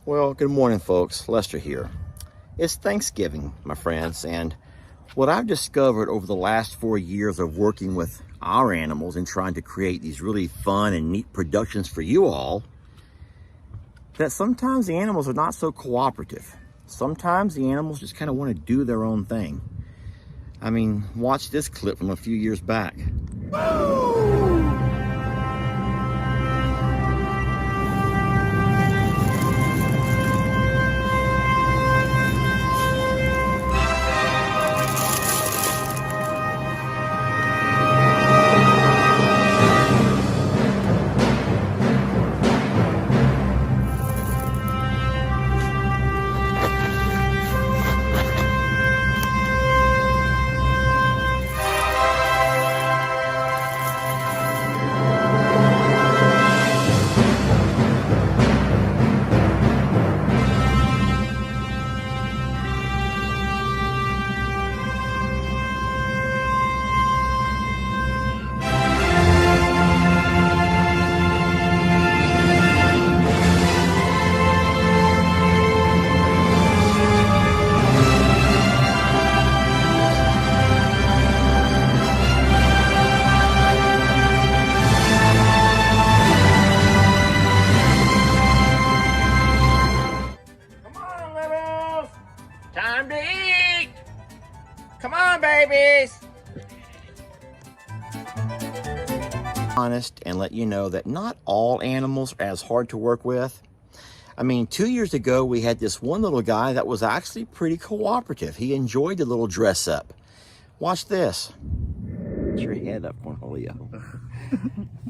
Well, good morning, folks. Lester here. It's Thanksgiving, my friends, and what I've discovered over the last 4 years of working with our animals and trying to create these really fun and neat productions for you all, that sometimes the animals are not so cooperative. Sometimes the animals just kind of want to do their own thing. I mean, watch this clip from a few years back. Woo! Time to eat! Come on, babies! Honest and let you know that not all animals are as hard to work with. I mean, 2 years ago, we had this one little guy that was actually pretty cooperative. He enjoyed the little dress up. Watch this. Get your head up, Cornholio.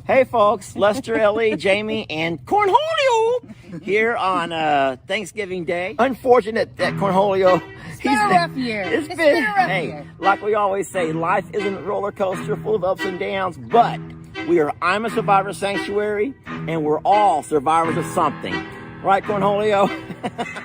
Hey folks, Lester, Ellie, Jamie, and Cornholio here on Thanksgiving Day. Unfortunate that Cornholio, It's been a rough year. It's been a rough year. Like we always say, life isn't a roller coaster full of ups and downs, but I'm a survivor sanctuary, and we're all survivors of something. Right, Cornholio?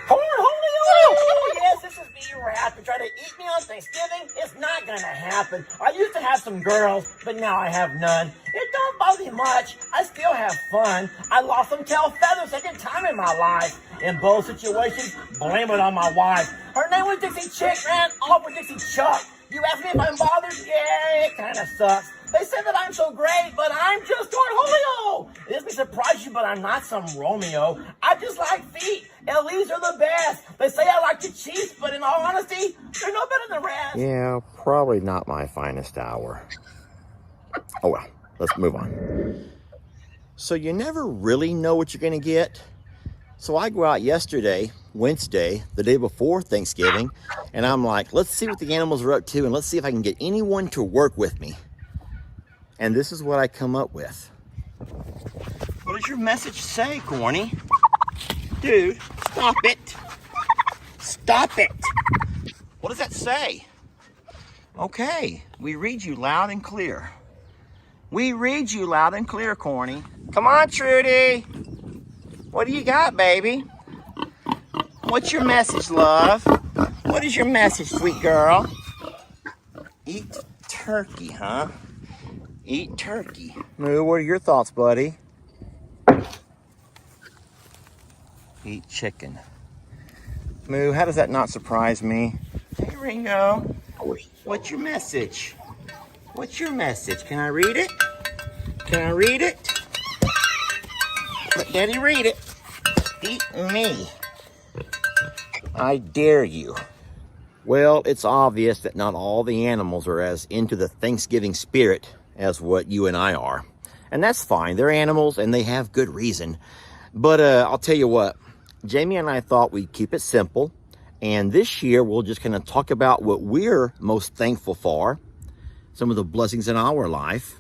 Oh, yes, this is B-Rat to try to eat me on Thanksgiving. It's not gonna happen. I used to have some girls, but now I have none. It don't bother me much. I still have fun. I lost some tail feathers second time in my life. In both situations, blame it on my wife. Her name was Dixie Chick, ran off with Dixie Chuck. You ask me if I'm bothered? Yeah, it kind of sucks. They say that I'm so great, but I'm just Cornholio. This may surprise you, but I'm not some Romeo. I just like feet. LEs are the best. They say I like the Chiefs, but in all honesty, they're no better than rats. Yeah, probably not my finest hour. Oh well, let's move on. So you never really know what you're gonna get. So I go out yesterday, Wednesday, the day before Thanksgiving, and I'm like, let's see what the animals are up to and let's see if I can get anyone to work with me. And this is what I come up with. What does your message say, Corny? Dude, stop it. Stop it. What does that say? Okay, we read you loud and clear. We read you loud and clear, Corny. Come on, Trudy. What do you got, baby? What's your message, love? What is your message, sweet girl? Eat turkey, huh? Eat turkey. Moo, what are your thoughts, buddy? Eat chicken. Moo, how does that not surprise me? Hey, Ringo. What's your message? What's your message? Can I read it? Can I read it? Let Daddy read it. Eat me. I dare you. Well, it's obvious that not all the animals are as into the Thanksgiving spirit as what you and I are. And that's fine. They're animals and they have good reason. But I'll tell you what, Jamie and I thought we'd keep it simple. And this year, we'll just kind of talk about what we're most thankful for, some of the blessings in our life.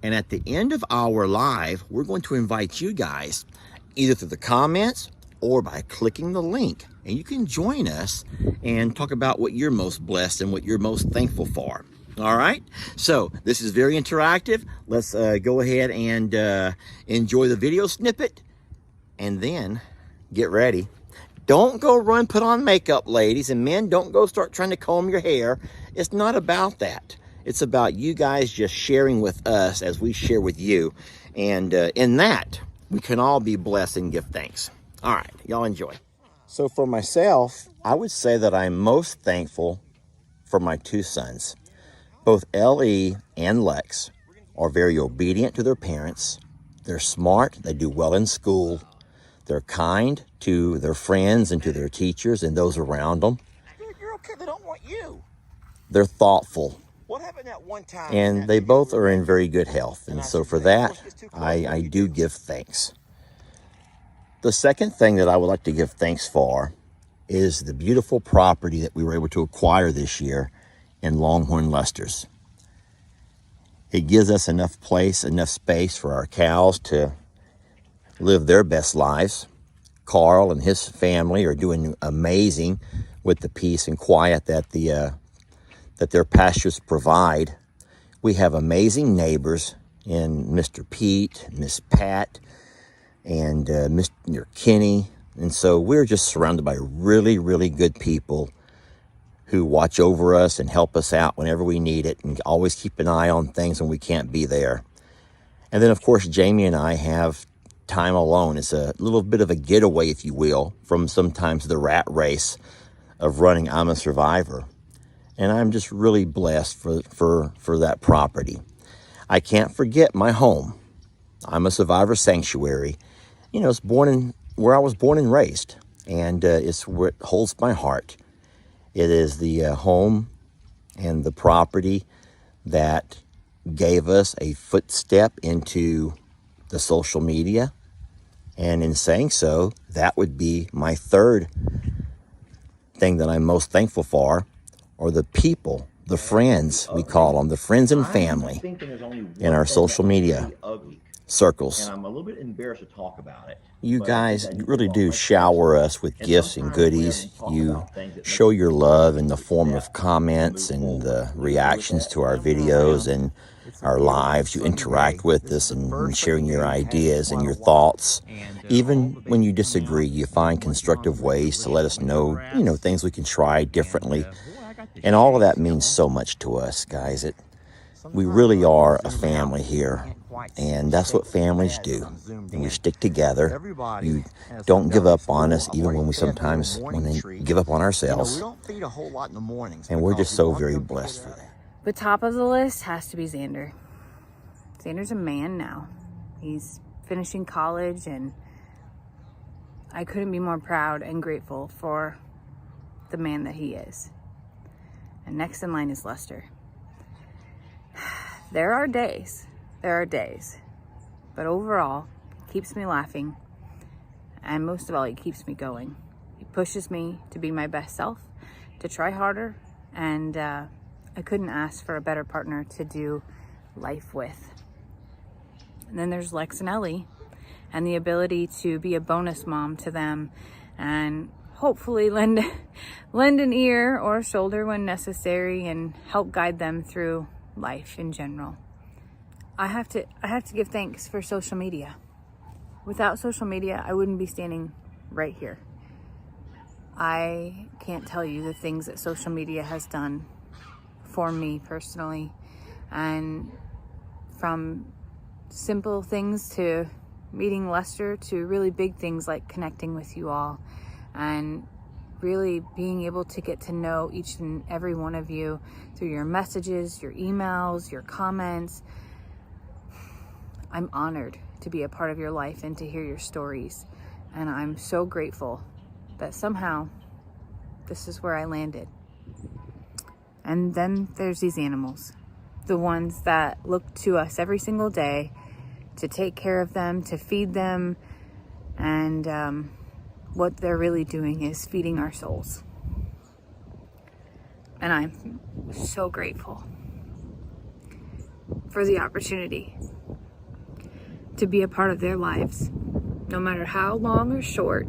And at the end of our live, we're going to invite you guys either through the comments or by clicking the link. And you can join us and talk about what you're most blessed and what you're most thankful for. All right, so this is very interactive. Let's go ahead and enjoy the video snippet and then get ready. Don't go run, put on makeup, ladies, and men, don't go start trying to comb your hair. It's not about that. It's about you guys just sharing with us as we share with you. And in that, we can all be blessed and give thanks. All right, y'all enjoy. So for myself, I would say that I'm most thankful for my two sons. Both L.E. and Lex are very obedient to their parents. They're smart, they do well in school. They're kind to their friends and to their teachers and those around them. You're okay, they don't want you. They're thoughtful. What happened that one time? And they both are in very good health. And so for that, I do give thanks. The second thing that I would like to give thanks for is the beautiful property that we were able to acquire this year in Longhorn Lesters. It gives us enough place, enough space for our cows to live their best lives. Carl and his family are doing amazing with the peace and quiet that their pastures provide. We have amazing neighbors in Mr. Pete, Miss Pat, and Mr. Kenny. And so we're just surrounded by really, really good people who watch over us and help us out whenever we need it and always keep an eye on things when we can't be there. And then, of course, Jamie and I have time alone. It's a little bit of a getaway, if you will, from sometimes the rat race of running I'm a Survivor. And I'm just really blessed for that property. I can't forget my home. I'm a Survivor Sanctuary. You know, it's where I was born and raised. And it's where it holds my heart. It is the home and the property that gave us a footstep into the social media. And in saying so, that would be my third thing that I'm most thankful for, or the people, the friends, we call them, the friends and family in our social media circles. And I'm a little bit embarrassed to talk about it. You guys really do shower us with gifts and goodies. You show your love in the form of comments and the reactions to our videos and our lives. You interact with us and sharing your ideas and your thoughts. Even when you disagree, you find constructive ways to let us know, things we can try differently. And all of that means so much to us, guys. We really are a family here. And that's what families do. And you stick together. You don't give up on us, even when we give up on ourselves. And we're just so very blessed for that. The top of the list has to be Xander. Xander's a man now. He's finishing college, and I couldn't be more proud and grateful for the man that he is. And next in line is Lester. There are days, but overall, he keeps me laughing, and most of all, he keeps me going. He pushes me to be my best self, to try harder, and I couldn't ask for a better partner to do life with. And then there's Lex and Ellie, and the ability to be a bonus mom to them, and hopefully lend an ear or a shoulder when necessary, and help guide them through life in general. I have to give thanks for social media. Without social media, I wouldn't be standing right here. I can't tell you the things that social media has done for me personally, and from simple things to meeting Lester to really big things like connecting with you all and really being able to get to know each and every one of you through your messages, your emails, your comments. I'm honored to be a part of your life and to hear your stories. And I'm so grateful that somehow this is where I landed. And then there's these animals, the ones that look to us every single day to take care of them, to feed them, and what they're really doing is feeding our souls. And I'm so grateful for the opportunity to be a part of their lives, no matter how long or short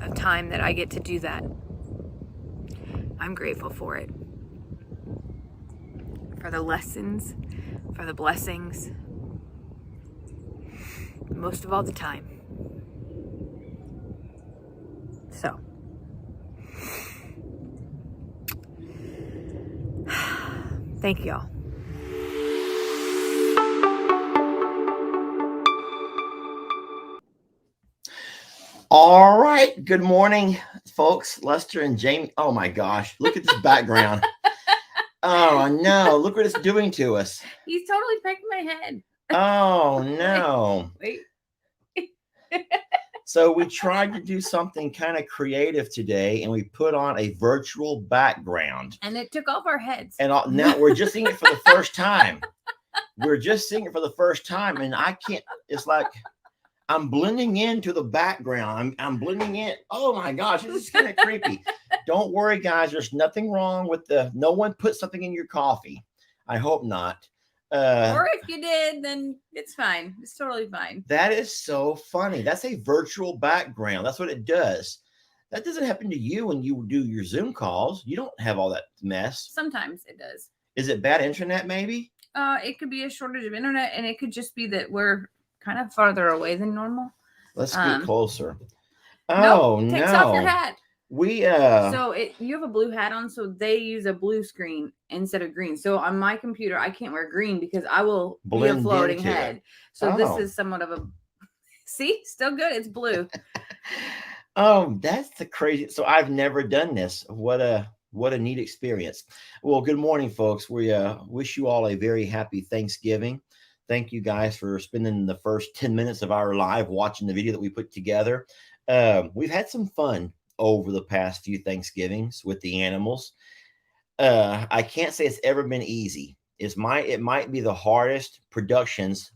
of time that I get to do that. I'm grateful for it. For the lessons, for the blessings, most of all the time. So, thank y'all. All right. Good morning, folks. Lester and Jamie. Oh my gosh. Look at this background. Oh no. Look what it's doing to us. He's totally pecking my head. Oh no. Wait. So we tried to do something kind of creative today, and we put on a virtual background. And it took off our heads. And now we're just seeing it for the first time. We're just seeing it for the first time, and I can't. It's like I'm blending into the background. I'm blending in. Oh my gosh, this is kind of creepy. Don't worry, guys. There's nothing wrong with no one put something in your coffee. I hope not. Or if you did, then it's fine. It's totally fine. That is so funny. That's a virtual background. That's what it does. That doesn't happen to you when you do your Zoom calls. You don't have all that mess. Sometimes it does. Is it bad internet, maybe? It could be a shortage of internet, and it could just be that we're kind of farther away than normal. Let's get closer. Oh, nope, takes off your hat. So you have a blue hat on, so they use a blue screen instead of green. So on my computer, I can't wear green because I will be a floating head. So this is somewhat of a see, still good. It's blue. Oh, that's the crazy. So I've never done this. What a neat experience. Well, good morning, folks. We wish you all a very happy Thanksgiving. Thank you guys for spending the first 10 minutes of our live watching the video that we put together. We've had some fun over the past few Thanksgivings with the animals. I can't say it's ever been easy. It might be the hardest productions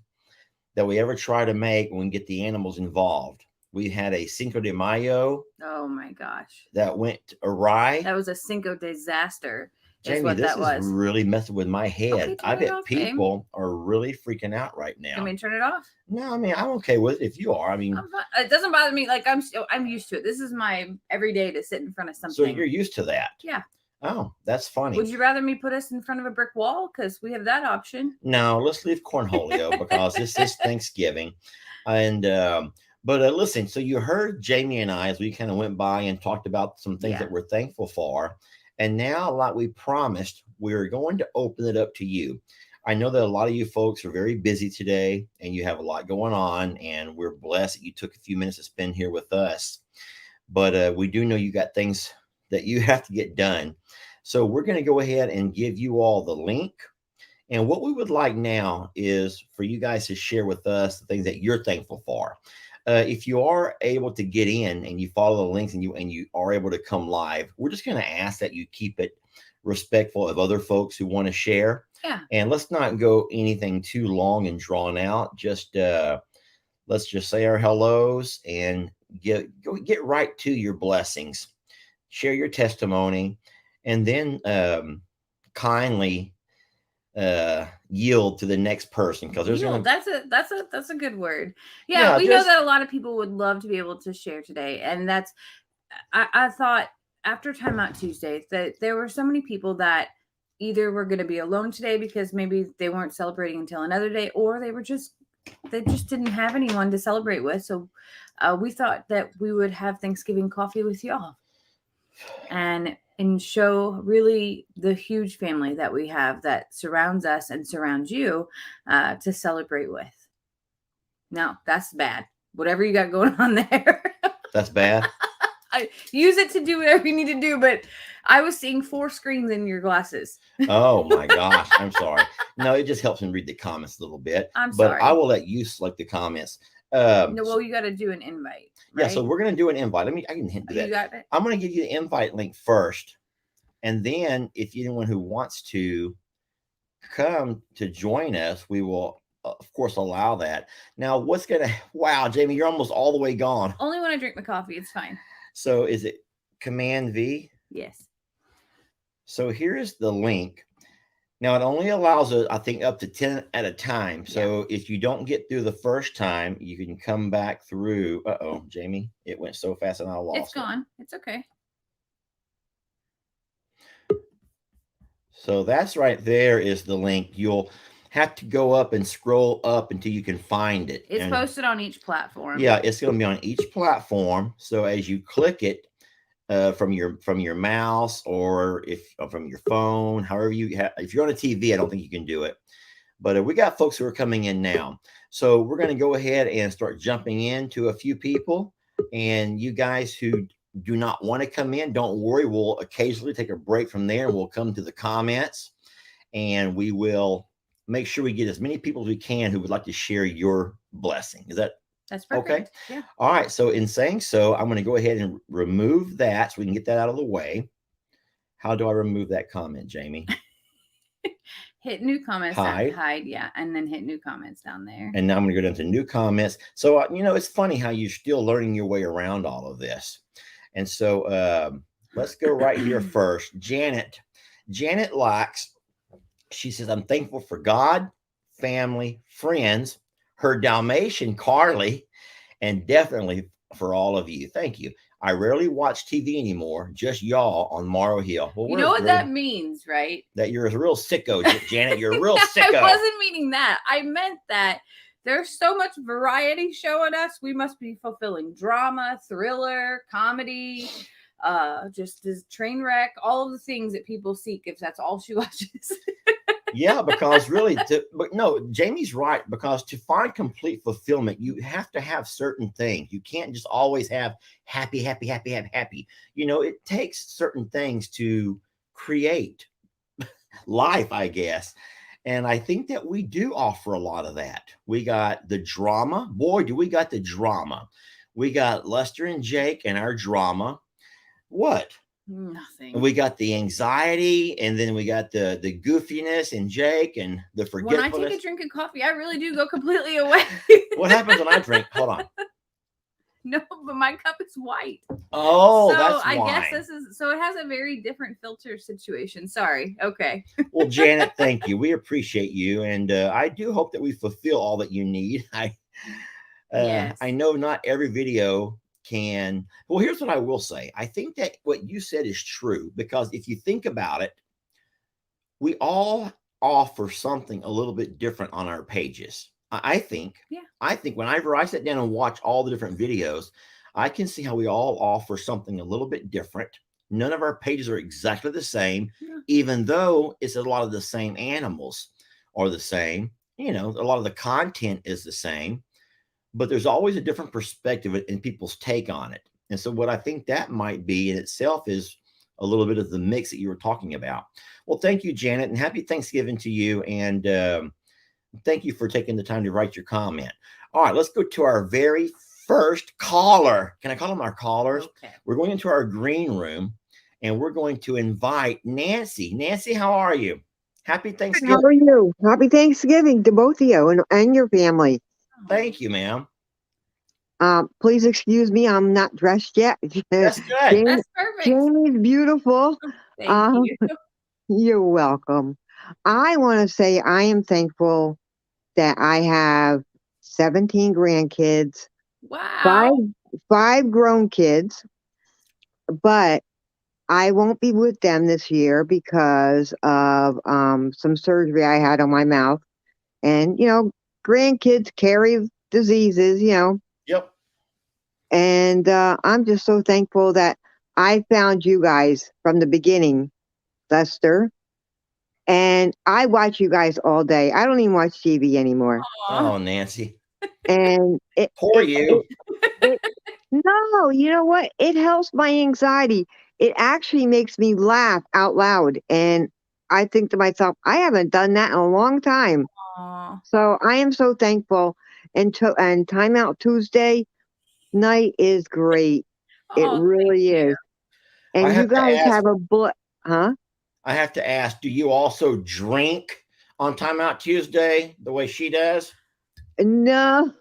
that we ever try to make when we get the animals involved. We had a Cinco de Mayo. Oh my gosh. That went awry. That was a Cinco disaster. Jamie, this is really messing with my head. Okay, I bet people are really freaking out right now. I mean, turn it off. No, I mean, I'm okay with it if you are. I mean, it doesn't bother me. Like I'm used to it. This is my everyday to sit in front of something. So you're used to that. Yeah. Oh, that's funny. Would you rather me put us in front of a brick wall? Because we have that option. No, let's leave cornholio because this is Thanksgiving. And but listen, so you heard Jamie and I as we kind of went by and talked about some things that we're thankful for. And now, like we promised, we're going to open it up to you. I know that a lot of you folks are very busy today and you have a lot going on, and we're blessed that you took a few minutes to spend here with us. But we do know you got things that you have to get done. So we're going to go ahead and give you all the link. And what we would like now is for you guys to share with us the things that you're thankful for. If you are able to get in and you follow the links and you are able to come live, we're just going to ask that you keep it respectful of other folks who want to share. Yeah. And let's not go anything too long and drawn out. Just let's just say our hellos and get right to your blessings. Share your testimony, and then kindly yield to the next person, because there's that's a good word. Yeah, we know that a lot of people would love to be able to share today, and that's I thought after Timeout Tuesday that there were so many people that either were going to be alone today because maybe they weren't celebrating until another day, or they just didn't have anyone to celebrate with. So we thought that we would have Thanksgiving coffee with y'all and show really the huge family that we have that surrounds us and surrounds you to celebrate with. No, that's bad. Whatever you got going on there. That's bad. I use it to do whatever you need to do, but I was seeing 4 screens in your glasses. Oh my gosh. I'm sorry. No, it just helps me read the comments a little bit. I'm sorry. But I will let you select the comments. No, well, you got to do an invite. Right? Yeah, so we're going to do an invite. I can hint to that. You got it? I'm going to give you the invite link first. And then if anyone who wants to come to join us, we will, of course, allow that. Now, wow, Jamie, you're almost all the way gone. Only when I drink my coffee, it's fine. So is it Command V? Yes. So here's the link. Now, it only allows us, I think, up to 10 at a time. So if you don't get through the first time, you can come back through. Uh-oh, Jamie, it went so fast and I lost it. It's gone. It's okay. So that's right there is the link. You'll have to go up and scroll up until you can find it. It's posted on each platform. Yeah, it's going to be on each platform. So as you click it from your mouse or from your phone, however if you're on a TV, I don't think you can do it. But we got folks who are coming in now. So we're going to go ahead and start jumping into a few people. And you guys who do not want to come in, don't worry. We'll occasionally take a break from there and we'll come to the comments and we will make sure we get as many people as we can who would like to share your blessing. Is that That's perfect. okay? Yeah. All right. So in saying so, I'm going to go ahead and remove that so we can get that out of the way. How do I remove that comment, Jamie? Hit new comments. Hide. Yeah. And then hit new comments down there. And now I'm going to go down to new comments. So, it's funny how you're still learning your way around all of this. And so let's go right here first. Janet likes, she says, I'm thankful for God, family, friends, her Dalmatian, Carly, and definitely for all of you. Thank you. I rarely watch TV anymore, just y'all on Morrow Hill. Well, you know what that means, right? That you're a real sicko, Janet. You're a real sicko. I wasn't meaning that. I meant that there's so much variety showing us. We must be fulfilling drama, thriller, comedy, just this train wreck, all of the things that people seek if that's all she watches. Yeah, because really, but no, Jamie's right. Because to find complete fulfillment, you have to have certain things. You can't just always have happy. It takes certain things to create life, I guess. And I think that we do offer a lot of that. We got the drama. Boy, do we got the drama. We got Lester and Jake and our drama. What? Nothing. We got the anxiety, and then we got the goofiness and Jake and the forgetfulness. When I take a drink of coffee, I really do go completely away. What happens when I drink? Hold on. No, but my cup is white. Oh, so that's I why. guess this is so it has a very different filter situation. Sorry. Okay. Well, Janet, thank you. We appreciate you, and I do hope that we fulfill all that you need. Yes. I know not every video can. Well, here's what I will say. I think that what you said is true, because if you think about it, we all offer something a little bit different on our pages. I think whenever I sit down and watch all the different videos, I can see how we all offer something a little bit different. None of our pages are exactly the same, even though it's a lot of the same animals are the same. A lot of the content is the same, but there's always a different perspective in people's take on it. And so what I think that might be in itself is a little bit of the mix that you were talking about. Well, thank you, Janet, and happy Thanksgiving to you. And thank you for taking the time to write your comment. All right, let's go to our very first caller. Can I call them our callers? Okay. We're going into our green room, and we're going to invite Nancy. Nancy, how are you? Happy Thanksgiving. How are you? Happy Thanksgiving to both of you and your family. Thank you, ma'am. Please excuse me, I'm not dressed yet. That's good. That's perfect. Jamie's beautiful. Thank you. You're welcome. I want to say I am thankful that I have 17 grandkids, Wow. five grown kids, but I won't be with them this year because of some surgery I had on my mouth. And, grandkids carry diseases, Yep. And I'm just so thankful that I found you guys from the beginning, Lester. And I watch you guys all day. I don't even watch TV anymore. Oh, Nancy. And Poor you. No, you know what? It helps my anxiety. It actually makes me laugh out loud. And I think to myself, I haven't done that in a long time. Aww. So I am so thankful. And Time Out Tuesday night is great. It really is. And you guys have huh? I have to ask, do you also drink on Time Out Tuesday the way she does? No,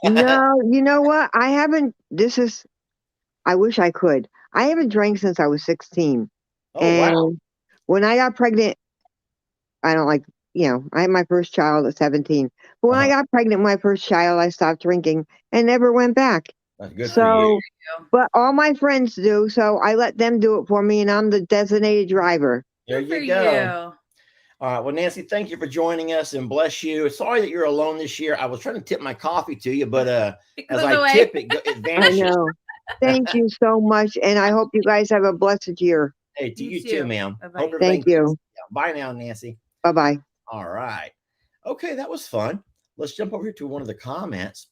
no. You know what? I haven't. I wish I could. I haven't drank since I was 16. Oh, wow. When I got pregnant, I don't like, I had my first child at 17. But when I got pregnant with my first child, I stopped drinking and never went back. That's good for you. But all my friends do, so I let them do it for me, and I'm the designated driver. There you go. All right. Well, Nancy, thank you for joining us, and bless you. Sorry that you're alone this year. I was trying to tip my coffee to you, but as I tip it, it vanishes. I know. Thank you so much, and I hope you guys have a blessed year. Hey, to you too, ma'am. Thank you. Bye now, Nancy. Bye-bye. All right. Okay, that was fun. Let's jump over here to one of the comments.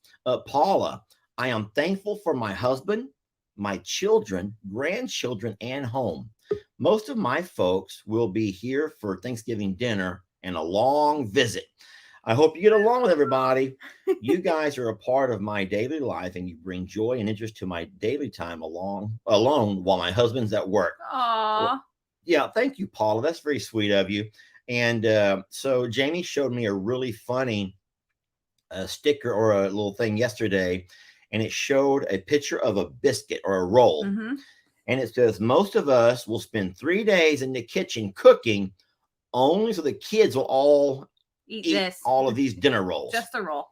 Paula, I am thankful for my husband, my children, grandchildren, and home. Most of my folks will be here for Thanksgiving dinner and a long visit. I hope you get along with everybody. You guys are a part of my daily life, and you bring joy and interest to my daily time alone while my husband's at work. Aww. Yeah, thank you, Paula. That's very sweet of you. And so Jamie showed me a really funny sticker or a little thing yesterday, and it showed a picture of a biscuit or a roll. Mm-hmm. And it says, most of us will spend 3 days in the kitchen cooking only so the kids will all eat all of these dinner rolls. Just a roll.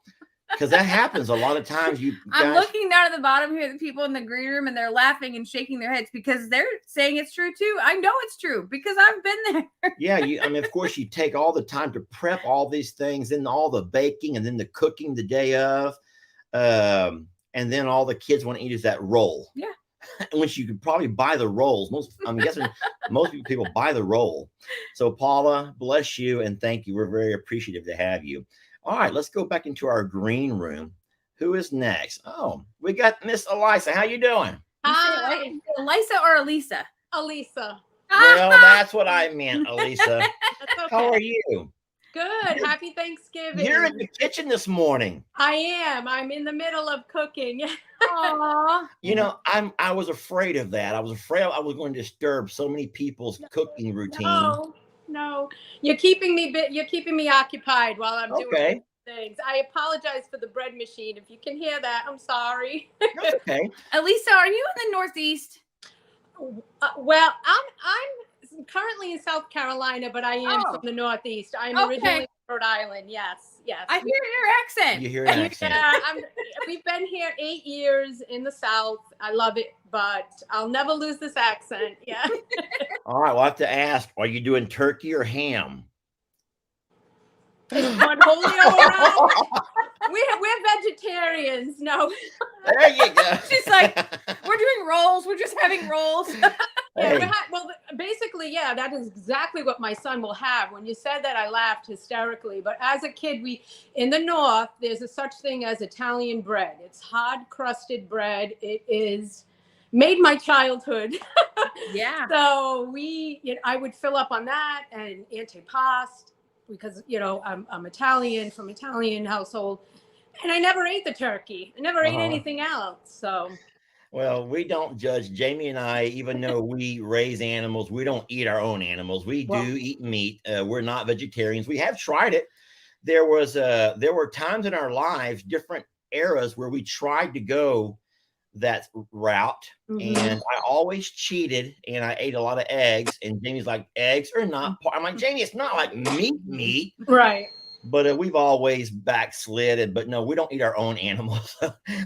Because that happens a lot of times. I'm looking down at the bottom here, the people in the green room, and they're laughing and shaking their heads because they're saying it's true too. I know it's true because I've been there. Yeah, I mean, of course, you take all the time to prep all these things, then all the baking, and then the cooking the day of, and then all the kids want to eat is that roll. Yeah. Which you could probably buy the rolls. I'm guessing most people buy the roll. So Paula, bless you and thank you. We're very appreciative to have you. All right, let's go back into our green room. Who is next? Oh, we got Miss Elisa. How you doing? Hi. Elisa or Elisa? Elisa. Well, that's what I meant, Elisa. Okay. How are you? Good. Happy Thanksgiving. You're in the kitchen this morning. I am. I'm in the middle of cooking. Aww. You know, I was afraid of that. I was afraid I was going to disturb so many people's cooking routine. No. You're keeping me occupied while I'm doing things. I apologize for the bread machine. If you can hear that, I'm sorry. That's okay. Elisa, are you in the Northeast? Well, I'm currently in South Carolina, but I am from the Northeast. I'm originally from Rhode Island. Yes. I hear your accent. You hear an accent. Yeah, we've been here 8 years in the South. I love it, but I'll never lose this accent. Yeah. All right, we'll have to ask, are you doing turkey or ham? Is Cornholio around? We're vegetarians. No. There you go. She's like, we're doing rolls. We're just having rolls. Yeah, well, basically, yeah, that is exactly what my son will have. When you said that, I laughed hysterically. But as a kid, in the North, there's a such thing as Italian bread. It's hard crusted bread. It is made my childhood. Yeah. So I would fill up on that and antipasto because I'm Italian, from Italian household, and I never ate the turkey. I never ate anything else. So. Well, we don't judge. Jamie and I, even though we raise animals, we don't eat our own animals. We do eat meat. We're not vegetarians. We have tried it. There were times in our lives, different eras, where we tried to go that route, and I always cheated, and I ate a lot of eggs. And Jamie's like, eggs are not part. I'm like, Jamie, it's not like meat. Right. But we've always backslid, but no, we don't eat our own animals.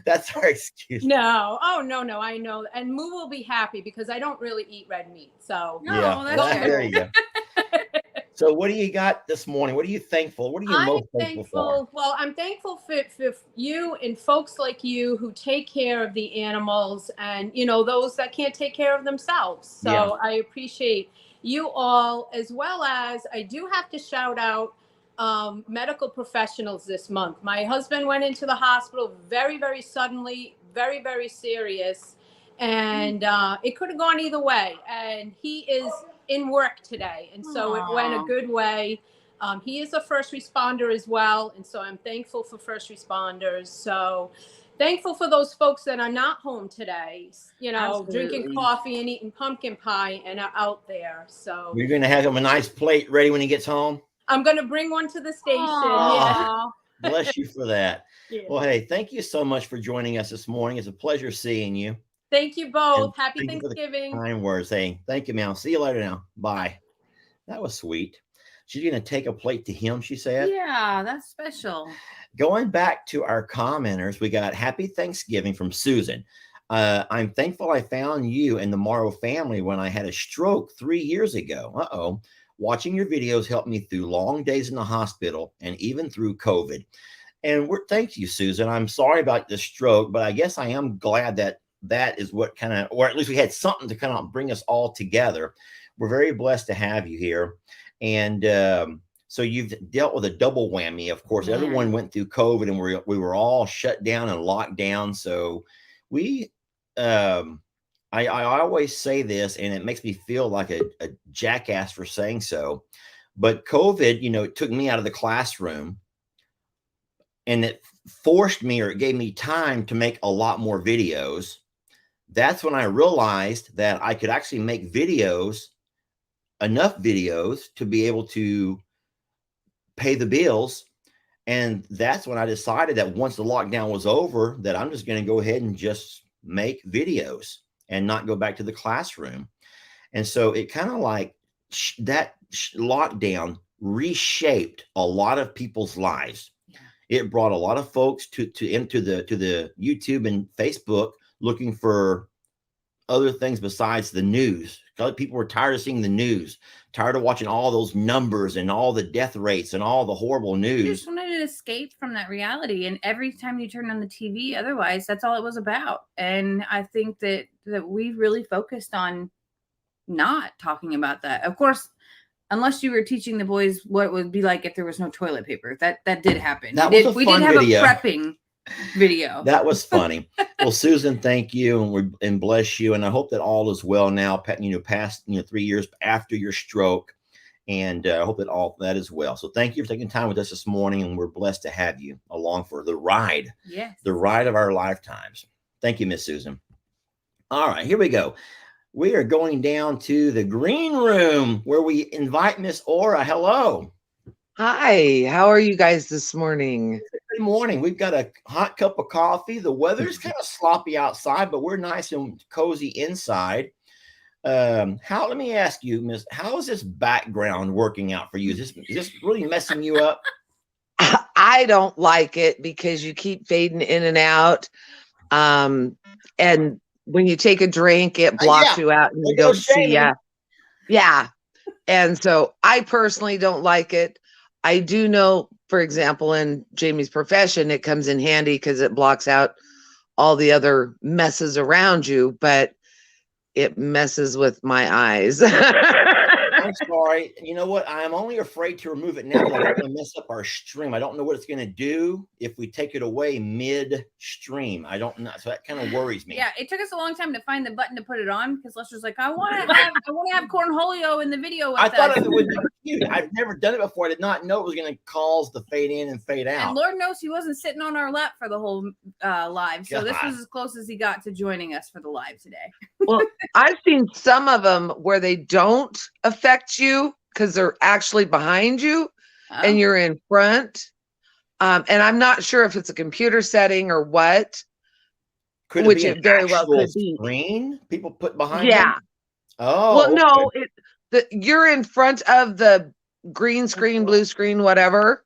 That's our excuse. No. Oh, no, I know. And Moo will be happy because I don't really eat red meat. So there you go. So what do you got this morning? What are you thankful? What are you most thankful for? Well, I'm thankful for you and folks like you who take care of the animals and, those that can't take care of themselves. So I appreciate you all, as well as I do have to shout out medical professionals this month. My husband went into the hospital very, very suddenly, very, very serious. And it could have gone either way. And he is in work today. And so it went a good way. He is a first responder as well. And so I'm thankful for first responders. So thankful for those folks that are not home today, drinking coffee and eating pumpkin pie and are out there. So you're going to have him a nice plate ready when he gets home? I'm going to bring one to the station. Yeah. Bless you for that. Yeah. Well, hey, thank you so much for joining us this morning. It's a pleasure seeing you. Thank you both. And Happy Thanksgiving. Kind words. Hey, thank you, Mel. See you later now. Bye. That was sweet. She's going to take a plate to him, she said. Yeah, that's special. Going back to our commenters, we got Happy Thanksgiving from Susan. I'm thankful I found you and the Morrow family when I had a stroke 3 years ago. Watching your videos helped me through long days in the hospital and even through COVID. And thank you, Susan. I'm sorry about the stroke, but I guess I am glad that is what or at least we had something to kind of bring us all together. We're very blessed to have you here. And So you've dealt with a double whammy. Of course, Man. everyone went through COVID, and we were all shut down and locked down. So we, I always say this, and it makes me feel like a jackass for saying so. But COVID, it took me out of the classroom, and it forced me, or it gave me time to make a lot more videos. That's when I realized that I could actually make videos, enough videos to be able to pay the bills. And that's when I decided that once the lockdown was over, that I'm just going to go ahead and just make videos and not go back to the classroom. And so it kind of like that lockdown reshaped a lot of people's lives. It brought a lot of folks into the YouTube and Facebook looking for other things besides the news. People were tired of seeing the news, tired of watching all those numbers and all the death rates and all the horrible news. You just wanted an escape from that reality. And every time you turned on the TV, otherwise, that's all it was about. And I think that we really focused on not talking about that. Of course, unless you were teaching the boys what it would be like if there was no toilet paper. That did happen. We did have video. A prepping video. That was funny. Well, Susan, thank you, and bless you. And I hope that all is well now, past 3 years after your stroke. And I hope that all that is well. So thank you for taking time with us this morning, and we're blessed to have you along for the ride. Yes. The ride of our lifetimes. Thank you, Miss Susan. All right, here we go. We are going down to the green room where we invite Miss Aura. Hello. Hi, how are you guys this morning? Good morning. We've got a hot cup of coffee. The weather's kind of sloppy outside, but we're nice and cozy inside. Let me ask you, Miss, how is this background working out for you? Is this really messing you up? I don't like it because you keep fading in and out. And when you take a drink, it blocks you out and you don't see. Yeah. And so I personally don't like it. I do know, for example, in Jamie's profession, it comes in handy because it blocks out all the other messes around you, but it messes with my eyes. I'm sorry. You know what? I'm only afraid to remove it now because I don't want to mess up our stream. I don't know what it's going to do if we take it away mid-stream. I don't know. So that kind of worries me. Yeah, it took us a long time to find the button to put it on because Lester's like, I want to have Cornholio in the video with I thought it would be cute. I've never done it before. I did not know it was going to cause the fade in and fade out. And Lord knows he wasn't sitting on our lap for the whole live. So this was as close as he got to joining us for the live today. Well, I've seen some of them where they don't affect you because they're actually behind you and you're in front. And I'm not sure if it's a computer setting or what. Could which it very well could be. Screen people put behind them? Oh. Well, no, you're in front of the green screen, blue screen, whatever.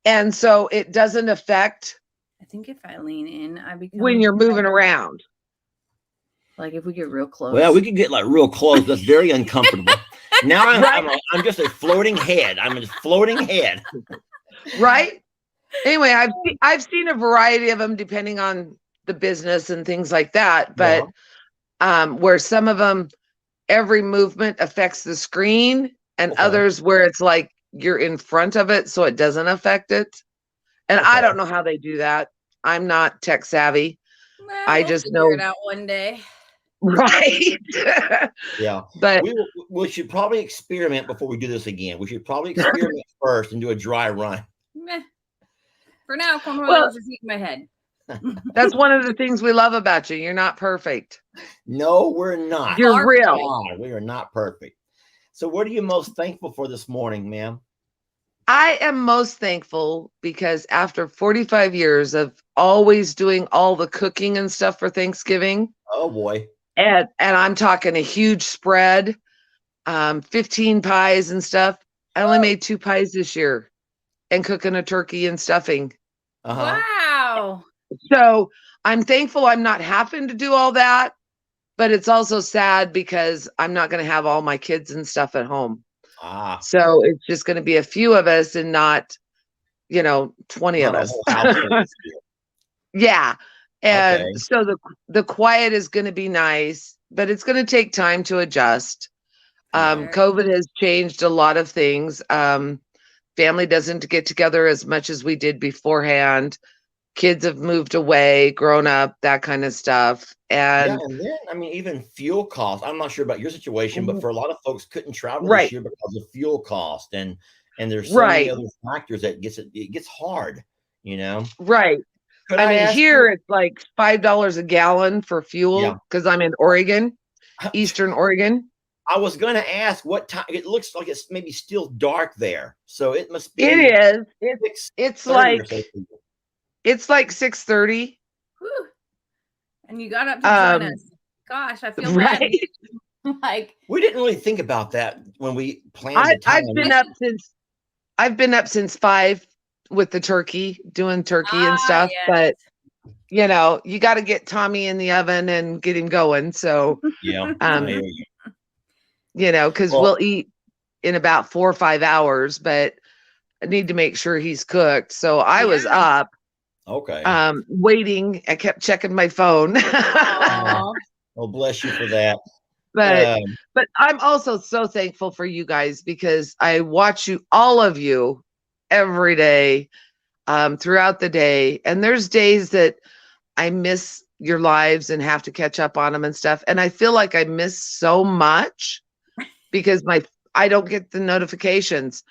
And so it doesn't affect. I think if I lean in, I become when you're moving around. Like if we get real close. Well, we could get like real close. That's very uncomfortable. Now I'm just a floating head. I'm a floating head. Right. Anyway, I've seen a variety of them depending on the business and things like that. But where some of them, every movement affects the screen, and others where it's like you're in front of it, so it doesn't affect it. And I don't know how they do that. I'm not tech savvy. Well, I just know it out one day. Right. Yeah. But we should probably experiment before we do this again. We should probably experiment first and do a dry run. Meh. For now, Cornholio's just eating my head. That's one of the things we love about you. You're not perfect. No, we're not. You're real. We are not perfect. So what are you most thankful for this morning, ma'am? I am most thankful because after 45 years of always doing all the cooking and stuff for Thanksgiving. Oh boy. And I'm talking a huge spread, 15 pies and stuff. I only made 2 pies this year and cooking a turkey and stuffing. Wow. So I'm thankful I'm not having to do all that, but it's also sad because I'm not going to have all my kids and stuff at home. So it's just going to be a few of us and not, 20 of us. Yeah. And so the quiet is going to be nice, but it's going to take time to adjust. COVID has changed a lot of things. family doesn't get together as much as we did beforehand. Kids have moved away, grown up, that kind of stuff. Yeah, And and then I mean, even fuel costs. I'm not sure about your situation, but for a lot of folks, couldn't travel this right, year because of fuel cost, and there's so many right, other factors that it gets hard. You know, right. could I I mean, ask here you? it's like $5 a gallon for Yeah, fuel because I'm in Oregon, Eastern Oregon. I was going to ask what time. It looks like it's maybe still dark there, so it must It be is. It's 6:30 or so. like 6:30. Whew. And you got up to join us. Gosh, I feel bad. Right. Like, We didn't really think about that when we planned the time. I've been up since 5 with the turkey, doing turkey and stuff. yes. But you know, you got to get Tommy in the oven and get him going. So Yeah, I hear you. you know, because Well, we'll eat in about 4 or 5 hours, but I need to make sure he's cooked. So I was up, okay. waiting. I kept checking my phone. Well, bless you for that. But I'm also so thankful for you guys because I watch you, all of you, every day, throughout the day. And there's days that I miss your lives and have to catch up on them and stuff. And I feel like I miss so much because I don't get the notifications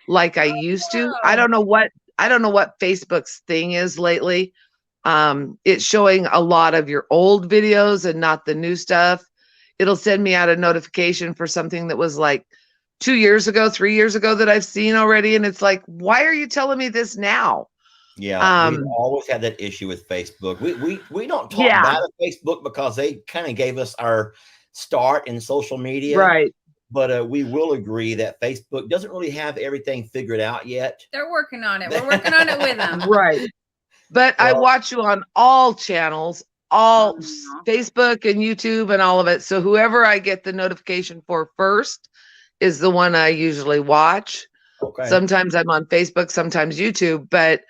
like I used to. I don't know what Facebook's thing is lately. It's showing a lot of your old videos and not the new stuff. It'll send me out a notification for something that was like 2 years ago, 3 years ago that I've seen already. And it's like, why are you telling me this now? Yeah, we've always had that issue with Facebook. We don't talk bad of Facebook because they kind of gave us our start in social media. Right. But we will agree that Facebook doesn't really have everything figured out yet. They're working on it. We're working on it with them. Right. But I watch you on all channels, all Facebook and YouTube and all of it. So whoever I get the notification for first is the one I usually watch. Okay. Sometimes I'm on Facebook, sometimes YouTube, but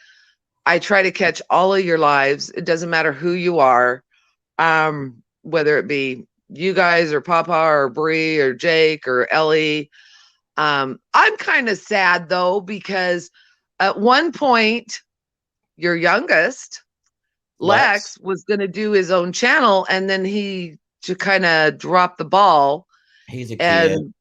I try to catch all of your lives. It doesn't matter who you are, whether it be you guys or Papa or Bree or Jake or Ellie. I'm kind of sad though, because at one point, your youngest, Lex was going to do his own channel, and then he just kind of dropped the ball. He's a kid.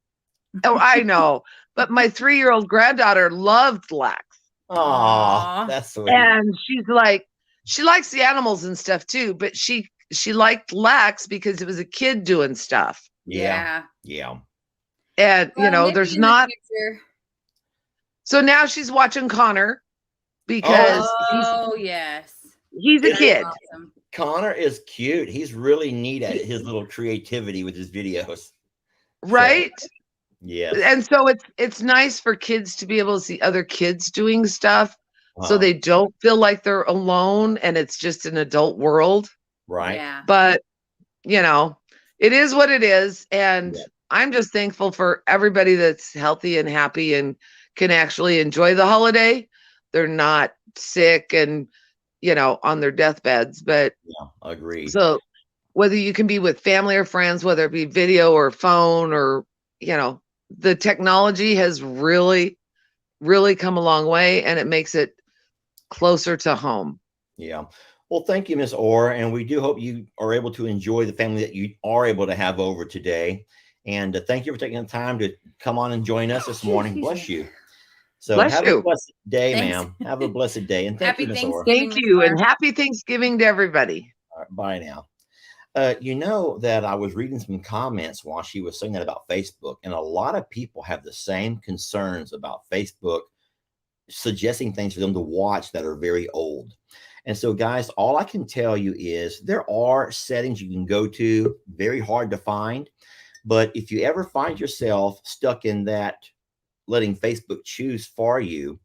Oh, I know. But my 3-year-old granddaughter loved Lex. Aw, that's sweet. And she's like, she likes the animals and stuff too, but she liked Lex because it was a kid doing stuff. Yeah. And you know, there's not. So now she's watching Connor because he's a kid. Awesome. Connor is cute. He's really neat at his little creativity with his videos. Right? So, yeah. And so it's nice for kids to be able to see other kids doing stuff so they don't feel like they're alone and it's just an adult world. Right. Yeah. But, you know, it is what it is. And I'm just thankful for everybody that's healthy and happy and can actually enjoy the holiday. They're not sick and, you know, on their deathbeds. But yeah, agreed. So whether you can be with family or friends, whether it be video or phone or, you know, the technology has really, really come a long way, and it makes it closer to home. Yeah. Well, thank you, Miss Orr. And we do hope you are able to enjoy the family that you are able to have over today. And thank you for taking the time to come on and join us this morning. Bless you. So have a blessed day, ma'am. Have a blessed day. And thank you, Miss Orr. Thank you. And happy Thanksgiving to everybody. All right, bye now. You know that I was reading some comments while she was saying that about Facebook, and a lot of people have the same concerns about Facebook suggesting things for them to watch that are very old. And so, guys, all I can tell you is there are settings you can go to, very hard to find. But if you ever find yourself stuck in that, letting Facebook choose for you,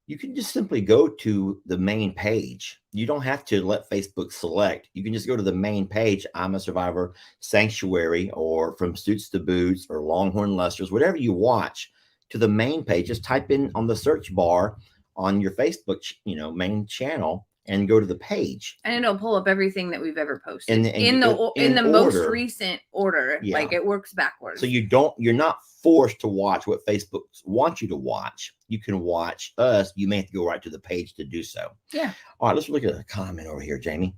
you can just simply go to the main page. You don't have to let Facebook select. You can just go to the main page, I'm a Survivor, Sanctuary, or From Suits to Boots, or Longhorn Lesters, whatever you watch, to the main page. Just type in on the search bar on your Facebook, main channel, and go to the page. And it'll pull up everything that we've ever posted And in the most recent order. Yeah. Like it works backwards. So you're not forced to watch what Facebook wants you to watch. You can watch us. You may have to go right to the page to do so. Yeah. All right, let's look at a comment over here, Jamie.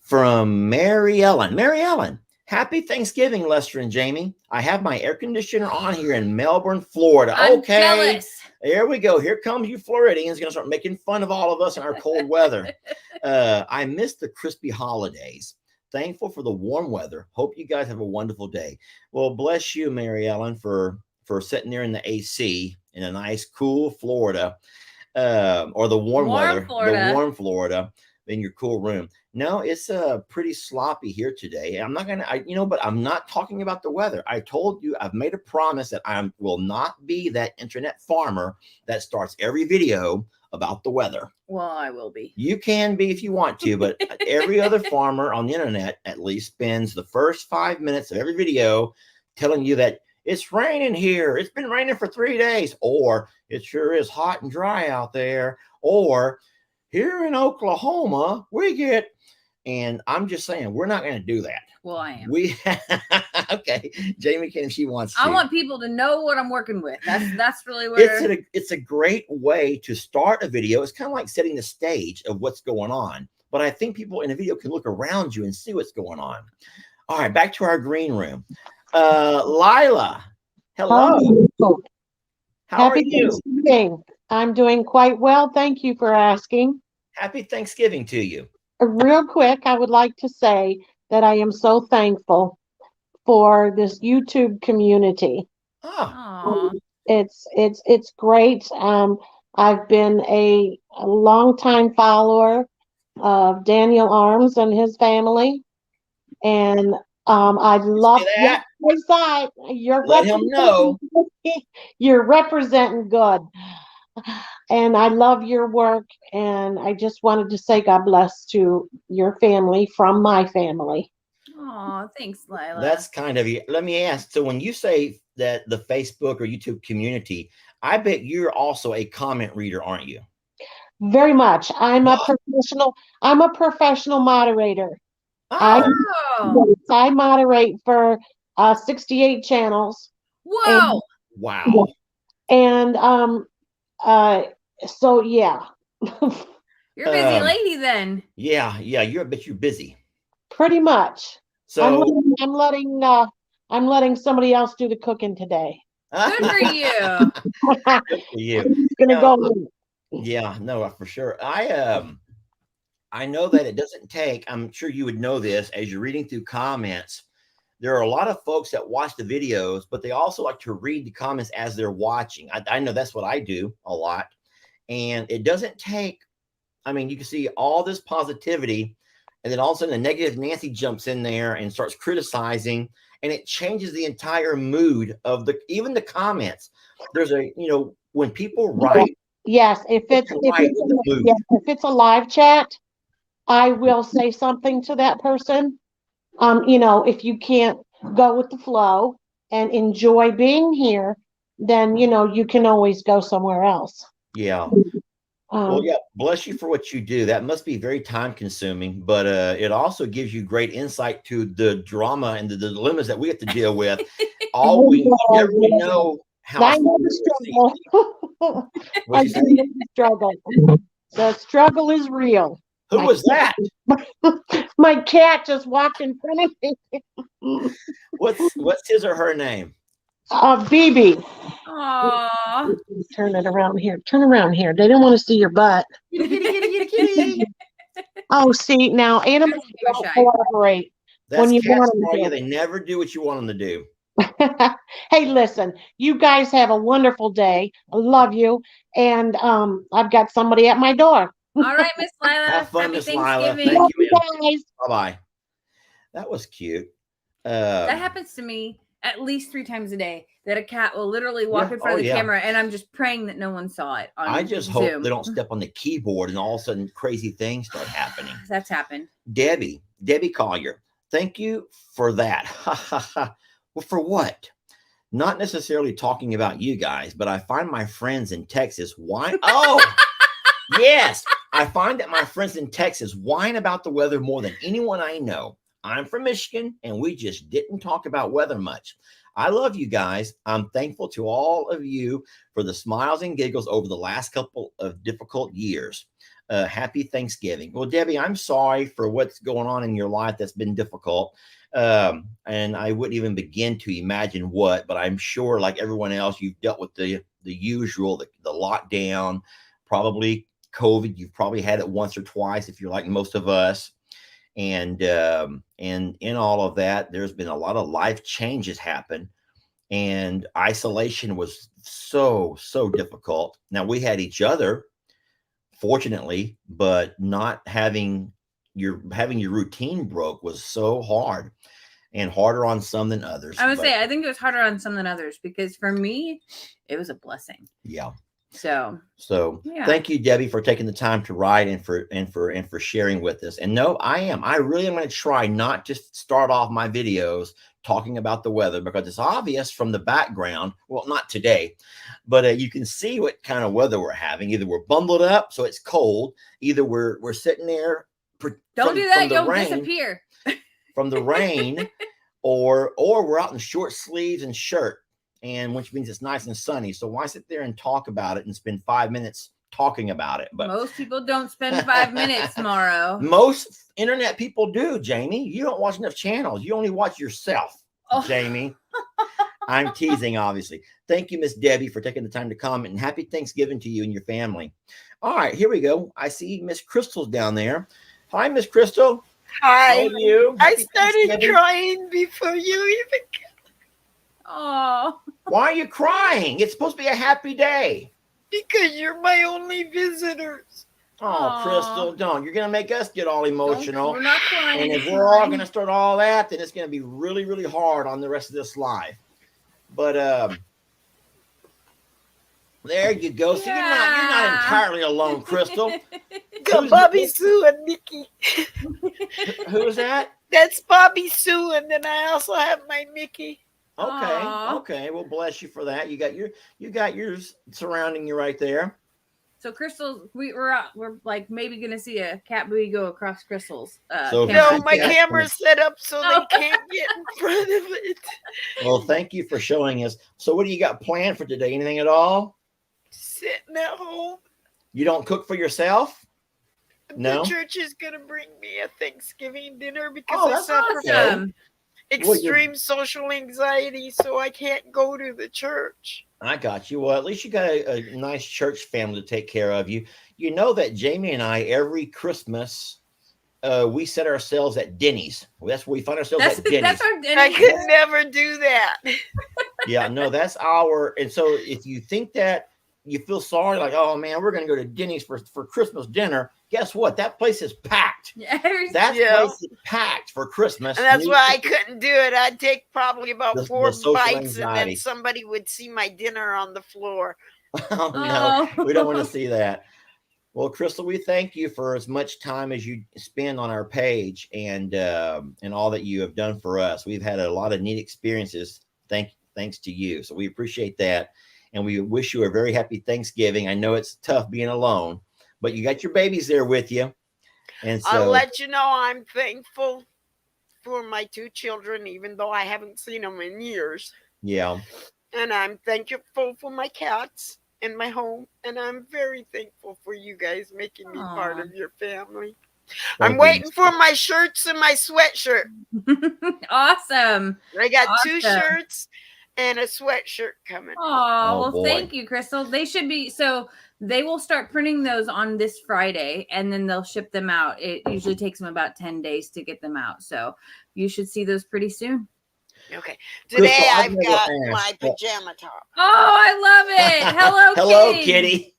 From Mary Ellen. Mary Ellen, happy Thanksgiving, Lester and Jamie. I have my air conditioner on here in Melbourne, Florida. I'm Okay. jealous. There we go. Here comes you Floridians going to start making fun of all of us in our cold weather. I missed the crispy holidays. Thankful for the warm weather. Hope you guys have a wonderful day. Well, bless you, Mary Ellen, for sitting there in the AC in a nice, cool Florida, or the warm weather, Florida. The warm Florida in your cool room. No, it's pretty sloppy here today. I'm not but I'm not talking about the weather. I told you, I've made a promise that I will not be that internet farmer that starts every video about the weather. Well, I will be. You can be if you want to, but every other farmer on the internet at least spends the first 5 minutes of every video telling you that it's raining here. It's been raining for 3 days, or it sure is hot and dry out there, or here in Oklahoma, and I'm just saying, we're not going to do that. Well, I am. Okay. Jamie can, she wants to. I want people to know what I'm working with. That's really where it's a great way to start a video. It's kind of like setting the stage of what's going on. But I think people in a video can look around you and see what's going on. All right, back to our green room. Lila, hello. How are you? Thanksgiving. I'm doing quite well. Thank you for asking. Happy Thanksgiving to you. Real quick, I would like to say that I am so thankful for this YouTube community. Oh. It's great. I've been a longtime follower of Daniel Arms and his family, and I love that. You're let him know. You're representing good. And I love your work, and I just wanted to say God bless to your family from my family. Oh, thanks, Lila. That's kind of you. Let me ask. So when you say that the Facebook or YouTube community, I bet you're also a comment reader, aren't you? Very much. I'm a professional moderator. Oh. I moderate for 68 channels. Whoa. Wow. And so yeah. You're a busy lady then. Yeah, you're busy. Pretty much. So I'm letting somebody else do the cooking today. Good for you. Good for you. I'm gonna go. Yeah, no, for sure. I know that it doesn't take, I'm sure you would know this as you're reading through comments. There are a lot of folks that watch the videos, but they also like to read the comments as they're watching. I know that's what I do a lot. And it doesn't take, you can see all this positivity, and then all of a sudden the negative Nancy jumps in there and starts criticizing, and it changes the entire mood of even the comments. There's when people write. Yes, if it's a live chat, I will say something to that person. If you can't go with the flow and enjoy being here, then you can always go somewhere else. Yeah. Well, yeah, bless you for what you do. That must be very time consuming, but it also gives you great insight to the drama and the dilemmas that we have to deal with. We never know how. I know the struggle. I know the struggle. The struggle is real. Who was that? My cat just walked in front of me. What's his or her name? BB. Aww. Turn it around here. Turn around here. They don't want to see your butt. Kitty. Oh, see, now animals don't cooperate. That's when you want them to. They never do what you want them to do. Hey, listen, you guys have a wonderful day. I love you. And I've got somebody at my door. All right, Miss Lila. Have fun, Miss Lila. Thank you, guys. Bye-bye. That was cute. That happens to me at least 3 times a day, that a cat will literally walk in front of the camera, and I'm just praying that no one saw it. I just hope they don't step on the keyboard and all of a sudden crazy things start happening. That's happened. Debbie Collier, thank you for that. Well, for what? Not necessarily talking about you guys, but I find my friends in Texas. Why? Oh, yes. I find that my friends in Texas whine about the weather more than anyone I know. I'm from Michigan, and we just didn't talk about weather much. I love you guys. I'm thankful to all of you for the smiles and giggles over the last couple of difficult years. Happy Thanksgiving. Well, Debbie, I'm sorry for what's going on in your life that's been difficult. And I wouldn't even begin to imagine what, but I'm sure, like everyone else, you've dealt with the usual, the lockdown, probably COVID. You've probably had it once or twice if you're like most of us. And in all of that, there's been a lot of life changes happen, and isolation was so difficult. Now we had each other, fortunately, but not having your routine broke was so hard, and harder on some than others. I would say I think it was harder on some than others, because for me, it was a blessing. Yeah. So yeah. Thank you, Debbie, for taking the time to write and for sharing with us. And no, I really am going to try not to start off my videos talking about the weather, because it's obvious from the background. Well, not today, but you can see what kind of weather we're having. Either we're bundled up, so it's cold. Either we're sitting there. Don't do that. You'll disappear from the rain, or we're out in short sleeves and shirt. And which means it's nice and sunny. So why sit there and talk about it and spend 5 minutes talking about it? But most people don't spend 5 minutes, Morrow. Most internet people do, Jamie. You don't watch enough channels. You only watch yourself, Jamie. I'm teasing, obviously. Thank you, Miss Debbie, for taking the time to comment, and happy Thanksgiving to you and your family. All right, here we go. I see Miss Crystal's down there. Hi, Miss Crystal. Hi. How are you? I started crying before you even. Oh. Why are you crying? It's supposed to be a happy day. Because you're my only visitors. Oh, Crystal, don't. You're going to make us get all emotional. We're not crying. And if we're all going to start all that, then it's going to be really, really hard on the rest of this life. But there you go. So you're not entirely alone, Crystal. Got Bobby Sue and Mickey. Who's that? That's Bobby Sue, and then I also have my Mickey. Okay. Aww. Okay. Well, bless you for that. You got yours surrounding you right there. So Crystal, we're like maybe gonna see a cat booty go across Crystal's. So no, my camera's set up so they can't get in front of it. Well, thank you for showing us. So, what do you got planned for today? Anything at all? Sitting at home. You don't cook for yourself? No. The church is gonna bring me a Thanksgiving dinner because I suffer from extreme social anxiety, so I can't go to the church. I got you. Well, at least you got a nice church family to take care of you. You know that Jamie and I, every Christmas, we set ourselves at Denny's. That's where we find ourselves at Denny's. That's our Denny's. I could never do that. Yeah, no, that's our. And so if you think that you feel sorry, like, oh man, we're going to go to Denny's for Christmas dinner. Guess what? That place is packed. That place is packed for Christmas. And that's why I couldn't do it. I'd take probably about 4 bites, and then somebody would see my dinner on the floor. Oh, no, we don't want to see that. Well, Crystal, we thank you for as much time as you spend on our page and all that you have done for us. We've had a lot of neat experiences thanks to you. So we appreciate that. And we wish you a very happy Thanksgiving. I know it's tough being alone, but you got your babies there with you. And so I'll let you know I'm thankful for my 2 children, even though I haven't seen them in years. Yeah. And I'm thankful for my cats and my home. And I'm very thankful for you guys making me part of your family. I'm waiting for my shirts and my sweatshirt. Awesome. I got 2 shirts and a sweatshirt coming. Oh, well, thank you, Crystal. They should be, so they will start printing those on this Friday, and then they'll ship them out. It usually takes them about 10 days to get them out. So you should see those pretty soon. Okay. Today I've got my pajama top. Oh, I love it. Hello, hello, Kitty.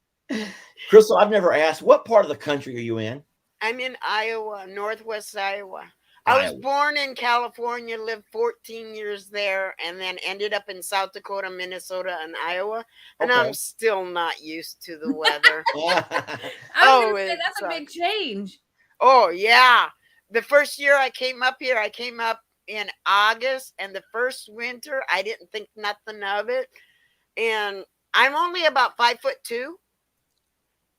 Crystal, I've never asked, what part of the country are you in? I'm in Iowa, Northwest Iowa. I was born in California, lived 14 years there, and then ended up in South Dakota, Minnesota, and Iowa. And I'm still not used to the weather. That's a big change. Oh, yeah. The first year I came up here, I came up in August, and the first winter, I didn't think nothing of it. And I'm only about 5'2".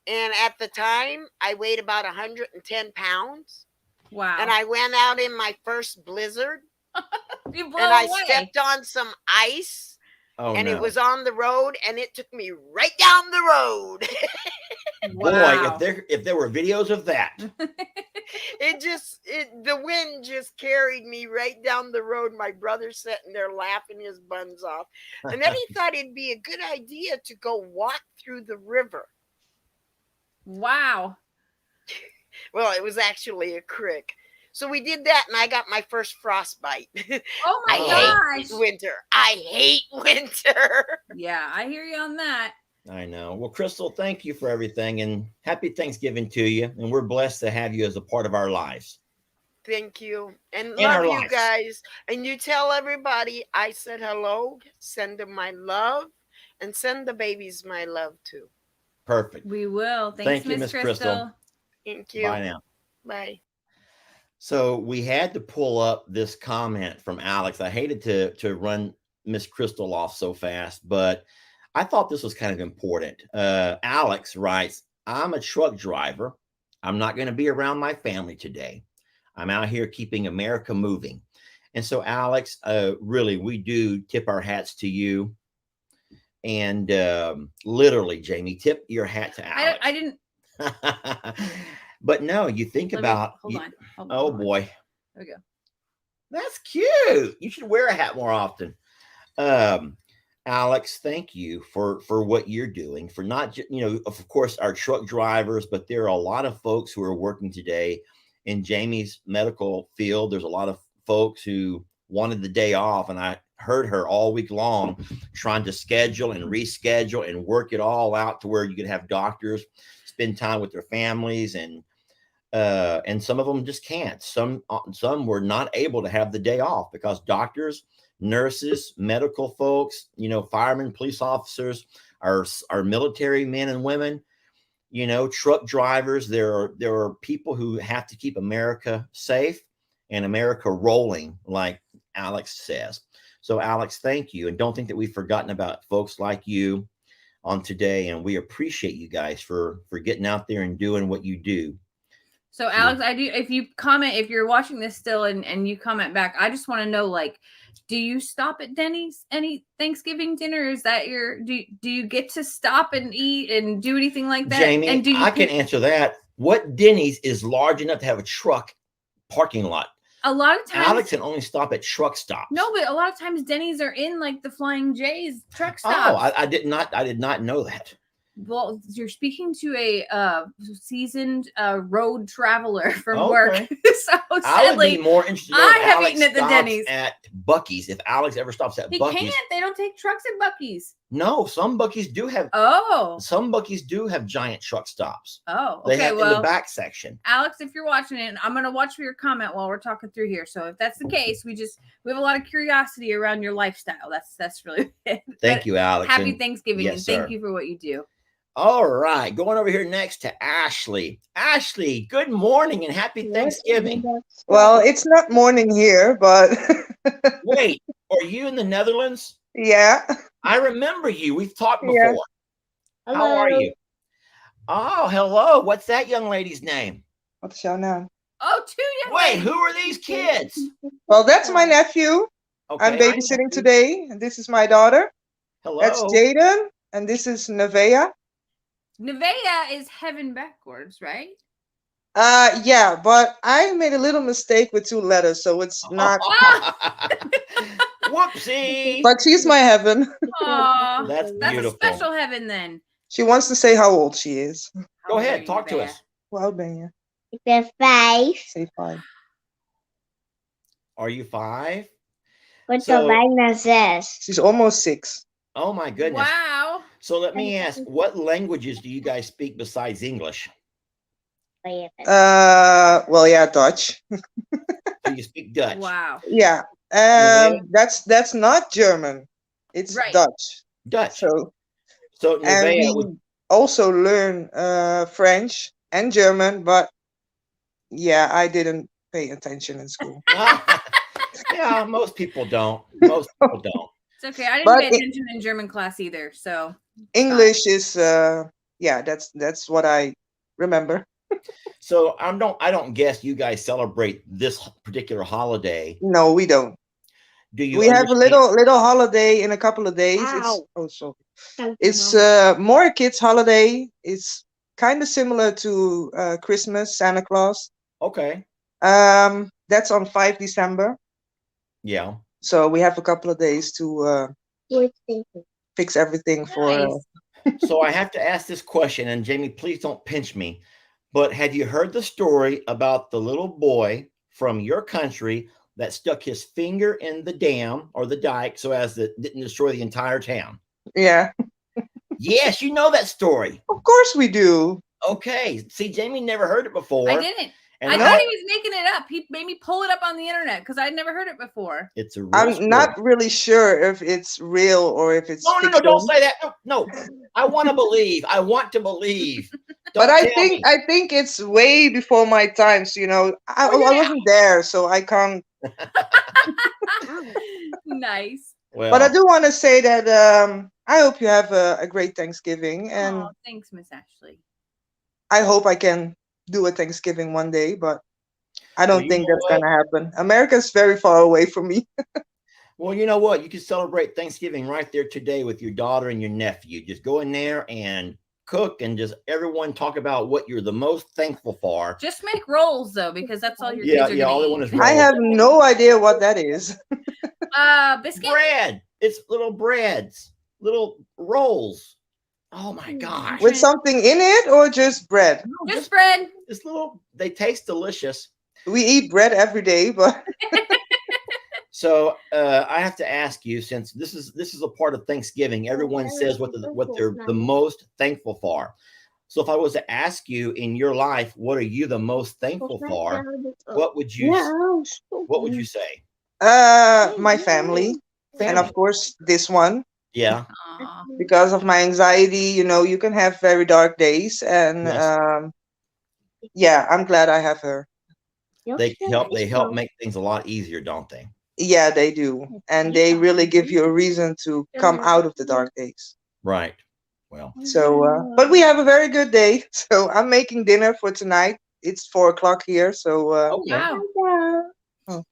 And at the time, I weighed about 110 pounds. Wow. And I went out in my first blizzard. You blow and I away. stepped on some ice. Oh, and no. it was on the road, and it took me right down the road. Wow. Boy, if there were videos of that. The wind just carried me right down the road. My brother's sitting there laughing his buns off. And then he thought it'd be a good idea to go walk through the river. Wow. Well, it was actually a creek. So we did that, and I got my first frostbite. Oh my I gosh. hate winter. I hate winter. Yeah, I hear you on that. I know. Well, Crystal, thank you for everything, and happy Thanksgiving to you. And we're blessed to have you as a part of our lives. Thank you. And In our love you lives. guys. And you tell everybody I said hello, send them my love, and send the babies my love too. Perfect. We will. Thank Thanks, you, Miss Miss Crystal. Crystal. Thank you. Bye now. Bye. So we had to pull up this comment from Alex. I hated to run Miss Crystal off so fast, but I thought this was kind of important. Alex writes, I'm a truck driver. I'm not going to be around my family today. I'm out here keeping America moving. And so, Alex, really, we do tip our hats to you. And literally, Jamie, tip your hat to Alex. I didn't. But no, you think about. Hold on. Oh, boy. There we go. That's cute. You should wear a hat more often. Alex, thank you for what you're doing, for not just, of course, our truck drivers, but there are a lot of folks who are working today in Jamie's medical field. There's a lot of folks who wanted the day off, and I heard her all week long trying to schedule and reschedule and work it all out to where you could have doctors spend time with their families, and some of them just can't. Some were not able to have the day off because doctors, nurses, medical folks, firemen, police officers, our military men and women, truck drivers. There are people who have to keep America safe and America rolling, like Alex says. So, Alex, thank you. And don't think that we've forgotten about folks like you on today. And we appreciate you guys for getting out there and doing what you do. So, Alex, I do. If you comment, if you're watching this still and you comment back, I just want to know, do you stop at Denny's any Thanksgiving dinner? Is that do you get to stop and eat and do anything like that? Jamie, and I can answer that. What Denny's is large enough to have a truck parking lot? A lot of times, Alex can only stop at truck stops. No, but a lot of times Denny's are in the Flying J's truck stops. Oh, I did not know that. Well, you're speaking to a seasoned road traveler from work. So sadly, I would be more interested in I have Alex eaten at the Denny's. At Buc-ee's. If Alex ever stops at Buc-ee's. He can't. They don't take trucks at Buc-ee's. No, some Buc-ee's do have. Oh. Some Buc-ee's do have giant truck stops. Oh, okay. They have well, in the back section. Alex, if you're watching it, I'm going to watch for your comment while we're talking through here. So if that's the case, we have a lot of curiosity around your lifestyle. That's really it. Thank you, Alex. Happy Thanksgiving, yes, and thank sir. you for what you do. All right, going over here next to Ashley. Ashley, good morning and happy Thanksgiving. Well, it's not morning here, but wait, are you in the Netherlands? Yeah. I remember you. We've talked before. Yeah. How are you? Oh, hello. What's that young lady's name? What's your name? Oh, two young Wait, ladies. who are these kids? Well, that's my nephew. Okay, I'm babysitting today, and this is my daughter. Hello. That's Jaden, and this is Nevaeh. Nevaeh is heaven backwards, right? Yeah, but I made a little mistake with 2 letters, so it's not. Whoopsie. But she's my heaven. Aw, That's beautiful. a special heaven then. She wants to say how old she is. Go ahead, talk to us. Hoe oud ben je? Ik ben 5. Say 5. Are you 5? Word al bijna 6. She's almost 6. Oh my goodness. Wow. So let me ask, what languages do you guys speak besides English? Well, yeah, Dutch. So you speak Dutch. Wow. Yeah. That's not German. It's Dutch. Dutch. So and Nevaeh we also learn French and German, but yeah, I didn't pay attention in school. Yeah, most people don't. Most people don't. It's okay. I didn't pay attention in German class either. So English is yeah, that's what I remember. So I don't guess you guys celebrate this particular holiday. No, we don't. Do you We have a understand? little holiday in a couple of days. Ow. It's more a kids holiday. It's kind of similar to Christmas, Santa Claus. Okay. That's on 5 December. Yeah. So we have a couple of days to fix everything for. Nice. So I have to ask this question, and Jamie, please don't pinch me. But have you heard the story about the little boy from your country that stuck his finger in the dam or the dike so as it didn't destroy the entire town? Yeah. Yes, you know that story. Of course we do. Okay. See, Jamie never heard it before. I didn't. And I thought he was making it up. He made me pull it up on the internet because I'd never heard it before. It's a real I'm story. not really sure if it's real or if it's No, fiction. don't say that. No. I want to believe. I want to believe. But I think it's way before my times, you know. I wasn't there, so I can't. Nice. Well, but I do want to say that I hope you have a great Thanksgiving, and thanks, Miss Ashley. I hope I can do a Thanksgiving one day, but I don't think that's going to happen. America's very far away from me. Well, you know what? You can celebrate Thanksgiving right there today with your daughter and your nephew. Just go in there and cook and just everyone talk about what you're the most thankful for. Just make rolls though, because that's all your kids are all they gonna want eat. is rolls. I have no idea what that is. Biscuit? Bread. It's little breads, little rolls. Oh my gosh. With something in it or just bread? No, just bread. It's little, they taste delicious. We eat bread every day, but so I have to ask you, since this is a part of Thanksgiving, everyone says what they're the most thankful for. So if I was to ask you in your life, what are you the most thankful for? What would you say? My family. And of course this one. Yeah. Because of my anxiety, you know, you can have very dark days, and yeah, I'm glad I have her. They help make things a lot easier, don't they? Yeah, they do. And they really give you a reason to come out of the dark days. Right. Well. So, but we have a very good day. So I'm making dinner for tonight. It's 4 o'clock here. So, wow. Oh.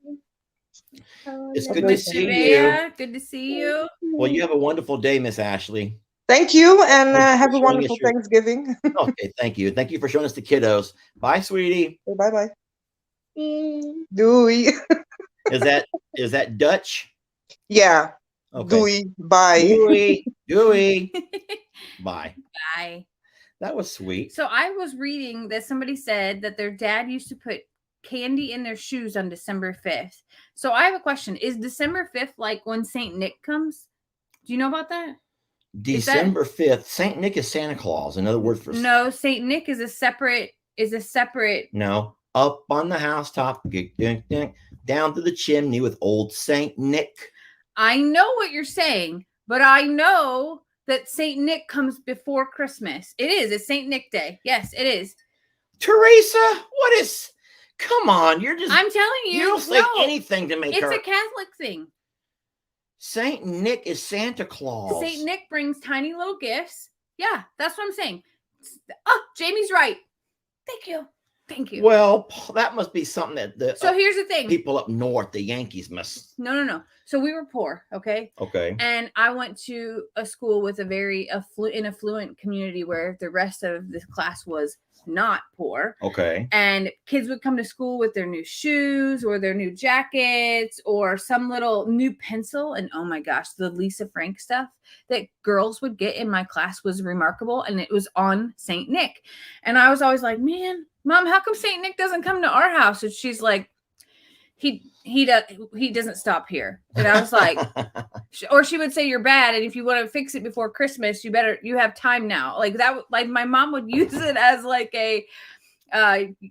It's good to see you. Good to see you. Well, you have a wonderful day, Miss Ashley. Thank you, and have a wonderful Thanksgiving. Okay, thank you. Thank you for showing us the kiddos. Bye, sweetie. Bye-bye. Doei. Is that Dutch? Yeah. Okay. Doei. Bye. Doei. Bye. Bye. That was sweet. So I was reading that somebody said that their dad used to put candy in their shoes on December 5th. So I have a question. Is December 5th like when Saint Nick comes? Do you know about that? December 5th. Saint Nick is Santa Claus. Another word for no. Saint Nick is a separate. No. Up on the housetop, down to the chimney with old Saint Nick. I know what you're saying, but I know that Saint Nick comes before Christmas. It is. It's Saint Nick Day. Yes, it is. Teresa, what is? Come on, you're just. I'm telling you. You don't say anything to make her. It's a Catholic thing. Saint Nick is Santa Claus. Saint Nick brings tiny little gifts. Yeah, that's what I'm saying. Oh, Jamie's right. Thank you. Thank you. Well, that must be something that so here's the thing. People up north, the Yankees must. No. So we were poor, okay? Okay. And I went to a school with a very affluent community where the rest of the class was not poor. Okay. And kids would come to school with their new shoes or their new jackets or some little new pencil. And oh my gosh, the Lisa Frank stuff that girls would get in my class was remarkable. And it was on Saint Nick. And I was always like, man, Mom, how come Saint Nick doesn't come to our house? And she's like, he doesn't stop here. And I was like, or she would say, you're bad, and if you want to fix it before Christmas, you have time now. Like that, like my mom would use it as like a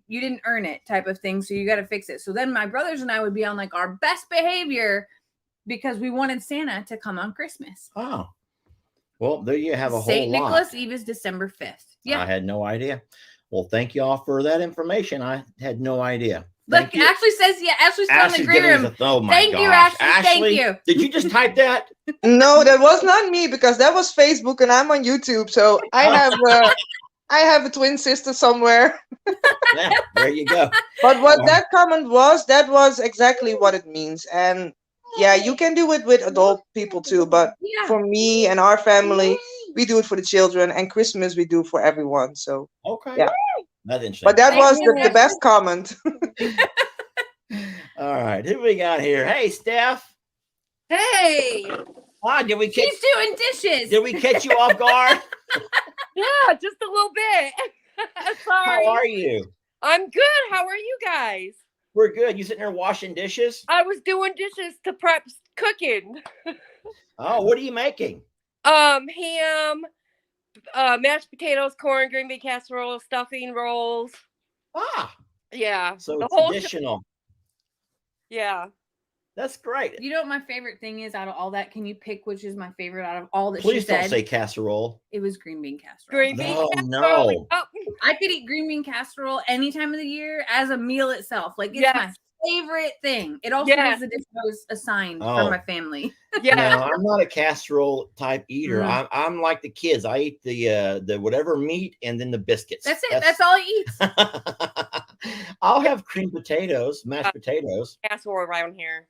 you didn't earn it type of thing, so you got to fix it. So then my brothers and I would be on like our best behavior because we wanted Santa to come on Christmas. Oh, well, there you have a St. whole lot. Nicholas Eve is December 5th. Yeah, I had no idea. Well, thank you all for that information. I had no idea. Look, Ashley says, yeah, Ashley's still in the green room. Oh my Thank you, gosh. Ashley. Thank you. Did you just type that? No, that was not me because that was Facebook and I'm on YouTube. So I have a twin sister somewhere. Yeah, there you go. But what that comment was, that was exactly what it means. And yeah, you can do it with adult people too. But for me and our family, we do it for the children, and Christmas we do for everyone. So okay, yeah, that's interesting. but that was the best comment. All right, who we got here? Hey, Steph. Hey. Wow, She's doing dishes. Did we catch you off guard? Yeah, just a little bit. Sorry. How are you? I'm good. How are you guys? We're good. You sitting there washing dishes? I was doing dishes to prep cooking. Oh, what are you making? Ham, mashed potatoes, corn, green bean casserole, stuffing, rolls. Ah. Yeah. So the whole traditional. Yeah. That's great. You know what my favorite thing is out of all that? Can you pick which is my favorite out of all that Please she said? don't say casserole. It was green bean casserole. Green bean casserole. No. Oh. I could eat green bean casserole any time of the year as a meal itself. Like it's my favorite thing. It also was the dish I was assigned for my family. Yeah. No, I'm not a casserole type eater. I'm like the kids. I eat the whatever meat and then the biscuits. That's it. That's all I eat. I'll have cream potatoes, mashed potatoes. Casserole around here.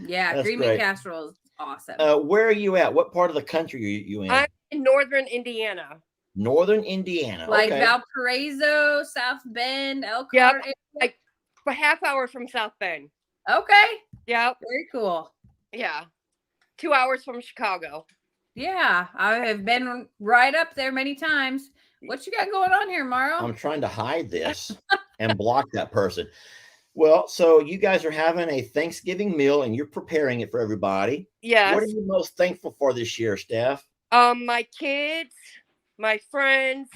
Yeah, That's green bean casserole is awesome. Where are you at? What part of the country are you in? I'm in northern Indiana. Northern Indiana. Like okay. Valparaiso, South Bend, Elkhart. Yep. Like a half hour from South Bend. Okay. Yep. Very cool. Yeah. 2 hours from Chicago. Yeah, I have been right up there many times. What you got going on here, Mauro? I'm trying to hide this and block that person. Well, so you guys are having a Thanksgiving meal and you're preparing it for everybody. Yes. What are you most thankful for this year, Steph? My kids, my friends,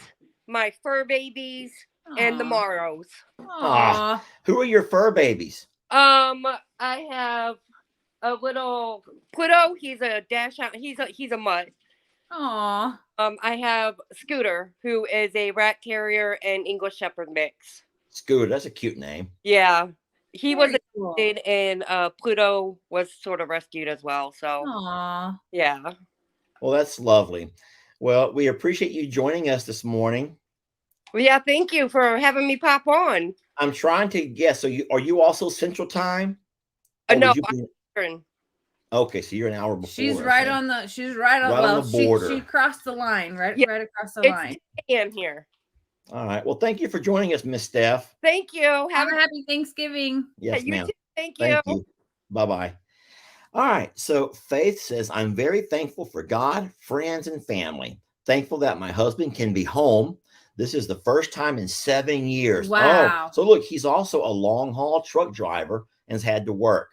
my fur babies, and the Morrows. Aww. Who are your fur babies? I have a little Pluto. He's a dash out. He's a mutt. Aww. I have Scooter, who is a rat terrier and English Shepherd mix. Scooter, that's a cute name. Yeah. He was cool. adopted and Pluto was sort of rescued as well. So Aww. yeah. Well, that's lovely. Well, we appreciate you joining us this morning. Well, yeah, thank you for having me pop on. I'm trying to guess. So are you also Central Time? No, I'm okay, so you're an hour before. She's right on the. She's right on the border. She crossed the line. Right across the line. It's 10 a.m. here. All right. Well, thank you for joining us, Miss Steph. Thank you. Have a happy Thanksgiving. Yes, you ma'am. too. Thank you. Bye-bye. All right. So Faith says, I'm very thankful for God, friends, and family. Thankful that my husband can be home. This is the first time in 7 years. Wow. Oh, so look, he's also a long-haul truck driver and has had to work.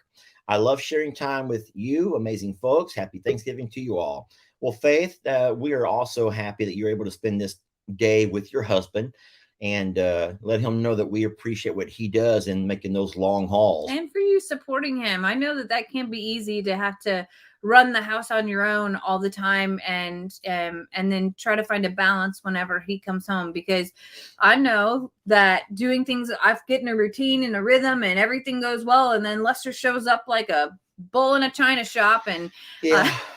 I love sharing time with you, amazing folks. Happy Thanksgiving to you all. Well, Faith, we are also happy that you're able to spend this day with your husband and let him know that we appreciate what he does in making those long hauls. And for you supporting him. I know that can be easy to have to run the house on your own all the time and then try to find a balance whenever he comes home, because I know that doing things, I've getting a routine and a rhythm and everything goes well, and then Lester shows up like a bull in a china shop, and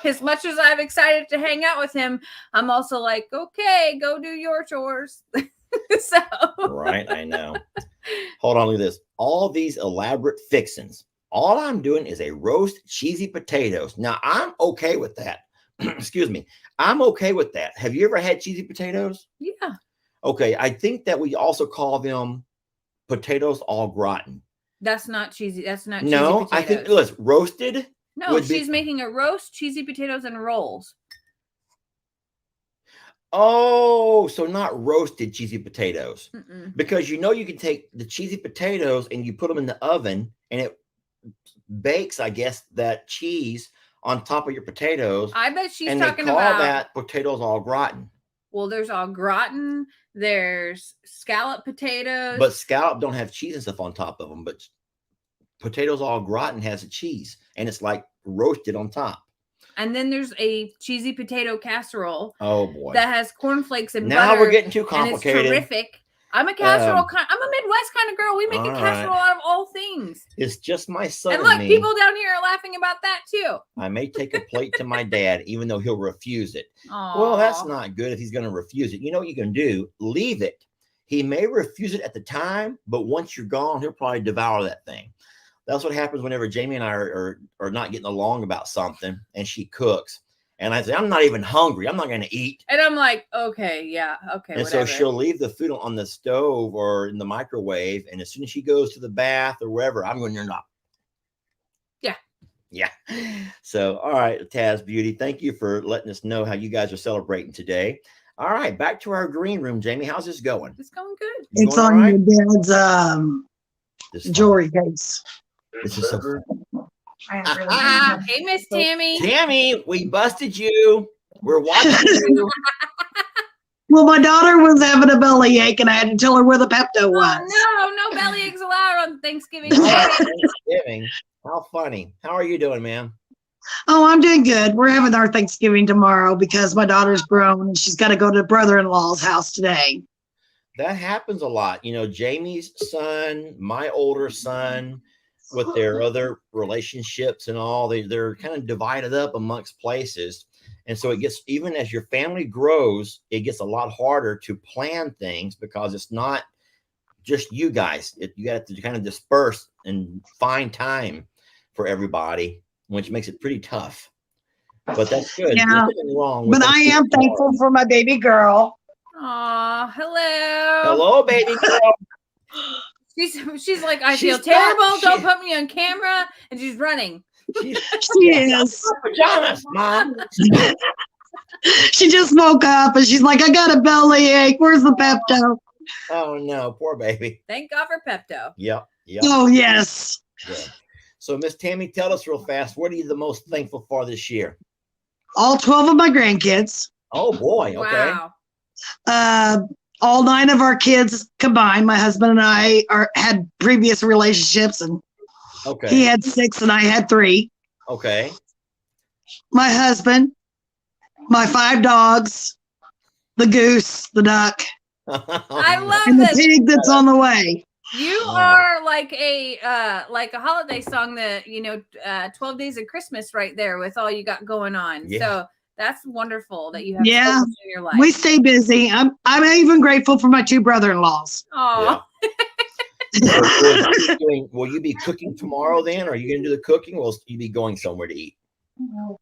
as much as I'm excited to hang out with him, I'm also like, okay, go do your chores. So right, I know. Hold on, look at this. All these elaborate fixings. All I'm doing is a roast cheesy potatoes. Now I'm okay with that. Excuse me. I'm okay with that. Have you ever had cheesy potatoes? Yeah. Okay. I think that we also call them potatoes au gratin. That's not cheesy. That's not cheesy potatoes. I think it was roasted. No, she's making a roast, cheesy potatoes, and rolls. Oh, so not roasted cheesy potatoes. Because you can take the cheesy potatoes and you put them in the oven and it bakes, I guess, that cheese on top of your potatoes. I bet she's and talking they call about that potatoes au gratin. Well, there's au gratin, there's scallop potatoes. But scallop don't have cheese and stuff on top of them, but potatoes au gratin has a cheese and it's like roasted on top. And then there's a cheesy potato casserole. Oh boy. That has cornflakes and now butter. We're getting too complicated. And it's terrific. I'm a casserole I'm a Midwest kind of girl. We make a casserole out of all things. It's just my son and look, me. people down here are laughing about that too. I may take a plate to my dad, even though he'll refuse it. Aww. Well, that's not good if he's going to refuse it. You know what you can do? Leave it. He may refuse it at the time, but once you're gone, he'll probably devour that thing. That's what happens whenever Jamie and I are not getting along about something, and she cooks. And I say, I'm not even hungry. I'm not going to eat. And I'm like, okay, yeah, okay. And whatever. so she'll leave the food on the stove or in the microwave. And as soon as she goes to the bath or wherever, I'm going to knock. Yeah. Yeah. So, all right, Taz Beauty, thank you for letting us know how you guys are celebrating today. All right, back to our green room. Jamie, how's this going? It's going good. It's on your dad's jewelry case. This is so fun. Hey, Miss Tammy. Tammy, we busted you. We're watching you. Well, my daughter was having a belly ache, and I had to tell her where the Pepto was. No belly aches allowed on Thanksgiving. Thanksgiving. How funny. How are you doing, ma'am? Oh, I'm doing good. We're having our Thanksgiving tomorrow because my daughter's grown and she's got to go to brother-in-law's house today. That happens a lot. You know, Jamie's son, my older son, with their other relationships and all, they're kind of divided up amongst places. And so it gets, even as your family grows, it gets a lot harder to plan things because it's not just you guys. You got to kind of disperse and find time for everybody, which makes it pretty tough. But that's good. Yeah. There's nothing wrong with but I am thankful for my baby girl. Aw, hello. Hello, baby girl. She's like, I feel terrible. Don't put me on camera. And she's running. She is. Pajamas, Mom. She just woke up and she's like, I got a belly ache. Where's the Pepto? Oh, no. Poor baby. Thank God for Pepto. Yep. Oh, yes. Good. So, Miss Tammy, tell us real fast, what are you the most thankful for this year? All 12 of my grandkids. Oh, boy. Okay. Wow. All 9 of our kids combined. My husband and I had previous relationships, and he had 6 and I had 3. Okay. My husband, my 5 dogs, the goose, the duck, I love and the this. pig that's on the way. You are like a holiday song that 12 Days of Christmas right there with all you got going on. Yeah. So that's wonderful that you have Yeah, in your life. we stay busy. I'm even grateful for my 2 brother-in-laws. Oh, Will you be cooking tomorrow then? Are you going to do the cooking? Or will you be going somewhere to eat?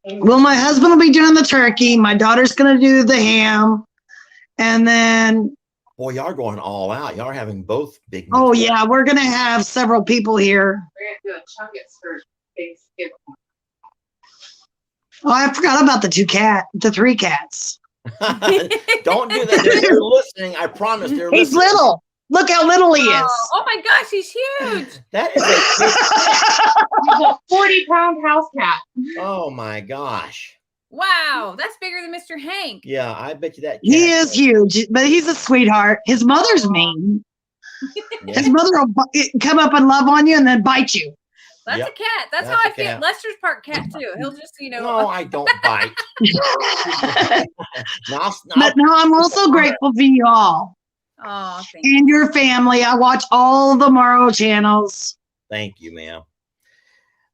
Well, my husband will be doing the turkey. My daughter's going to do the ham. And then... Boy, y'all are going all out. Y'all are having both big meals. Oh, yeah, we're going to have several people here. we're going to do chuggets for Thanksgiving. Oh, I forgot about the 3 cats. Don't do that. They're listening. I promise they're listening. He's little. Look how little he is. Oh my gosh, he's huge. That is a He's a 40-pound house cat. Oh my gosh. Wow, that's bigger than Mr. Hank. Yeah, I bet you that. He is huge, but he's a sweetheart. His mother's mean. Yeah. His mother will come up and love on you and then bite you. That's a cat. That's how I feel. Lester's part cat too. He'll just, No, I don't bite. But no, I'm also grateful for you all. Oh, and your family. I watch all the Morrow channels. Thank you, ma'am.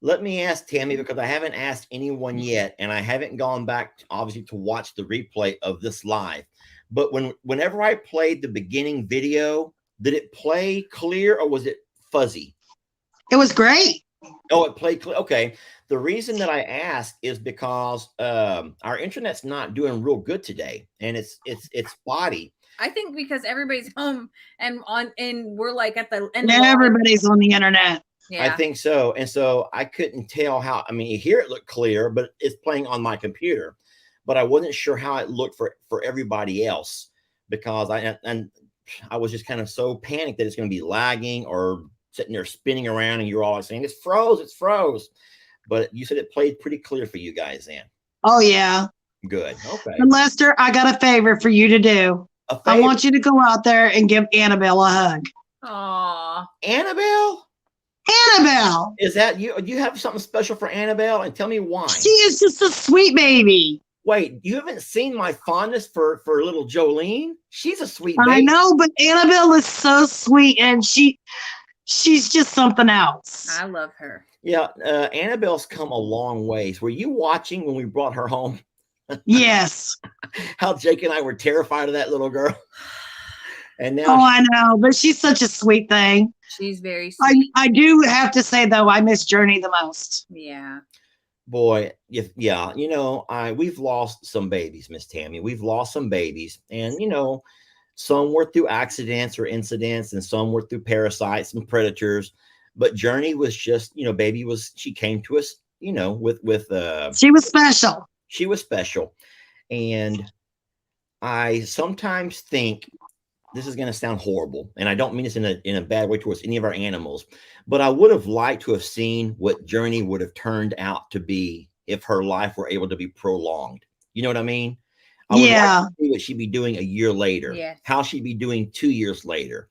Let me ask Tammy, because I haven't asked anyone yet, and I haven't gone back, obviously, to watch the replay of this live. But whenever I played the beginning video, did it play clear or was it fuzzy? It was great. Oh, it played clear. Okay. The reason that I asked is because our internet's not doing real good today, and it's spotty. I think because everybody's home and we're like at the end. Everybody's on the internet. Yeah. I think so. And so I couldn't tell how, here it looked clear, but it's playing on my computer, but I wasn't sure how it looked for everybody else, because I was just kind of so panicked that it's going to be lagging or sitting there spinning around and you're all saying it's froze. But you said it played pretty clear for you guys then. Oh yeah. Good. Okay. And Lester, I got a favor for you to do. I want you to go out there and give Annabelle a hug. Aw. Annabelle? Annabelle. Is that you? Do you have something special for Annabelle? And tell me why. She is just a sweet baby. Wait, you haven't seen my fondness for little Jolene? She's a sweet baby. I know, but Annabelle is so sweet, and she's just something else. I love her. Yeah, Annabelle's come a long ways. Were you watching when we brought her home? Yes. How Jake and I were terrified of that little girl. And now I know, but she's such a sweet thing. She's very sweet. I do have to say though, I miss Journey the most. Yeah. Boy, yeah, we've lost some babies, Miss Tammy. We've lost some babies, and some were through accidents or incidents, and some were through parasites and predators. But Journey was just, she came to us, with she was special. She was special. And I sometimes think this is going to sound horrible, and I don't mean this in a bad way towards any of our animals, but I would have liked to have seen what Journey would have turned out to be if her life were able to be prolonged. You know what I mean? I would like to see what she'd be doing a year later, how she'd be doing 2 years later,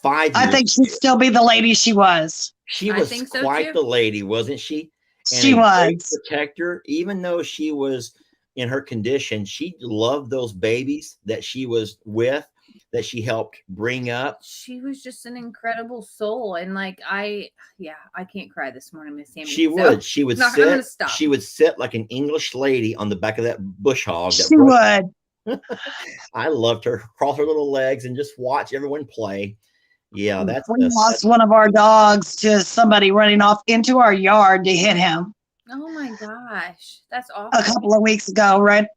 5 years. I think she'd still be the lady she was. She was quite the lady, wasn't she? And she was protector, even though she was in her condition. She loved those babies that she was with, that she helped bring up. She was just an incredible soul. And I can't cry this morning, Miss Tammy. She would sit. She would sit like an English lady on the back of that bush hog. She would. I loved her. Cross her little legs and just watch everyone play. Yeah, we lost one of our dogs to somebody running off into our yard to hit him. Oh my gosh, that's awful. A couple of weeks ago, right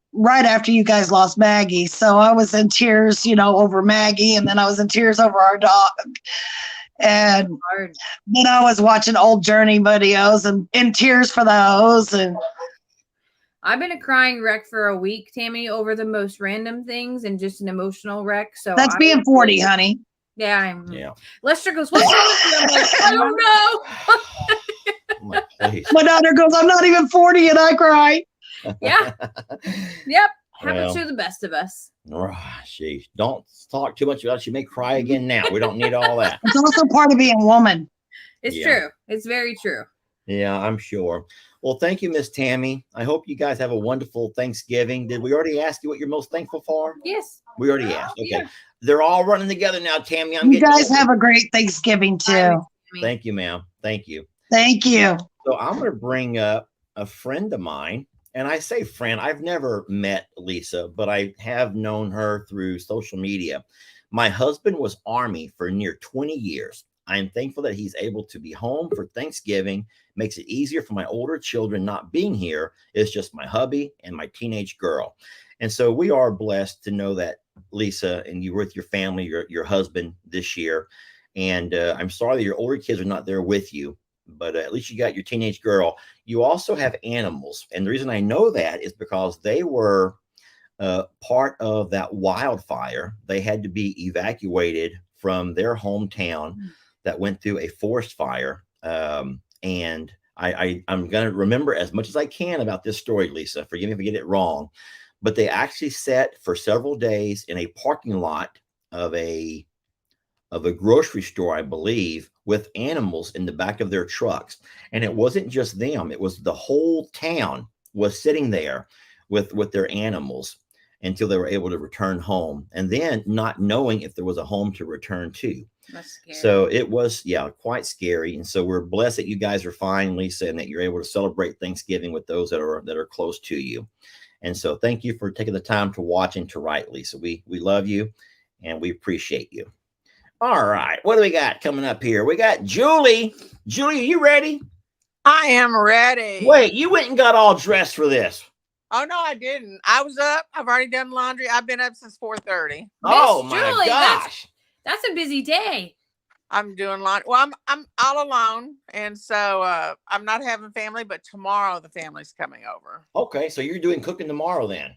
after you guys lost Maggie. So I was in tears, over Maggie, and then I was in tears over our dog. And then I was watching old Journey videos and in tears for those. And I've been a crying wreck for a week, Tammy, over the most random things and just an emotional wreck. So that's being 40, honey. Yeah, Lester goes, "What's wrong with you?" I'm like, "I don't know." My daughter goes, "I'm not even 40," and I cry. Yeah. Yep. Happens to the best of us. She don't talk too much about it. She may cry again now. We don't need all that. It's also part of being a woman. It's true. It's very true. Yeah, I'm sure. Well, thank you, Miss Tammy. I hope you guys have a wonderful Thanksgiving. Did we already ask you what you're most thankful for? Yes. We already asked. Okay. Yeah. They're all running together now, Tammy. You guys have a great Thanksgiving too. Thank you, ma'am. Thank you. Thank you. So I'm going to bring up a friend of mine. And I say friend, I've never met Lisa, but I have known her through social media. My husband was Army for near 20 years. I am thankful that he's able to be home for Thanksgiving. Makes it easier for my older children not being here. It's just my hubby and my teenage girl. And so we are blessed to know that, Lisa, and you were with your family, your husband this year. And I'm sorry that your older kids are not there with you, but at least you got your teenage girl. You also have animals. And the reason I know that is because they were part of that wildfire. They had to be evacuated from their hometown that went through a forest fire. And I'm going to remember as much as I can about this story, Lisa. Forgive me if I get it wrong. But they actually sat for several days in a parking lot of a grocery store, I believe, with animals in the back of their trucks. And it wasn't just them. It was the whole town was sitting there with their animals until they were able to return home, and then not knowing if there was a home to return to. That's scary. So it was, quite scary. And so we're blessed that you guys are fine, Lisa, and that you're able to celebrate Thanksgiving with those that are close to you. And so thank you for taking the time to watch and to write, Lisa. We love you and we appreciate you. All right. What do we got coming up here? We got Julie. Julie, are you ready? I am ready. Wait, you went and got all dressed for this. Oh, no, I didn't. I was up. I've already done laundry. I've been up since 4:30. Oh, my gosh. That's a busy day. I'm doing laundry. Well, I'm all alone. And so I'm not having family, but tomorrow the family's coming over. Okay. So you're doing cooking tomorrow then?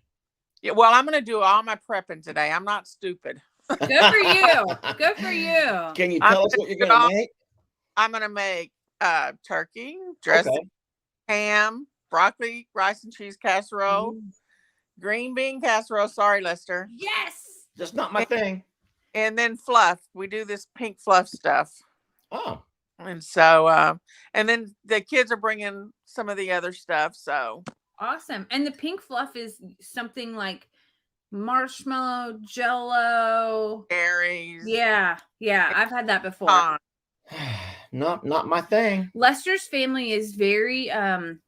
Yeah. Well, I'm going to do all my prepping today. I'm not stupid. Good for you. Good for you. Can you tell us what you're going to make? I'm going to make turkey, dressing, ham, broccoli, rice and cheese casserole, green bean casserole. Sorry, Lester. Yes. That's not my thing. And then fluff. We do this pink fluff stuff. Oh. And so, and then the kids are bringing some of the other stuff. So Awesome. And the pink fluff is something like marshmallow, jello, berries. Yeah, I've had that before. Not my thing. Lester's family is very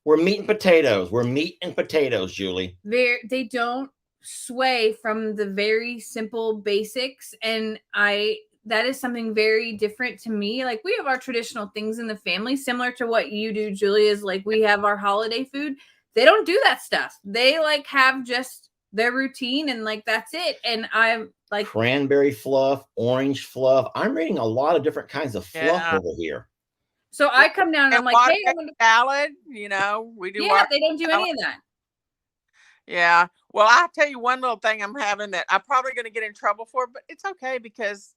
We're meat and potatoes. We're meat and potatoes, Julie. They don't sway from the very simple basics, and that is something very different to me. Like, we have our traditional things in the family, similar to what you do, Julie, is like we have our holiday food. They don't do that stuff. They like have just their routine and like that's it. And I'm like cranberry fluff, orange fluff. I'm reading a lot of different kinds of fluff over here. So I come down and I'm like, hey, I'm gonna salad, you know, we do. Yeah, they don't do any of that. Yeah. Well, I'll tell you one little thing I'm having that I'm probably going to get in trouble for, but it's okay because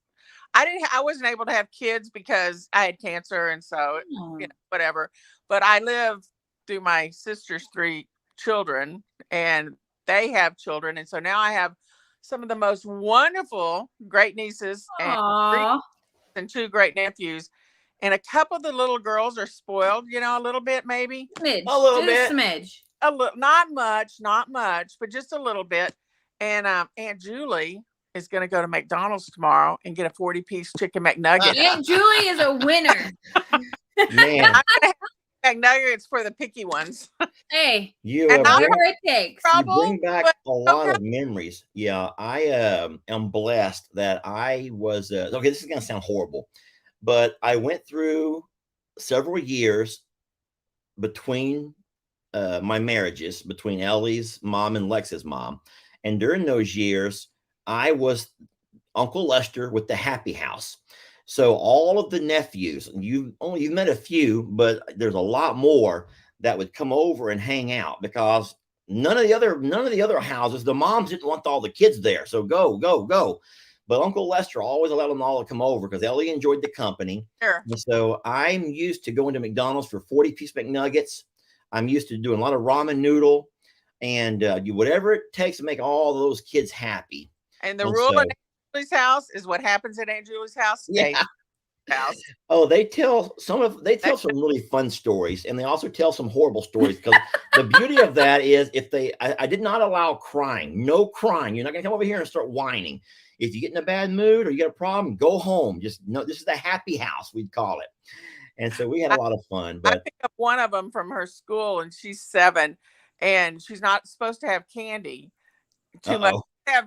I wasn't able to have kids because I had cancer. And so, you know, whatever, but I live through my sister's 3 children and they have children. And so now I have some of the most wonderful great nieces and 2 great nephews. And a couple of the little girls are spoiled, you know, a little bit, maybe. Smidge, a little bit. Smidge. A little, not much, but just a little bit. And Aunt Julie is going to go to McDonald's tomorrow and get a 40-piece chicken McNugget. Aunt Julie is a winner. Man. I'm going to have McNuggets for the picky ones. Hey, you it takes. You bring back a lot of memories. Yeah, I am blessed that I was okay. This is going to sound horrible, but I went through several years between my marriages, between Ellie's mom and Lex's mom, and during those years, I was Uncle Lester with the Happy House. So all of the nephews, you've met a few, but there's a lot more that would come over and hang out because none of the other houses, the moms didn't want all the kids there. So go. But Uncle Lester always allowed them all to come over because Ellie enjoyed the company. Sure. And so I'm used to going to McDonald's for 40-piece McNuggets. I'm used to doing a lot of ramen noodle and whatever it takes to make all those kids happy. And the rule at Aunt Julie's house is what happens at Aunt Julie's house. Yeah. House. Oh, they tell some really fun stories, and they also tell some horrible stories because the beauty of that is I did not allow crying. No crying. You're not gonna come over here and start whining. If you get in a bad mood or you get a problem, go home. Just no, this is the Happy House, we'd call it. And so we had a lot of fun. But I picked up one of them from her school, and she's 7, and she's not supposed to have candy too much.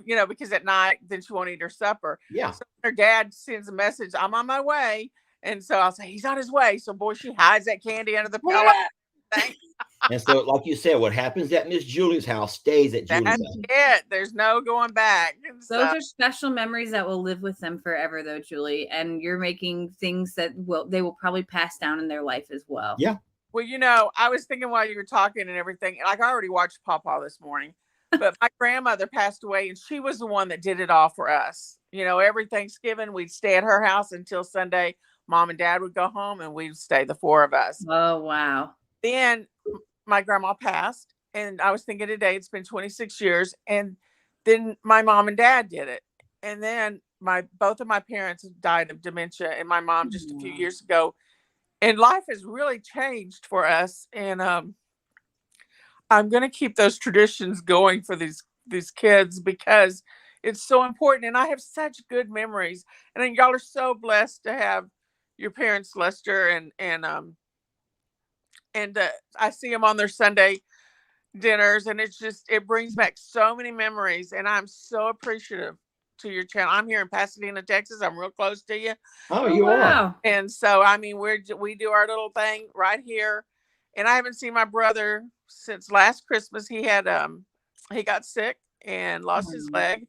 You know, because at night then she won't eat her supper. Yeah. So her dad sends a message, I'm on my way. And so I'll say, he's on his way. So boy, she hides that candy under the pillow. And so, like you said, what happens at Miss Julie's house stays at Julie's house. It. There's no going back. Those are special memories that will live with them forever, though, Julie. And you're making things that they will probably pass down in their life as well. Yeah. Well, you know, I was thinking while you were talking and everything, like I already watched Pawpaw this morning, but my grandmother passed away and she was the one that did it all for us. You know, every Thanksgiving we'd stay at her house until Sunday. Mom and Dad would go home and we'd stay, the 4 of us. Oh, wow. Then my grandma passed, and I was thinking today it's been 26 years, and then my mom and dad did it, and then both of my parents died of dementia, and my mom just a few years ago, and life has really changed for us. And I'm going to keep those traditions going for these kids because it's so important, and I have such good memories, and then y'all are so blessed to have your parents, Lester, and I see them on their Sunday dinners, and it brings back so many memories, and I'm so appreciative to your channel. I'm here in Pasadena, Texas. I'm real close to you. Oh, you are. And so, I mean, we do our little thing right here, and I haven't seen my brother since last Christmas. He got sick and lost his leg,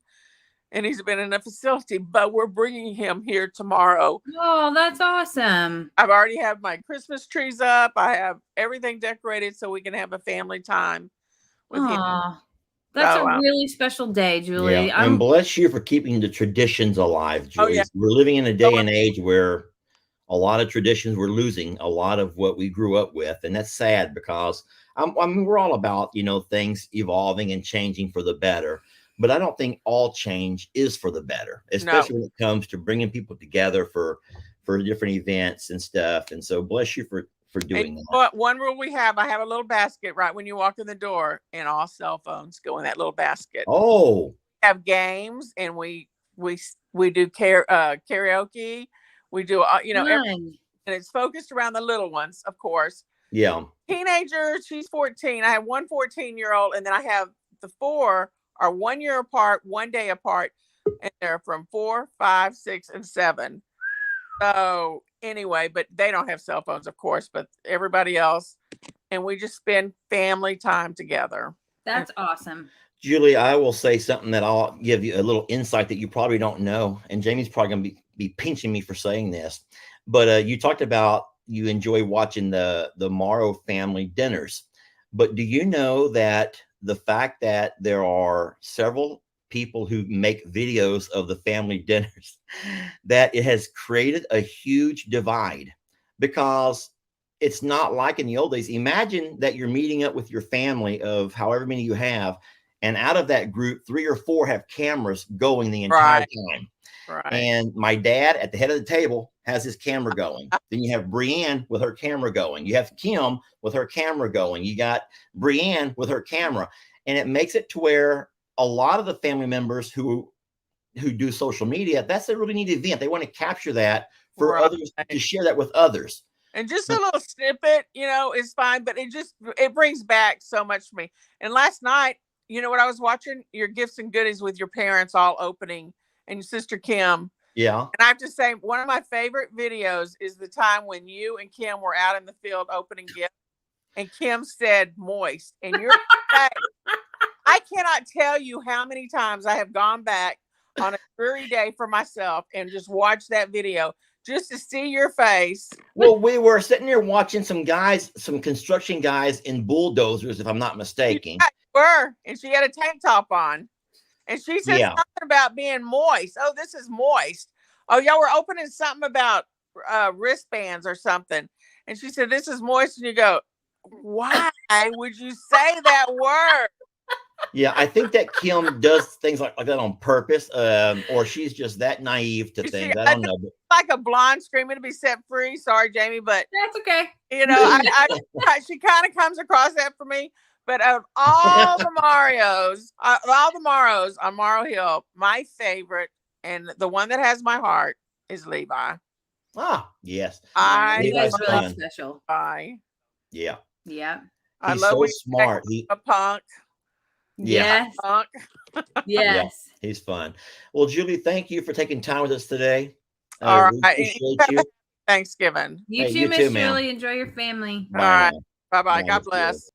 and he's been in a facility, but we're bringing him here tomorrow. Oh, that's awesome. I've already have my Christmas trees up. I have everything decorated so we can have a family time with him. That's a really special day, Julie. Yeah, and bless you for keeping the traditions alive, Julie. Yeah. We're living in a day and age where a lot of traditions, we're losing a lot of what we grew up with. And that's sad because I mean, we're all about, things evolving and changing for the better. But I don't think all change is for the better, especially when it comes to bringing people together for different events and stuff. And so bless you for doing that. But one rule we have, I have a little basket right when you walk in the door, and all cell phones go in that little basket. Oh, we have games, and we do karaoke. We do and it's focused around the little ones, of course. Yeah. Teenagers, she's 14. I have one 14-year-old, and then I have the 4 are 1 year apart, 1 day apart, and they're from 4, 5, 6, and 7. So anyway, but they don't have cell phones, of course, but everybody else, and we just spend family time together. That's awesome. Julie, I will say something that I'll give you a little insight that you probably don't know, and Jamie's probably going to be pinching me for saying this, but you talked about you enjoy watching the Morrow family dinners, but do you know that the fact that there are several people who make videos of the family dinners, that it has created a huge divide, because it's not like in the old days. Imagine that you're meeting up with your family of however many you have, and out of that group, 3 or 4 have cameras going the entire time. Right. And my dad at the head of the table has his camera going. Then you have Brienne with her camera going. You have Kim with her camera going. You got Brienne with her camera. And it makes it to where a lot of the family members who do social media, that's a really neat event. They want to capture that for others, to share that with others. And just a little snippet, is fine, but it brings back so much for me. And last night, you know what I was watching? Your gifts and goodies with your parents all opening, and your sister Kim. Yeah. And I have to say, one of my favorite videos is the time when you and Kim were out in the field opening gifts, and Kim said moist, and you're I cannot tell you how many times I have gone back on a dreary day for myself and just watched that video just to see your face. Well, we were sitting there watching some construction guys in bulldozers, if I'm not mistaken. Yeah, you were, and she had a tank top on, and she said something about being moist. Oh, this is moist. Oh, y'all were opening something about wristbands or something, and she said, this is moist, and you go, why would you say that word? Yeah, I think that Kim does things like that on purpose, or she's just that naive to things. I don't know. Like a blonde screaming to be set free. Sorry, Jamie, but that's okay. She kind of comes across that for me. But of all the Marios on Morrow Hill, my favorite and the one that has my heart is Levi. Ah, yes. Levi's really special. Yeah. Yeah. I love so smart. A punk. Yeah. Yes. Punk. Yes. Yeah, he's fun. Well, Julie, thank you for taking time with us today. All right. Appreciate you. Thanksgiving. You too, Miss Shirley. Enjoy your family. All right. Bye-bye. God bless.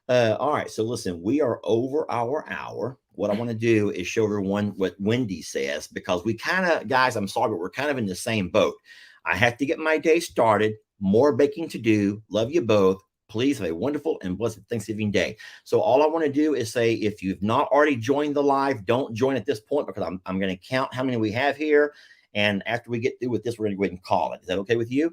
All right. So listen, we are over our hour. What I want to do is show everyone what Wendy says, because we guys, I'm sorry, but we're kind of in the same boat. I have to get my day started. More baking to do. Love you both. Please have a wonderful and blessed Thanksgiving Day. So all I want to do is say, if you've not already joined the live, don't join at this point, because I'm going to count how many we have here. And after we get through with this, we're going to go ahead and call it. Is that okay with you?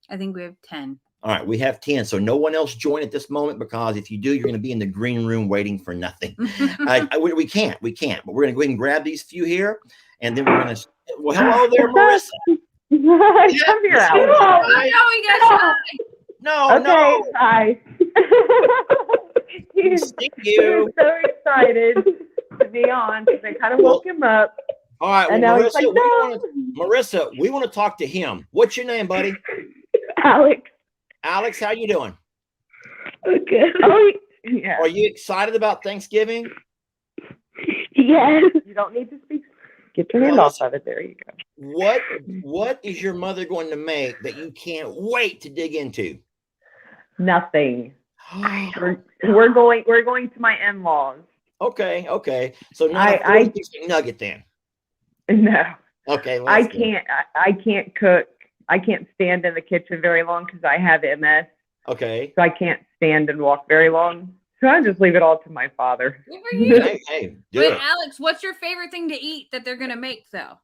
I think we have 10. All right, we have 10. So no one else join at this moment, because if you do, you're going to be in the green room waiting for nothing. We can't, but we're going to go ahead and grab these few here. And then we're going to, well, hello there, Marissa. Come here, Alex. No. Okay, hi. He's you. so excited to be on because I kind of woke him up. All right, and well, now Marissa, he's like, no. Marissa, we want to talk to him. What's your name, buddy? Alex. Alex, how you doing? Okay. Oh, yeah. Are you excited about Thanksgiving? Yes. You don't need to speak. Get your hand off of it. There you go. What is your mother going to make that you can't wait to dig into? Nothing. we're going to my in-laws. Okay. So not a nugget then. No. Okay. I can't cook. I can't stand in the kitchen very long because I have MS. Okay. So I can't stand and walk very long. So I just leave it all to my father. Hey, Wait, Alex, what's your favorite thing to eat that they're gonna make though?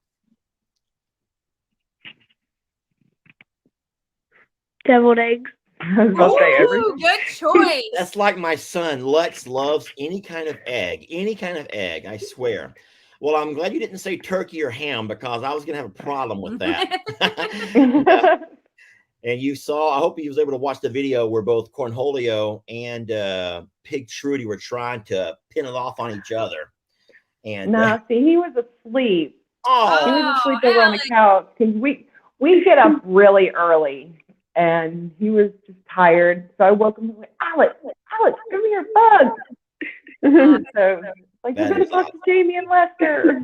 Deviled eggs. Good choice. That's like my son. Lex loves any kind of egg. I swear. Well, I'm glad you didn't say turkey or ham, because I was going to have a problem with that. And you saw, I hope you was able to watch the video where both Cornholio and Pig Trudy were trying to pin it off on each other. And no, see, he was asleep. Oh, he was asleep over on the couch because we get up really early, and he was just tired. So I woke him and went, Alex, come here, bug. So like, you're gonna talk to Jamie and Lester.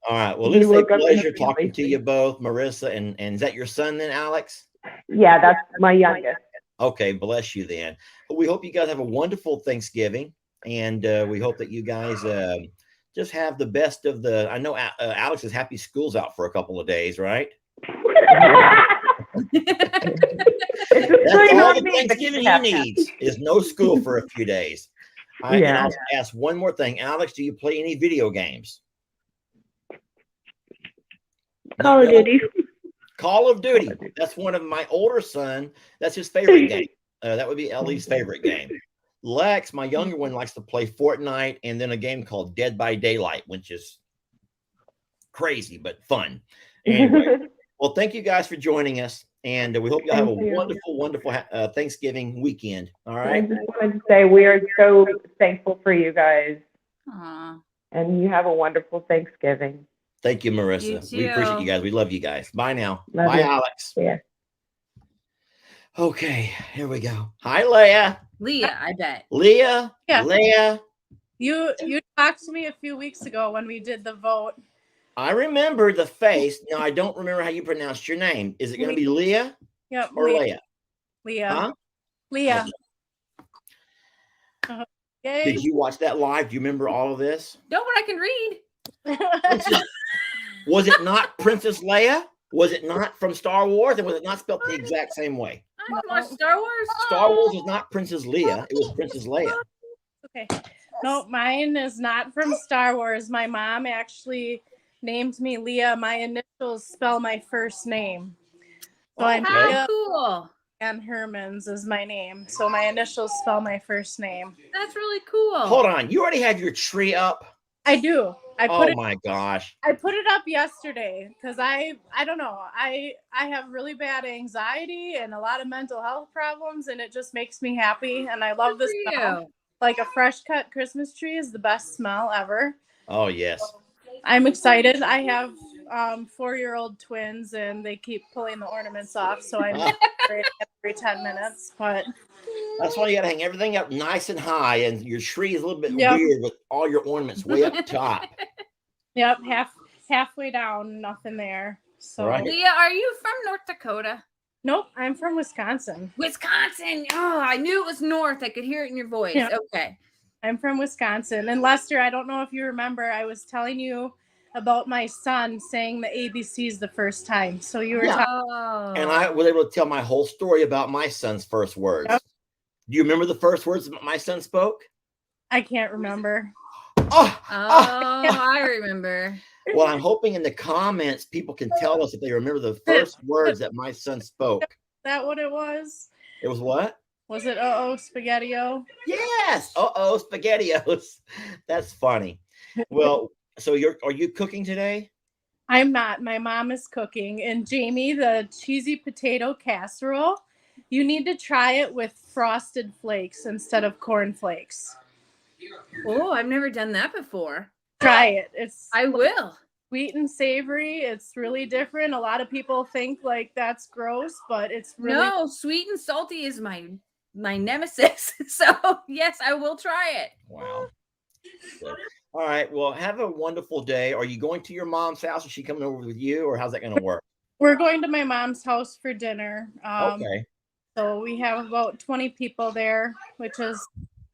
All right. Well, it's a pleasure talking to you both, Marissa, and is that your son then, Alex? Yeah, that's my youngest. Okay, bless you then. We hope you guys have a wonderful Thanksgiving, and we hope that you guys just have the best of the. I know Alex is happy school's out for a couple of days, right? That's all the Thanksgiving he needs is no school for a few days. And I'll ask one more thing, Alex. Do you play any video games? Call of Duty. Call of Duty. That's one of my older son. That's his favorite game. That would be Ellie's favorite game. Lex, my younger one, likes to play Fortnite and then a game called Dead by Daylight, which is crazy but fun. Anyway, well, thank you guys for joining us, and we hope you have a wonderful Thanksgiving weekend. All right. I just wanted to say we are so thankful for you guys. Aww. And you have a wonderful Thanksgiving. Thank you, Marissa. We appreciate you guys. We love you guys. Bye now. Bye, Alex. Yeah. Okay, here we go. Hi, Leah. Leah, I bet. Leah. Yeah. Leah. You talked to me a few weeks ago when we did the vote. I remember the face. Now I don't remember how you pronounced your name. Is it going to be Leah? Yep. Or Leah? Leah. Huh? Leah. Did you watch that live? Do you remember all of this? No, but I can read. Was it not Princess Leia? Was it not from Star Wars? And was it not spelled the exact same way? I don't watch Star Wars. Star Wars was not Princess Leia. It was Princess Leia. Okay. No, mine is not from Star Wars. My mom actually named me Leah. My initials spell my first name. So I'm Leah, cool. And Herman's is my name. So my initials spell my first name. That's really cool. Hold on. You already have your tree up? I do. Oh my gosh. I put it up yesterday because I don't know. I have really bad anxiety and a lot of mental health problems, and it just makes me happy. And I love the smell. Like a fresh cut Christmas tree is the best smell ever. Oh yes. I'm excited. I have 4-year-old twins, and they keep pulling the ornaments off, so I'm every 10 minutes. But that's why you got to hang everything up nice and high, and your tree is a little bit weird with all your ornaments way up top. Yep, halfway down, nothing there. So, Leah, are you from North Dakota? Nope, I'm from Wisconsin. Wisconsin. Oh, I knew it was north. I could hear it in your voice. Yeah. Okay. I'm from Wisconsin. And Lester, I don't know if you remember, I was telling you about my son saying the ABCs the first time. So you were talking. And I was able to tell my whole story about my son's first words. Yep. Do you remember the first words my son spoke? I can't remember. I remember. Well, I'm hoping in the comments people can tell us if they remember the first words that my son spoke. Is that what it was? It was what? Was it spaghetti-o? Yes. Spaghetti-os. That's funny. Well, so are you cooking today? I'm not. My mom is cooking. And Jamie, the cheesy potato casserole, you need to try it with frosted flakes instead of corn flakes. Oh, I've never done that before. Try it. I will. Sweet and savory. It's really different. A lot of people think like that's gross, but it's really no. Sweet and salty is my nemesis. So yes, I will try it. Wow. Good. All right. Well, have a wonderful day. Are you going to your mom's house? Is she coming over with you, or how's that going to work? We're going to my mom's house for dinner. Okay. So we have about 20 people there, which is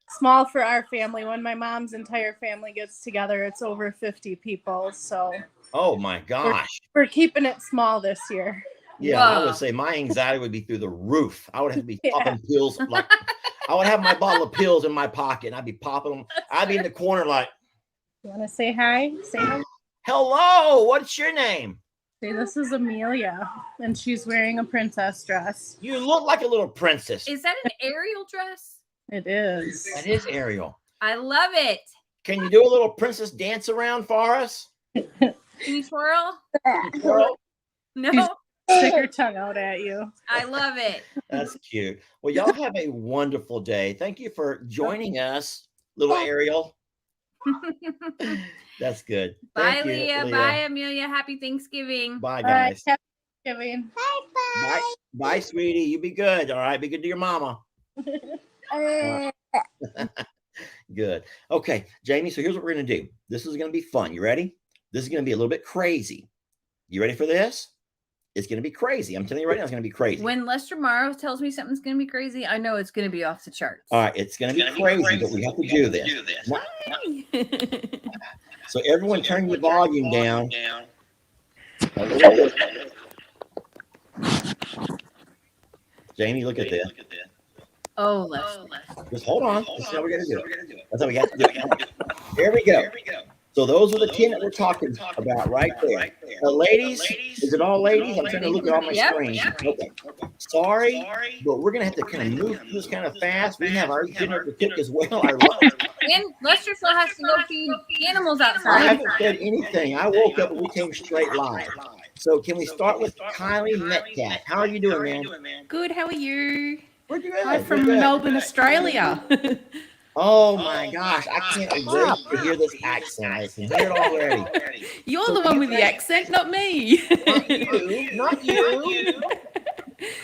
small for our family. When my mom's entire family gets together, it's over 50 people. So. Oh my gosh. We're keeping it small this year. Yeah, whoa. I would say my anxiety would be through the roof. I would have to be popping pills. Like I would have my bottle of pills in my pocket, and I'd be popping them. I'd be in the corner like. You want to say hi? Say hi. Hello. What's your name? Say this is Amelia, and she's wearing a princess dress. You look like a little princess. Is that an Ariel dress? It is. That is Ariel. I love it. Can you do a little princess dance around for us? Can you twirl? Twirl? No. stick her tongue out at you. I love it. That's cute. Well, y'all have a wonderful day. Thank you for joining us, little Ariel. That's good. Bye, Thank you, Leah. Bye, Amelia. Happy Thanksgiving. Bye, guys. Happy Thanksgiving. Bye, bye, sweetie. You be good. All right. Be good to your mama. Good. Okay, Jamie. So here's what we're going to do. This is going to be fun. You ready? This is going to be a little bit crazy. You ready for this? It's going to be crazy. I'm telling you right now, it's going to be crazy. When Lester Morrow tells me something's going to be crazy, I know it's going to be off the charts. All right, it's going to be crazy, but we have to do this. So everyone turn your volume down. Jamie, look at this. Oh, Lester. Just hold on. This is how we're going to do it. That's how we have to do it. Here we go. So those are the 10 that we're talking about right there. Ladies, is it all ladies? I'm trying to look at all my screens. Okay. Sorry, but we're going to have to kind of move this kind of fast. We have our dinner to cook as well. I love it. And Lester still has to go feed animals I outside. haven't said anything. I woke up and we came straight live. So can we start with Kylie Metcalf? How are you doing, man? Good, how are you? We're good. I'm from Melbourne, Australia. Oh my gosh, I can't wait to hear this accent. I can hear it already. You're the one with the accent, not me. Not you.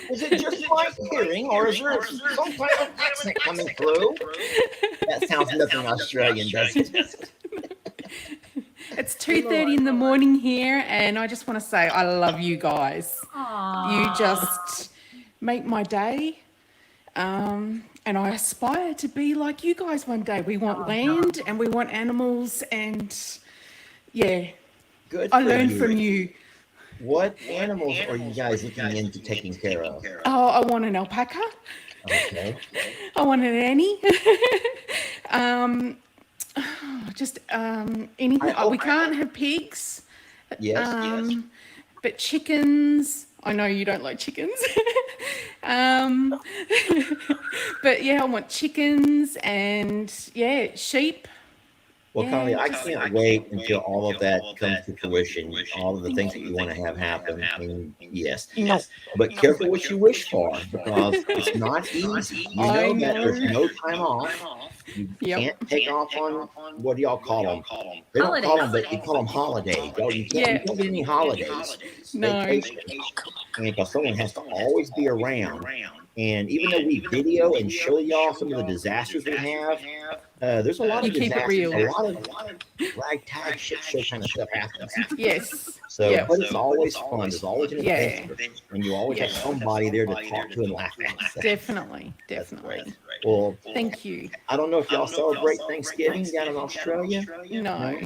Is it just my hearing, or is there some kind of accent coming through? That sounds nothing Australian, does it? It's 2:30 in the morning here, and I just want to say I love you guys. Aww. You just make my day. And I aspire to be like you guys one day. We want land and we want animals, and yeah, good. I learned from you. What animals are you guys looking into taking care of? Oh, I want an alpaca. Okay. I want an Annie. Anything. We can't have pigs. Yes. But chickens. I know you don't like chickens. But yeah, I want chickens and sheep. Well, Kylie, I can't wait until all of that comes to fruition, all of the things that you want to have happen. And yes, but careful what you wish for, because it's not easy. You know that there's no time off. You can't take off on, what do y'all call them? They don't call them, but you call them holidays. You can't get any holidays. Vacation. Because someone has to always be around. And even though we video and show y'all some of the disasters we have, there's a lot of disasters, a lot of ragtag shit show kind of stuff happens. Yes. So, but it's always fun. There's always an adventure, and you always have somebody there to talk to and laugh at. So. Definitely. Well, thank you. I don't know if y'all celebrate Thanksgiving down in Australia. No.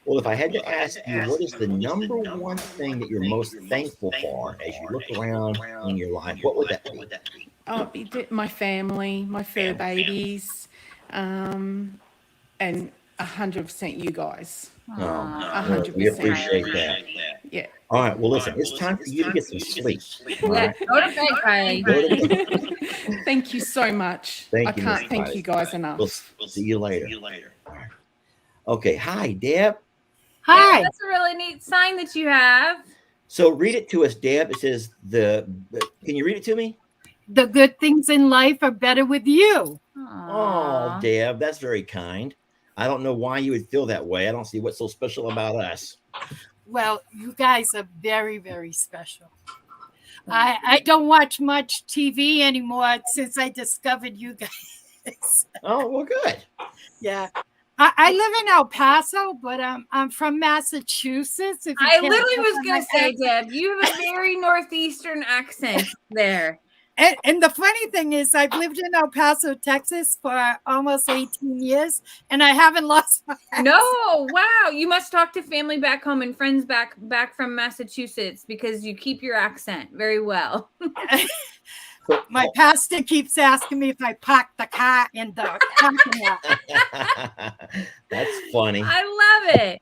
Well, if I had to ask you, what is the number one thing that you're most thankful for as you look around in your life? What would that be? Oh, it'd be my family, my fur babies, and 100% you guys. 100%. We appreciate that. Yeah. All right. Well, listen, it's time for you to get some sleep. Right? Go to bed, Kylie. Thank you so much. I can't thank you guys enough. We'll see you later. Okay. Hi, Deb. Hi. That's a really neat sign that you have. So read it to us, Deb. It says can you read it to me? The good things in life are better with you. Oh, Deb, that's very kind. I don't know why you would feel that way. I don't see what's so special about us. Well, you guys are very, very special. I don't watch much TV anymore since I discovered you guys. Oh, well, good. Yeah. I live in El Paso, but I'm from Massachusetts. I literally was going to say, Deb, you have a very northeastern accent there. And the funny thing is, I've lived in El Paso, Texas for almost 18 years, and I haven't lost my accent. No, wow. You must talk to family back home and friends back from Massachusetts, because you keep your accent very well. My pastor keeps asking me if I parked the car in the parking lot. That's funny. I love it.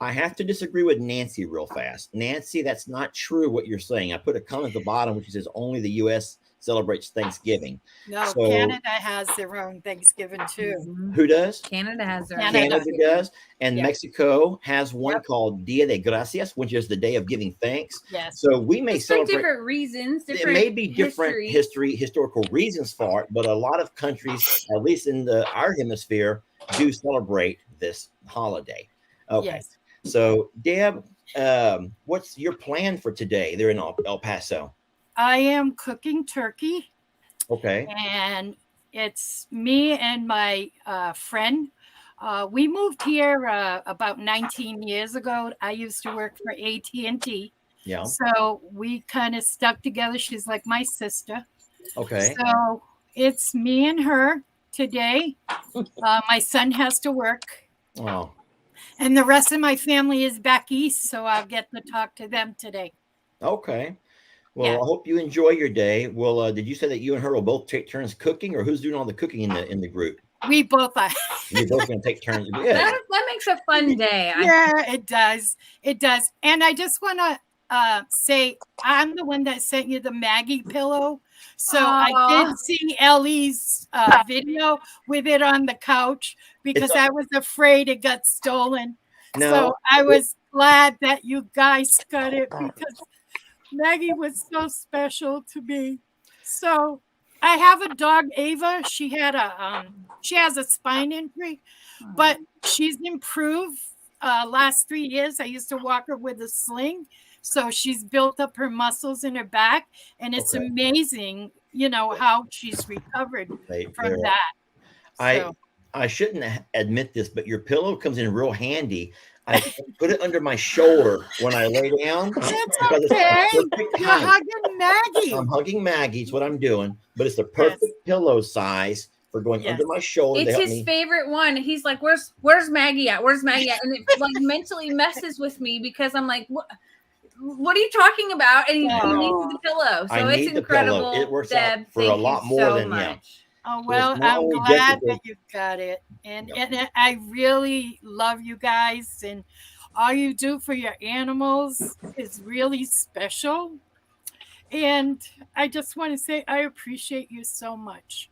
I have to disagree with Nancy real fast. Nancy, that's not true what you're saying. I put a comment at the bottom which says only the U.S. celebrates Thanksgiving. No, So, Canada has their own Thanksgiving too. who does? Canada has their own. Canada does, and Yep. Mexico has one called Dia de Gracias, which is the day of giving thanks. Yes. So we may Just for celebrate different reasons. there may be different historical reasons for it, but a lot of countries, at least in our hemisphere, do celebrate this holiday. Okay. Yes. So, Deb, what's your plan for today there in El Paso? I am cooking turkey. Okay. And it's me and my friend. We moved here about 19 years ago. I used to work for AT&T. Yeah. So we kind of stuck together. She's like my sister. Okay. So it's me and her today. My son has to work. Oh. And the rest of my family is back east, so I'll get to talk to them today. Okay. Well, I hope you enjoy your day. Well, did you say that you and her will both take turns cooking, or who's doing all the cooking in the group? We both are. You're both going to take turns. Yeah. That makes a fun day. Yeah, it does. It does. And I just want to say I'm the one that sent you the Maggie pillow. So I did see Ellie's video with it on the couch because I was afraid it got stolen. No. So I was glad that you guys got it because Maggie was so special to me. So I have a dog, Ava. She has a spine injury, but she's improved. Last 3 years, I used to walk her with a sling. So she's built up her muscles in her back, and it's amazing, how she's recovered from that. I shouldn't admit this, but your pillow comes in real handy. I put it under my shoulder when I lay down. That's okay. You're hugging Maggie. I'm hugging Maggie. It's what I'm doing, but it's the perfect pillow size for going under my shoulder. It's his favorite one. He's like, "Where's Maggie at? Where's Maggie at?" And it like mentally messes with me because I'm like, "What are you talking about?" And he needs the pillow, so it's incredible. It works Deb, out for a lot more than Oh, well, I'm glad that you got it. And I really love you guys. And all you do for your animals is really special. And I just want to say I appreciate you so much.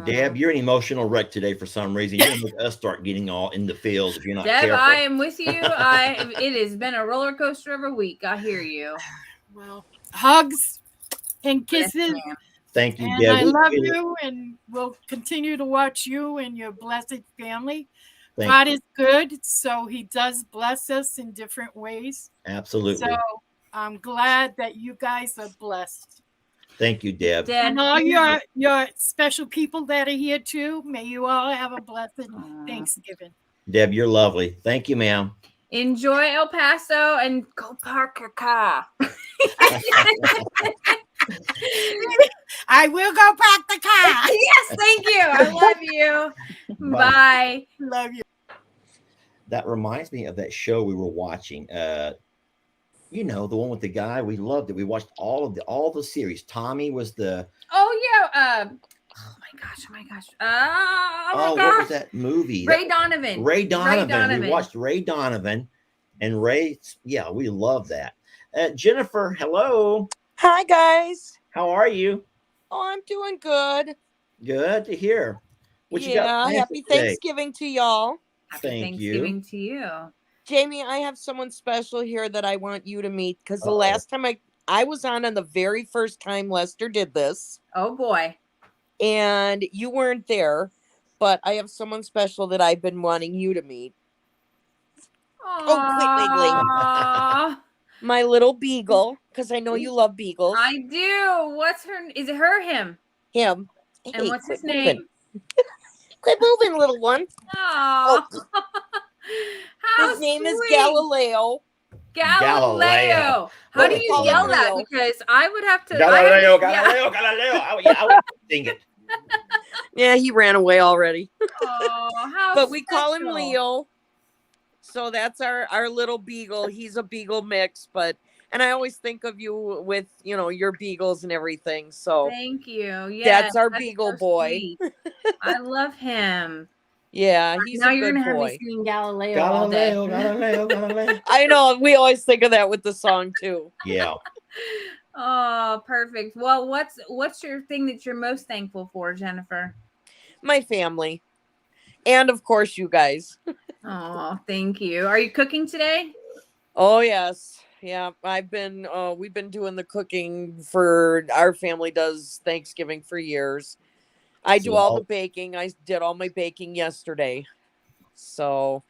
Deb, you're an emotional wreck today for some reason. You're going to make us start getting all in the field if you're not Deb, careful. I am with you. It has been a roller coaster of a week. I hear you. Well, hugs and kisses. Yes, thank you, and Deb. I love you, and we'll continue to watch you and your blessed family. God is good, so he does bless us in different ways. Absolutely. So I'm glad that you guys are blessed. Thank you, Deb. And all your special people that are here too, may you all have a blessed Thanksgiving. Deb, you're lovely. Thank you, ma'am. Enjoy El Paso and go park your car. I will go park the car. Yes, thank you. I love you. Bye. Love you. That reminds me of that show we were watching. The one with the guy. We loved it. We watched all the series. Tommy was the. Oh yeah. Oh my gosh. What was that movie? Ray Donovan. Ray Donovan. We watched Ray Donovan, and Ray. Yeah, we love that. Jennifer, hello. Hi guys. How are you? Oh, I'm doing good. Good to hear. What you got? Happy Thanksgiving to y'all. Happy Thanksgiving to you. Jamie, I have someone special here that I want you to meet because the last time I was on the very first time Lester did this. Oh boy. And you weren't there, but I have someone special that I've been wanting you to meet. Oh, my little beagle, because I know you love beagles. I do. What's her? Is it her? Him? Him. And what's his name? Quit moving, little one. Oh. His name is Galileo. Galileo. How do you yell that? Because I would have to. Galileo. I would sing it. Yeah, he ran away already. Oh, how but we call him Leo. So that's our little beagle. He's a beagle mix, and I always think of you with, your beagles and everything. So thank you. Yeah, that's our beagle boy. I love him. Yeah, he's now a you're good gonna boy. have me singing Galileo all day. I know. We always think of that with the song too. Yeah. Oh, perfect. Well, what's your thing that you're most thankful for, Jennifer? My family. And of course you guys. Oh, thank you. Are you cooking today? Oh yes. Yeah, we've been doing the cooking for our family does Thanksgiving for years. I do all the baking. I did all my baking yesterday. So,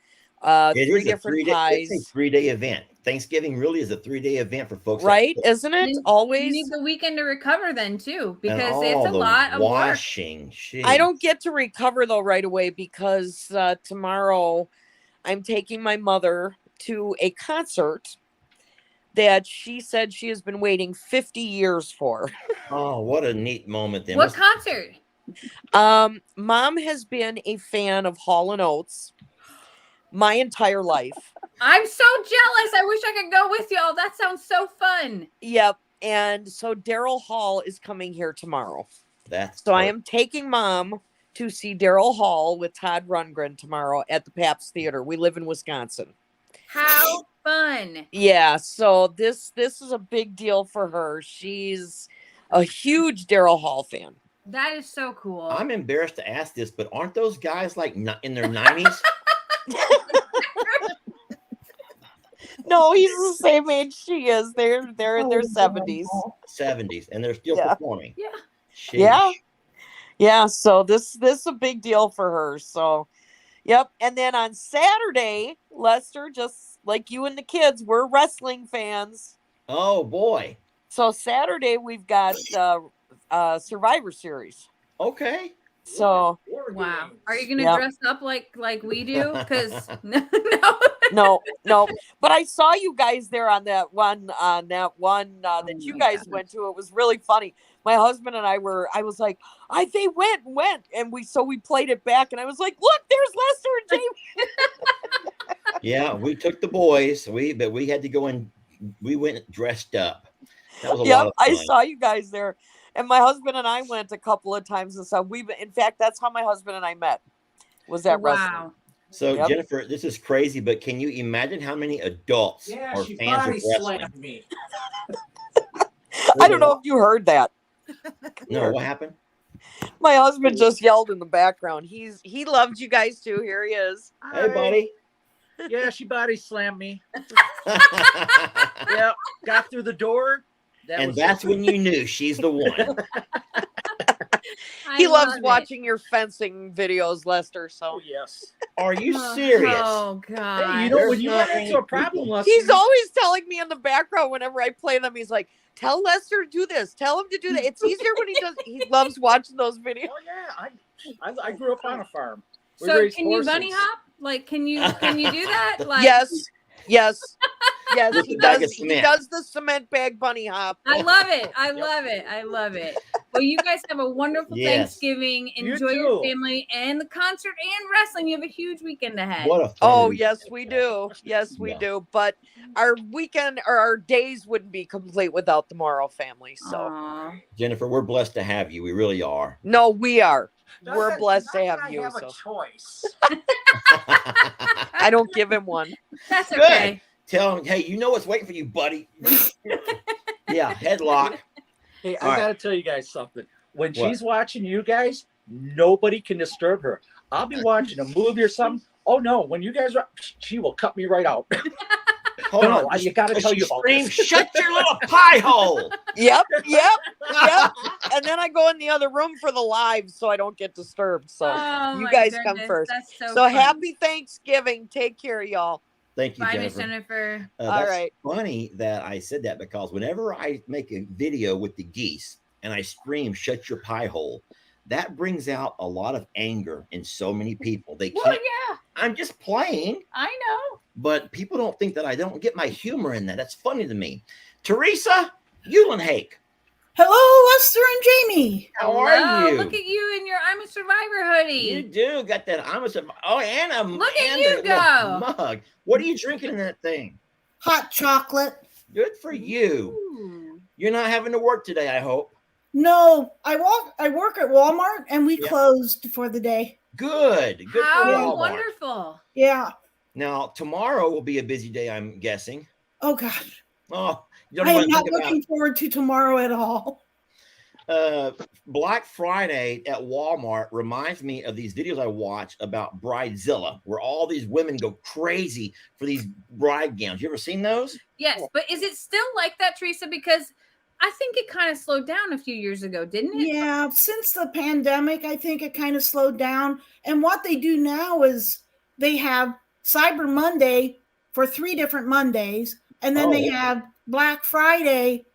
It 3 is a different 3-day. It's a pies. 3-day event. Thanksgiving really is a 3-day event for folks that Right? cook. Isn't it? You Always. need the weekend to recover then too, And because it's all a the lot of work. washing. I Jeez. don't get to recover though right away because tomorrow I'm taking my mother to a concert that she said she has been waiting 50 years for. Oh, what a neat moment then. What concert? Mom has been a fan of Hall and Oates my entire life. I'm so jealous. I wish I could go with y'all. That sounds so fun. Yep. And so Daryl Hall is coming here tomorrow. That's so I am taking Mom to see Daryl Hall with Todd Rundgren tomorrow at the Pabst Theater. We live in Wisconsin. How fun. Yeah, so this is a big deal for her. She's a huge Daryl Hall fan. That is so cool. I'm embarrassed to ask this, but aren't those guys like in their 90s? No, he's the same age she is. They're in their 70s. 70s, and they're still performing. Yeah. Yeah. Yeah, so this is a big deal for her. So, yep. And then on Saturday, Lester, just like you and the kids, we're wrestling fans. Oh boy. So Saturday we've got Survivor Series. Okay. So wow. Are you gonna dress up like we do? Because no. But I saw you guys there on that one that you guys went to. It was really funny. My husband and I was like, they went, and we played it back, and I was like, look, there's Lester and Jamie. Yeah, we took the boys. But we had to go and we went dressed up. That was a lot of fun. I saw you guys there. And my husband and I went a couple of times and stuff. In fact, that's how my husband and I met. Was that wrestling? So Jennifer, this is crazy, but can you imagine how many adults are fans of wrestling? Me. I don't know if you heard that. No, what happened? My husband just yelled in the background. He loved you guys too. Here he is. Hey, buddy. Yeah, she body slammed me. Yep, got through the door. That's when you knew she's the one. He loves watching your fencing videos, Lester. So yes. Are you serious? Oh God! Hey, you know when you run into a problem, Lester, he's always telling me in the background whenever I play them. He's like, "Tell Lester to do this. Tell him to do that." It's easier when he does. He loves watching those videos. Oh yeah, I grew up on a farm. So can you bunny hop? Like, can you do that? Like, yes. He does. He does the cement bag bunny hop. I love it. I love it. Well, you guys have a wonderful Thanksgiving. Enjoy your family and the concert and wrestling. You have a huge weekend ahead. What a fun weekend. Yes, we do. Yes, we do. But our weekend or our days wouldn't be complete without the Morrow family. So, aww. Jennifer, we're blessed to have you. We really are. No, we are. We're blessed to have you. I have a choice. I don't give him one. That's okay. Good. Tell him, hey, you know what's waiting for you, buddy. Yeah, headlock. Hey, I got to tell you guys something. When she's watching you guys, nobody can disturb her. I'll be watching a movie or something. Oh no, when you guys are, she will cut me right out. Hold on. You got to tell you about this. Shut your little pie hole. Yep. And then I go in the other room for the live so I don't get disturbed. So you guys come first. That's so happy Thanksgiving. Take care, y'all. Thank you, Bye, Jennifer. Miss Jennifer. All right. Funny that I said that because whenever I make a video with the geese and I scream, shut your pie hole, that brings out a lot of anger in so many people. They can't. Well, yeah. I'm just playing. I know. But people don't think that I don't get my humor in that. That's funny to me. Teresa Eulenhake. Hello, Lester and Jamie. How are you? Look at you in your I'm a Survivor hoodie. You do got that I'm a Survivor. Oh, and a look at you go mug. What are you drinking in that thing? Hot chocolate. Good for you. Ooh. You're not having to work today, I hope. No, I work at Walmart and we closed for the day. Good. Good How for Walmart. Wonderful. Yeah. Now tomorrow will be a busy day, I'm guessing. Oh gosh. Oh, You don't I even am want to not think about looking forward to tomorrow at all. Black Friday at Walmart reminds me of these videos I watch about Bridezilla, where all these women go crazy for these bride gowns. You ever seen those? Yes, but is it still like that, Teresa? Because I think it kind of slowed down a few years ago, didn't it? Yeah, since the pandemic, I think it kind of slowed down. And what they do now is they have Cyber Monday for 3 different Mondays, and then they have Black Friday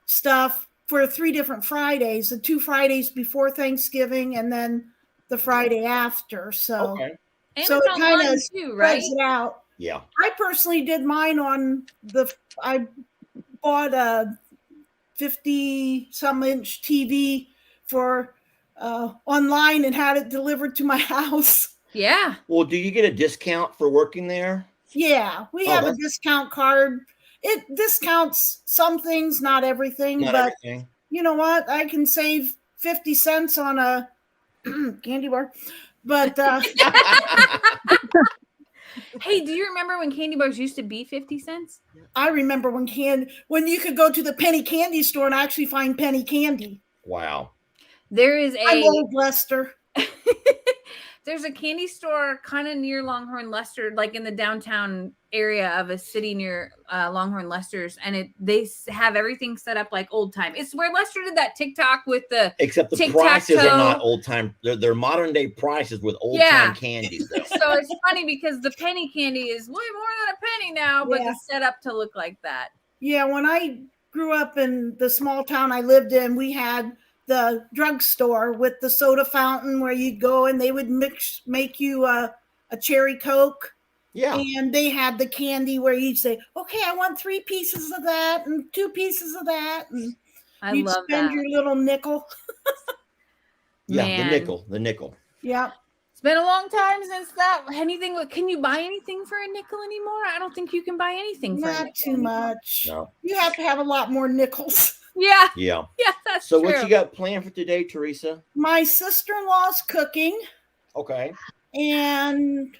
stuff for 3 different Fridays, the 2 Fridays before Thanksgiving and then the Friday after. So, Okay. so it kind of too, right? spreads it out. Yeah. I personally did mine on I bought a 50 some inch TV for online and had it delivered to my house. Yeah. Well, do you get a discount for working there? Yeah, we have a discount card. It discounts some things, not everything, Not but everything. you know what? I can save 50 cents on a candy bar. But hey, do you remember when candy bars used to be 50 cents? I remember when you could go to the penny candy store and actually find penny candy. Wow. There is I'm old, Lester. There's a candy store kind of near Longhorn Lester, like in the downtown area of a city near Longhorn Lester's, and they have everything set up like old time. It's where Lester did that TikTok with the except the prices are not old time. They're modern day prices with old time candies. Though. So it's funny because the penny candy is way more than a penny now, but it's set up to look like that. Yeah, when I grew up in the small town I lived in, we had the drugstore with the soda fountain where you'd go and they would make you a cherry Coke. Yeah. And they had the candy where you'd say, okay, I want 3 pieces of that and 2 pieces of that. And you'd love spend that. your little nickel. Yeah, Man. the nickel. Yeah. It's been a long time since that. Anything? Can you buy anything for a nickel anymore? I don't think you can buy anything for a nickel. Not too much. No. You have to have a lot more nickels. Yeah. Yeah. Yeah, that's so true. What you got planned for today, Teresa? My sister-in-law's cooking. Okay. And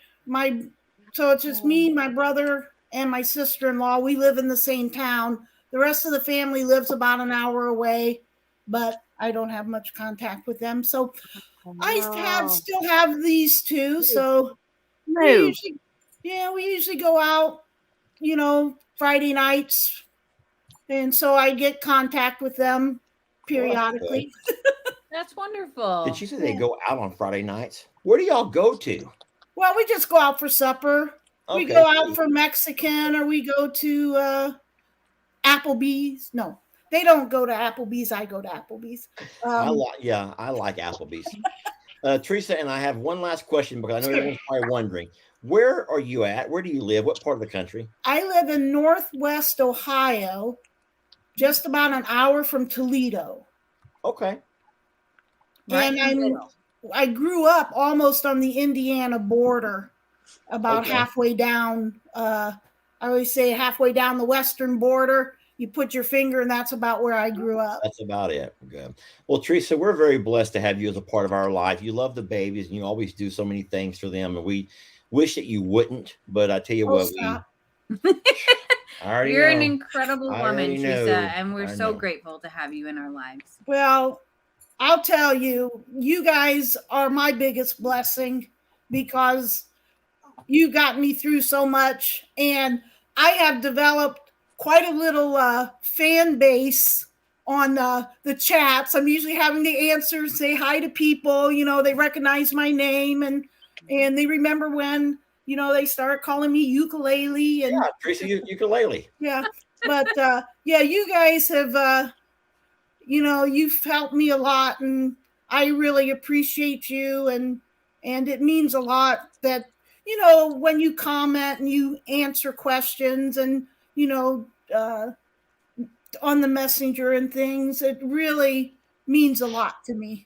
so it's just me, my brother, and my sister-in-law. We live in the same town. The rest of the family lives about an hour away, but I don't have much contact with them. So I still have these 2. So we usually go out, Friday nights. And so I get contact with them periodically. That's wonderful. Did you say they go out on Friday nights? Where do y'all go to? Well, we just go out for supper. We go out for Mexican, or we go to Applebee's. No, they don't go to Applebee's. I go to Applebee's. I like Applebee's. Teresa, and I have one last question because I know everyone's probably wondering. Where are you at? Where do you live? What part of the country? I live in Northwest Ohio, just about an hour from Toledo. Okay. And I grew up almost on the Indiana border, about halfway down. I always say halfway down the western border. You put your finger, and that's about where I grew up. That's about it. Good. Well, Teresa, we're very blessed to have you as a part of our life. You love the babies, and you always do so many things for them, and we wish that you wouldn't. But I tell you what, You're an incredible woman, Teresa, and we're so know. grateful to have you in our lives. Well, I'll tell you, you guys are my biggest blessing because you got me through so much, and I have developed quite a little fan base on the chats. I'm usually having to answer, say hi to people. They recognize my name, and they remember when they start calling me ukulele. And Teresa, ukulele. Yeah, but you guys have you've helped me a lot, and I really appreciate you, and it means a lot that when you comment and you answer questions, and on the messenger and things, it really means a lot to me.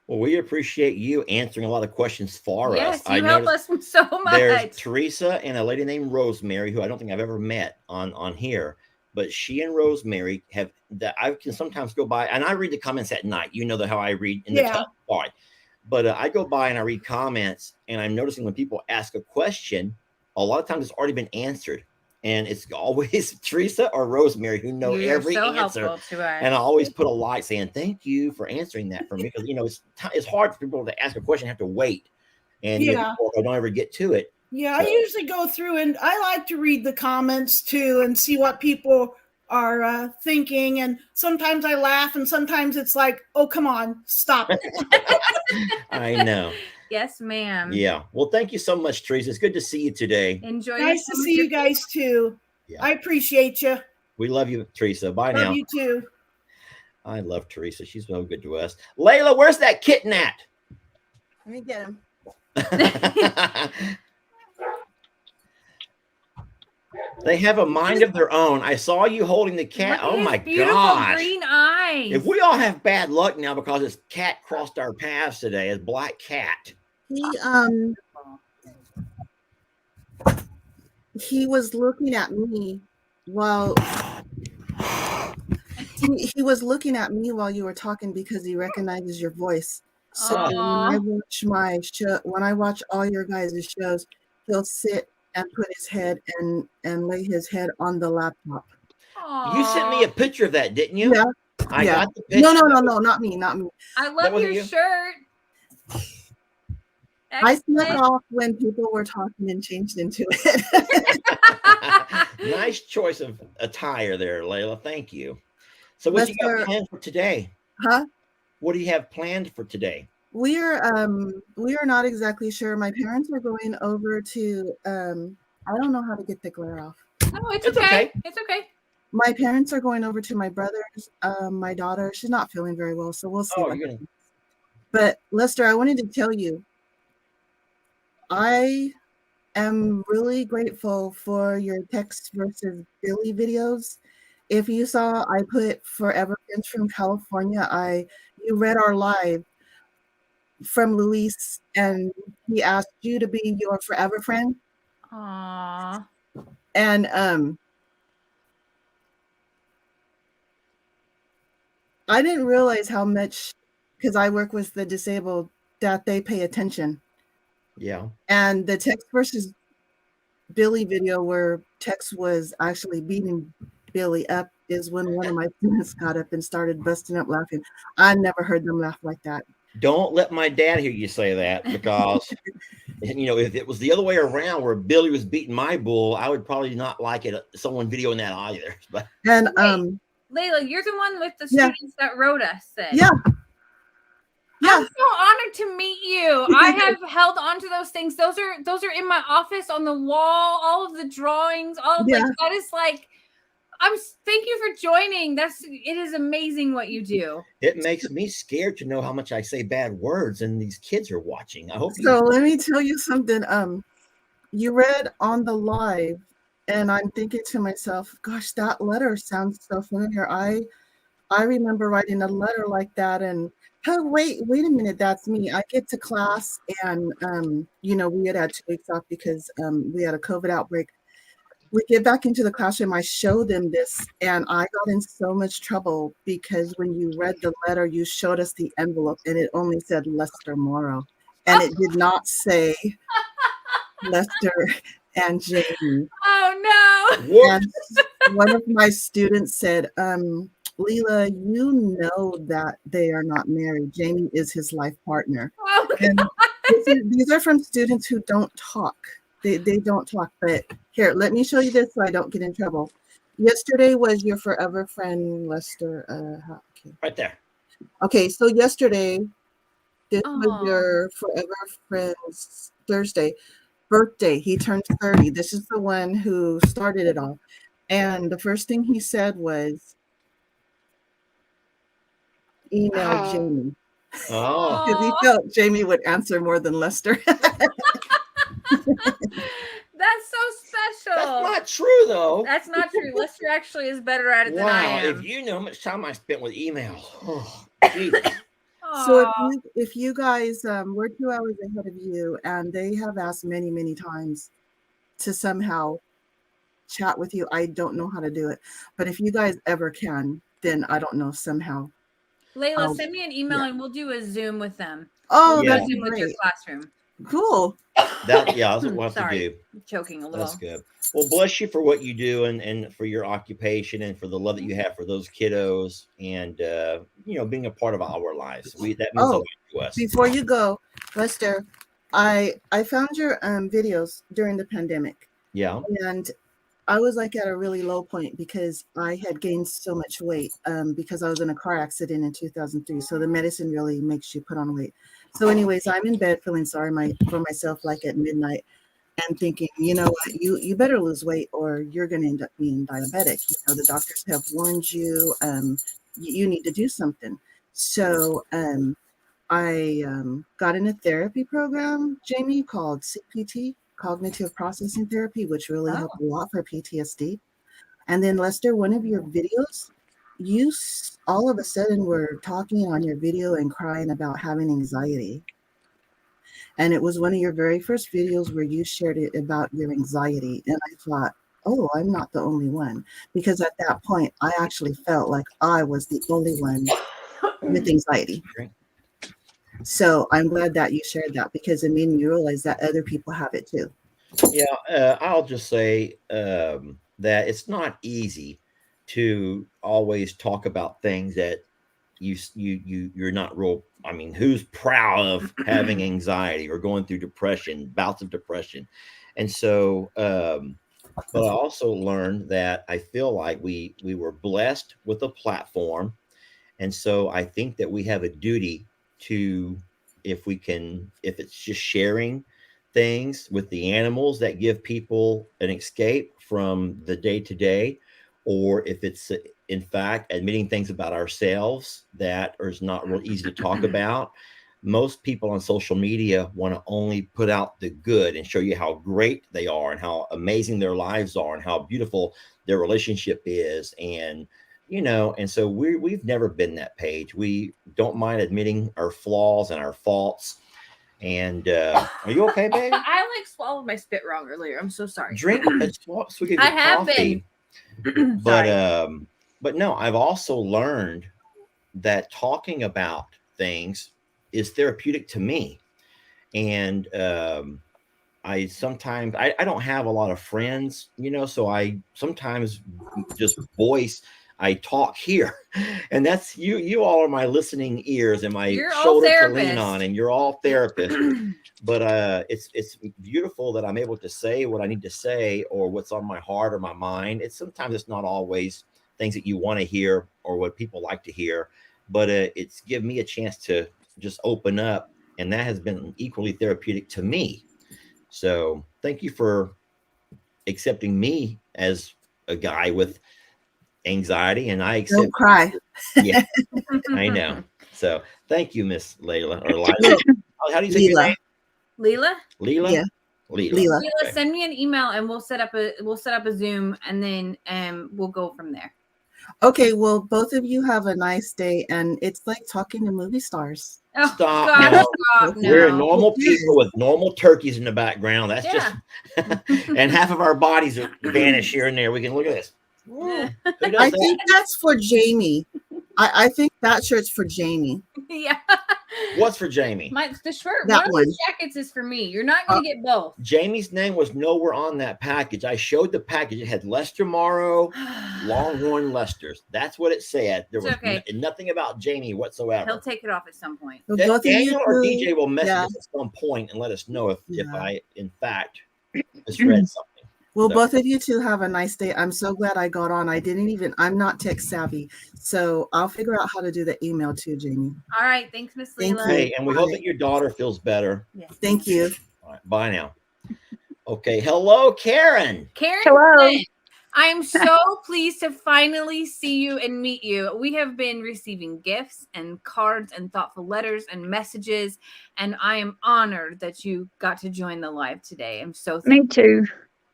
Well, we appreciate you answering a lot of questions for us. Yes, you help us so much. There's Teresa and a lady named Rosemary, who I don't think I've ever met on here, but she and Rosemary have that I can sometimes go by, and I read the comments at night. You know how I read in the top part. But I go by and I read comments, and I'm noticing when people ask a question, a lot of times it's already been answered. And it's always Teresa or Rosemary who know every answer. And I always put a like saying, thank you for answering that for me. Because, it's hard for people to ask a question and have to wait. And I don't ever get to it. Yeah, I usually go through and I like to read the comments too and see what people are thinking. And sometimes I laugh and sometimes it's like, oh, come on, stop it. I know. Yes, ma'am. Yeah. Well, thank you so much, Teresa. It's good to see you today. Enjoy. Nice to see you guys too. Yeah. I appreciate you. We love you, Teresa. Bye now. Love you too. I love Teresa. She's so good to us. Layla, where's that kitten at? Let me get him. They have a mind of their own. I saw you holding the cat. Oh my gosh. Green eyes. If we all have bad luck now because this cat crossed our paths today, as Black Cat. He was looking at me while he was looking at me while you were talking because he recognizes your voice. So when I watch all your guys' shows, he'll sit and put his head and lay his head on the laptop. You sent me a picture of that, didn't you? Yeah. I got the picture. No, not me. I love your shirt. I snuck off when people were talking and changed into it. Nice choice of attire there, Layla. Thank you. So what do you got planned for today? Huh? What do you have planned for today? We are not exactly sure. My parents are going over to I don't know how to get the glare off. Oh, it's okay. It's okay. My parents are going over to my brother's. My daughter, she's not feeling very well, so we'll see. But Lester, I wanted to tell you, I am really grateful for your Tex versus Billy videos. If you saw, I put Forever Friends from California. You read our live from Luis, and he asked you to be your forever friend. Aww. And I didn't realize how much, because I work with the disabled, that they pay attention. Yeah. And the Tex versus Billy video where Tex was actually beating Billy up is when one of my students got up and started busting up laughing. I never heard them laugh like that. Don't let my dad hear you say that, because if it was the other way around where Billy was beating my bull, I would probably not like it. Someone videoing that either. But and Layla, you're the one with the students that wrote us. Yeah. I'm so honored to meet you. I have held on to those things. Those are in my office on the wall. All of the drawings. That is like. Thank you for joining. It is amazing what you do. It makes me scared to know how much I say bad words and these kids are watching. I hope let me tell you something. You read on the live and I'm thinking to myself, gosh, that letter sounds so familiar. I remember writing a letter like that and wait a minute, that's me. I get to class and we had 2 weeks off because we had a COVID outbreak. We get back into the classroom, I show them this, and I got in so much trouble because when you read the letter, you showed us the envelope, and it only said Lester Morrow, and it did not say Lester and Jamie. Oh, no. And one of my students said, Leela, you know that they are not married. Jamie is his life partner. Oh, and these are from students who don't talk. They don't talk, but here, let me show you this so I don't get in trouble. Yesterday was your forever friend, Lester. Okay. Right there. Okay, so yesterday, this was your forever friend's birthday. He turned 30. This is the one who started it all. And the first thing he said was, email Jamie. Oh. Because he felt Jamie would answer more than Lester. That's so special. That's not true, though. That's not true. Lester actually is better at it than I am. If you know how much time I spent with emails. Oh, so if you guys, we're 2 hours ahead of you, and they have asked many, many times to somehow chat with you. I don't know how to do it. But if you guys ever can, then I don't know, somehow. Layla, send me an email and we'll do a Zoom with them. Oh, that's Zoom with your classroom. Cool. That's what we'll have to Sorry, do. choking a little. That's good. Well, bless you for what you do and for your occupation and for the love that you have for those kiddos and being a part of our lives. That means a lot to us. Before you go, Lester, I found your videos during the pandemic. Yeah. And I was like at a really low point because I had gained so much weight because I was in a car accident in 2003. So the medicine really makes you put on weight. So anyways, I'm in bed feeling sorry for myself like at midnight and thinking, you know what, you better lose weight or you're going to end up being diabetic. You know, the doctors have warned you, you need to do something. So I got in a therapy program, Jamie, called CPT, Cognitive Processing Therapy, which really helped a lot for PTSD. And then Lester, one of your videos, you all of a sudden were talking on your video and crying about having anxiety. And it was one of your very first videos where you shared it about your anxiety. And I thought, oh, I'm not the only one. Because at that point, I actually felt like I was the only one with anxiety. So I'm glad that you shared that because it made me realize that other people have it too. Yeah, I'll just say that it's not easy to always talk about things that you're not real. I mean, who's proud of having anxiety or going through depression, bouts of depression? And so, but I also learned that I feel like we were blessed with a platform, and so I think that we have a duty to, if it's just sharing things with the animals that give people an escape from the day to day, or if it's in fact admitting things about ourselves that is not real easy to talk about. Most people on social media want to only put out the good and show you how great they are and how amazing their lives are and how beautiful their relationship is. And so we've never been that page. We don't mind admitting our flaws and our faults. And are you okay, baby? I like swallowed my spit wrong earlier. I'm so sorry. Drink a swig of your I have coffee. been. But no, I've also learned that talking about things is therapeutic to me. And I sometimes I don't have a lot of friends, so I sometimes just I talk here, and that's you all are my listening ears and my shoulder to lean on, and you're all therapists. But it's beautiful that I'm able to say what I need to say or what's on my heart or my mind. Sometimes it's not always things that you want to hear or what people like to hear, but it's given me a chance to just open up, and that has been equally therapeutic to me. So thank you for accepting me as a guy with anxiety, and I accept. Don't cry. Yeah, I know. So thank you, Miss Layla or Lila. How do you say your name? Leela? Leela? Yeah. Leela. Leela, send me an email and we'll set up a Zoom and then we'll go from there. Okay, well, both of you have a nice day, and it's like talking to movie stars. Oh, Stop! God, No. stop We're now. normal people with normal turkeys in the background. That's just, and half of our bodies are vanish here and there. We can look at this. I think that's for Jamie. I think that shirt's for Jamie. Yeah. What's for Jamie? The shirt. That one of one. these jackets is for me. You're not going to get both. Jamie's name was nowhere on that package. I showed the package. It had Lester Morrow, Longhorn Lesters. That's what it said. There was nothing about Jamie whatsoever. He'll take it off at some point. Daniel or DJ will message us at some point and let us know if I, in fact, misread something. Well, both of you two have a nice day. I'm so glad I got on. I'm not tech savvy, so I'll figure out how to do the email too, Jamie. All right. Thanks, Miss Leela. Hey, and we hope that your daughter feels better. Yes. Thank you. All right, bye now. Okay. Hello, Karen. Karen. Hello. I'm so pleased to finally see you and meet you. We have been receiving gifts and cards and thoughtful letters and messages, and I am honored that you got to join the live today. I'm so thankful. Me too.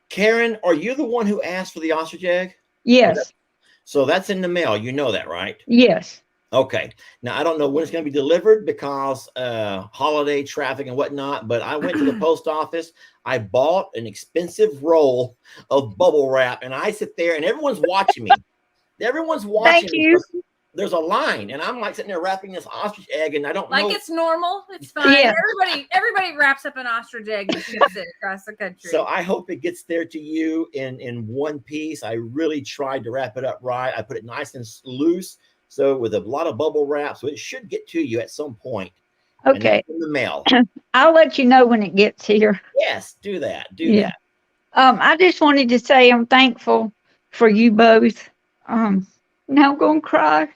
Karen, are you the one who asked for the ostrich egg? Yes. So that's in the mail. You know that, right? Yes. Okay. Now, I don't know when it's going to be delivered because holiday traffic and whatnot, but I went to the post office. I bought an expensive roll of bubble wrap, and I sit there, and everyone's watching me. Everyone's watching Thank you. there's a line, and I'm like sitting there wrapping this ostrich egg, and I don't know. Like it's normal. It's fine. Yeah. Everybody wraps up an ostrich egg and ships it across the country. So I hope it gets there to you in one piece. I really tried to wrap it up right. I put it nice and loose, so with a lot of bubble wrap, so it should get to you at some point. Okay. In the mail. I'll let you know when it gets here. Yes, do that. Do that. I just wanted to say I'm thankful for you both. Now I'm gonna cry.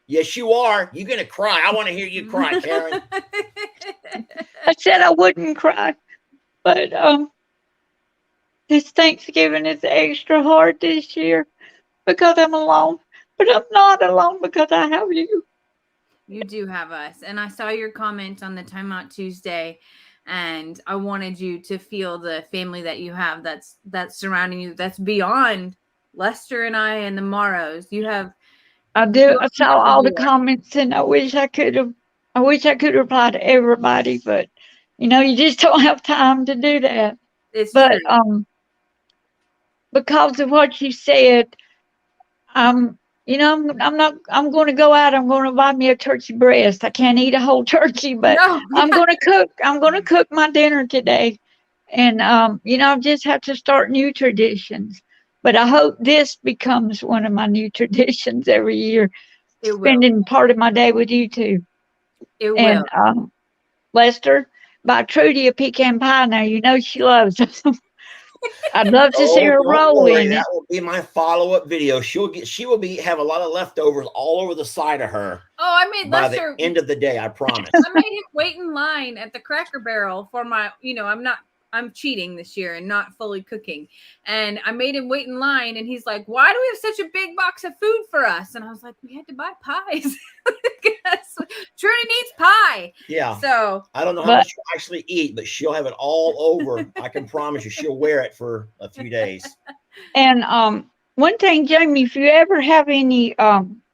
Yes, you are. You're gonna cry. I want to hear you cry, Karen. I said I wouldn't cry, but this Thanksgiving is extra hard this year because I'm alone. But I'm not alone because I have you. You do have us. And I saw your comment on the Time Out Tuesday, and I wanted you to feel the family that you have that's surrounding you, that's beyond Lester and I and the Morrows. You have I saw all the comments, and I wish I could reply to everybody, but you just don't have time to do that. It's but true. Because of what you said, I'm going to go out. I'm going to buy me a turkey breast. I can't eat a whole turkey, but I'm going to cook. I'm going to cook my dinner today. And, I just have to start new traditions. But I hope this becomes one of my new traditions every year, spending part of my day with you two. It and, will. Lester, buy Trudy a pecan pie now. She loves them. I'd love to see her roll in it. That will be my follow-up video. She will have a lot of leftovers all over the side of her. Oh, I made by Lester the end of the day, I promise. I made him wait in line at the Cracker Barrel for my, I'm cheating this year and not fully cooking. And I made him wait in line, and he's like, why do we have such a big box of food for us? And I was like, we had to buy pies. Trudy needs pie. Yeah. So I don't know how much she'll actually eat, but she'll have it all over. I can promise you she'll wear it for a few days. And one thing, Jamie, if you ever have any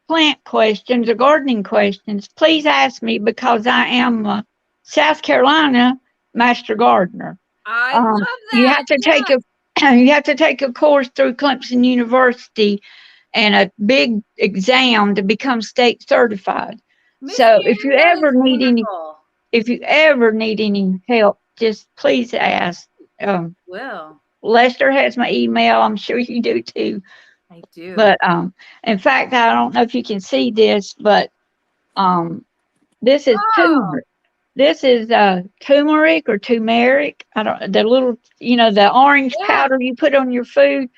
plant questions or gardening questions, please ask me, because I am a South Carolina master gardener. I love that. You have to take a course through Clemson University and a big exam to become state certified. So if you ever need any help, just please ask. Will. Lester has my email. I'm sure you do too. I do. But in fact, I don't know if you can see this, but this is turmeric. This is turmeric or turmeric. I don't, the little, the orange powder you put on your food.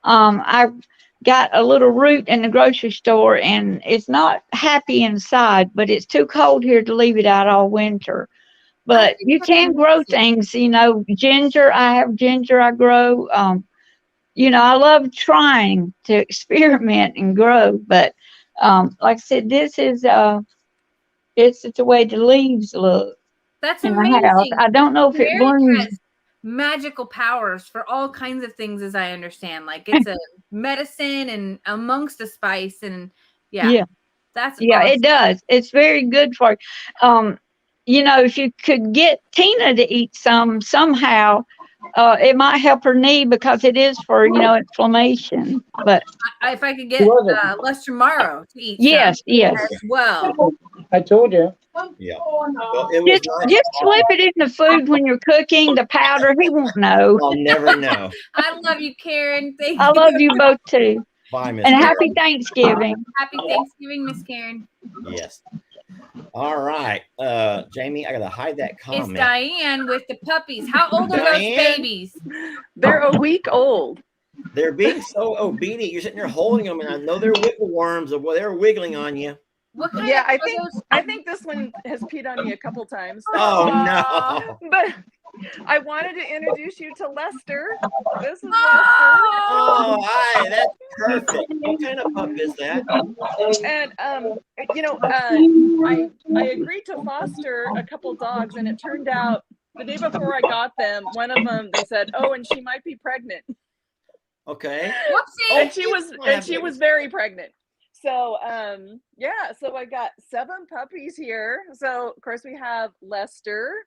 I got a little root in the grocery store, and it's not happy inside, but it's too cold here to leave it out all winter. But you can grow things, ginger. I have ginger I grow. I love trying to experiment and grow, but like I said, this is it's the way the leaves look. That's in amazing. the house. I don't know if it blooms. Has magical powers for all kinds of things, as I understand. Like it's a medicine and amongst a spice, and that's awesome. It does. It's very good for if you could get Tina to eat somehow, it might help her knee, because it is for inflammation. But if I could get Lester Morrow to eat yes as well. I told you. Yeah. Well, just slip it in the food when you're cooking, the powder. He won't know. I'll never know. I love you, Karen. Thank I you. love you both too. Bye, Miss And Karen. happy Thanksgiving. Happy Thanksgiving, Miss Karen. Yes. All right. Jamie, I gotta hide that comment. It's Diane with the puppies. How old are those babies? They're a week old. They're being so obedient. You're sitting there holding them, and I know they're wiggle worms. They're wiggling on you. Yeah, I think this one has peed on me a couple times. Oh no! But I wanted to introduce you to Lester. This is Lester. Oh, hi! That's perfect. What kind of pup is that? And I agreed to foster a couple dogs, and it turned out the day before I got them, one of them they said, "Oh, and she might be pregnant." Okay. Whoopsie! And she was very pregnant. So so I got 7 puppies here. So of course we have Lester,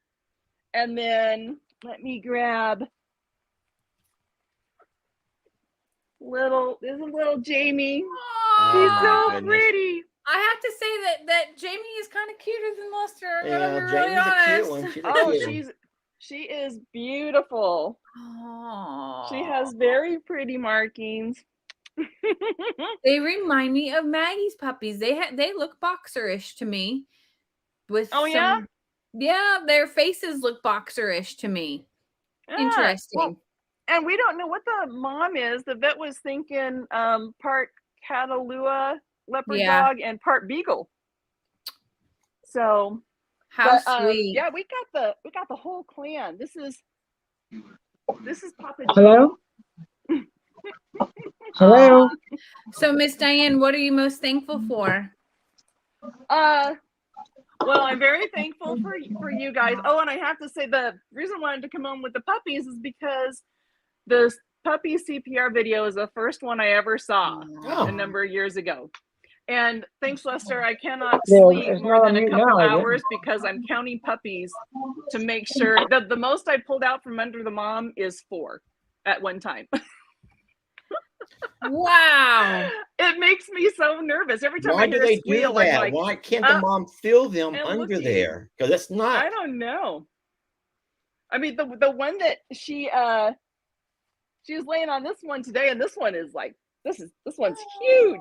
and then let me grab little Jamie. Aww. She's so pretty. I have to say that Jamie is kind of cuter than Lester. I'm gonna be really Jamie's a cute honest. one. She's a Oh, cute one. she is beautiful. She has very pretty markings. They remind me of Maggie's puppies. They look boxerish to me. With yeah, their faces look boxerish to me. Interesting. Well, and we don't know what the mom is. The vet was thinking part Catalua leopard dog and part beagle. So how sweet. Yeah, we got the whole clan. This is Papa Joe. Hello? Hello? So Miss Diane, what are you most thankful for? Well, I'm very thankful for you guys. Oh, and I have to say the reason I wanted to come on with the puppies is because the puppy CPR video is the first one I ever saw a number of years ago. And thanks, Lester, I cannot sleep more than a couple hours because I'm counting puppies to make sure that the most I pulled out from under the mom is 4 at one time. Wow. It makes me so nervous. Every time Why I do hear they a squeal, do that? I'm like, Why can't the mom feel them and under looking. there? Because it's not. I don't know. I mean, the one that she was laying on this one today, and this one is like this one's huge.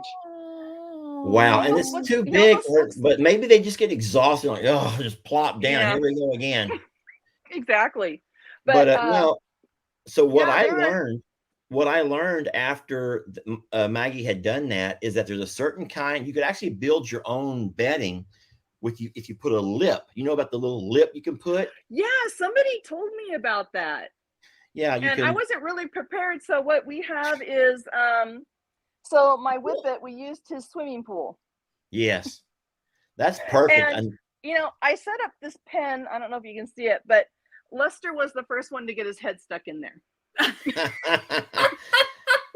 Wow, and it's too big, but maybe they just get exhausted. Like, oh, just plop down. Yeah. Here we go again. Exactly. But no. So what yeah, what I learned after Maggie had done that is that there's a certain kind you could actually build your own bedding with you if you put a lip. You know about the little lip you can put? Yeah, somebody told me about that. Yeah, I wasn't really prepared. So what we have is so my whippet, we used his swimming pool. Yes. That's perfect. And you know, I set up this pen. I don't know if you can see it, but Lester was the first one to get his head stuck in there.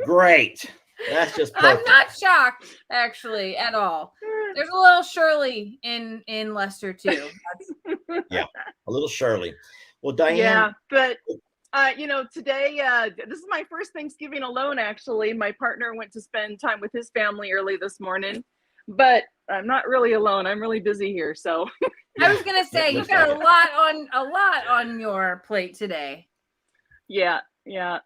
Great. That's just perfect. I'm not shocked, actually, at all. There's a little Shirley in Lester too. Yeah, a little Shirley. Well, Diane. Yeah, but you know, today this is my first Thanksgiving alone. Actually, my partner went to spend time with his family early this morning, but I'm not really alone. I'm really busy here. So I was gonna say you got a lot on your plate today. Yeah.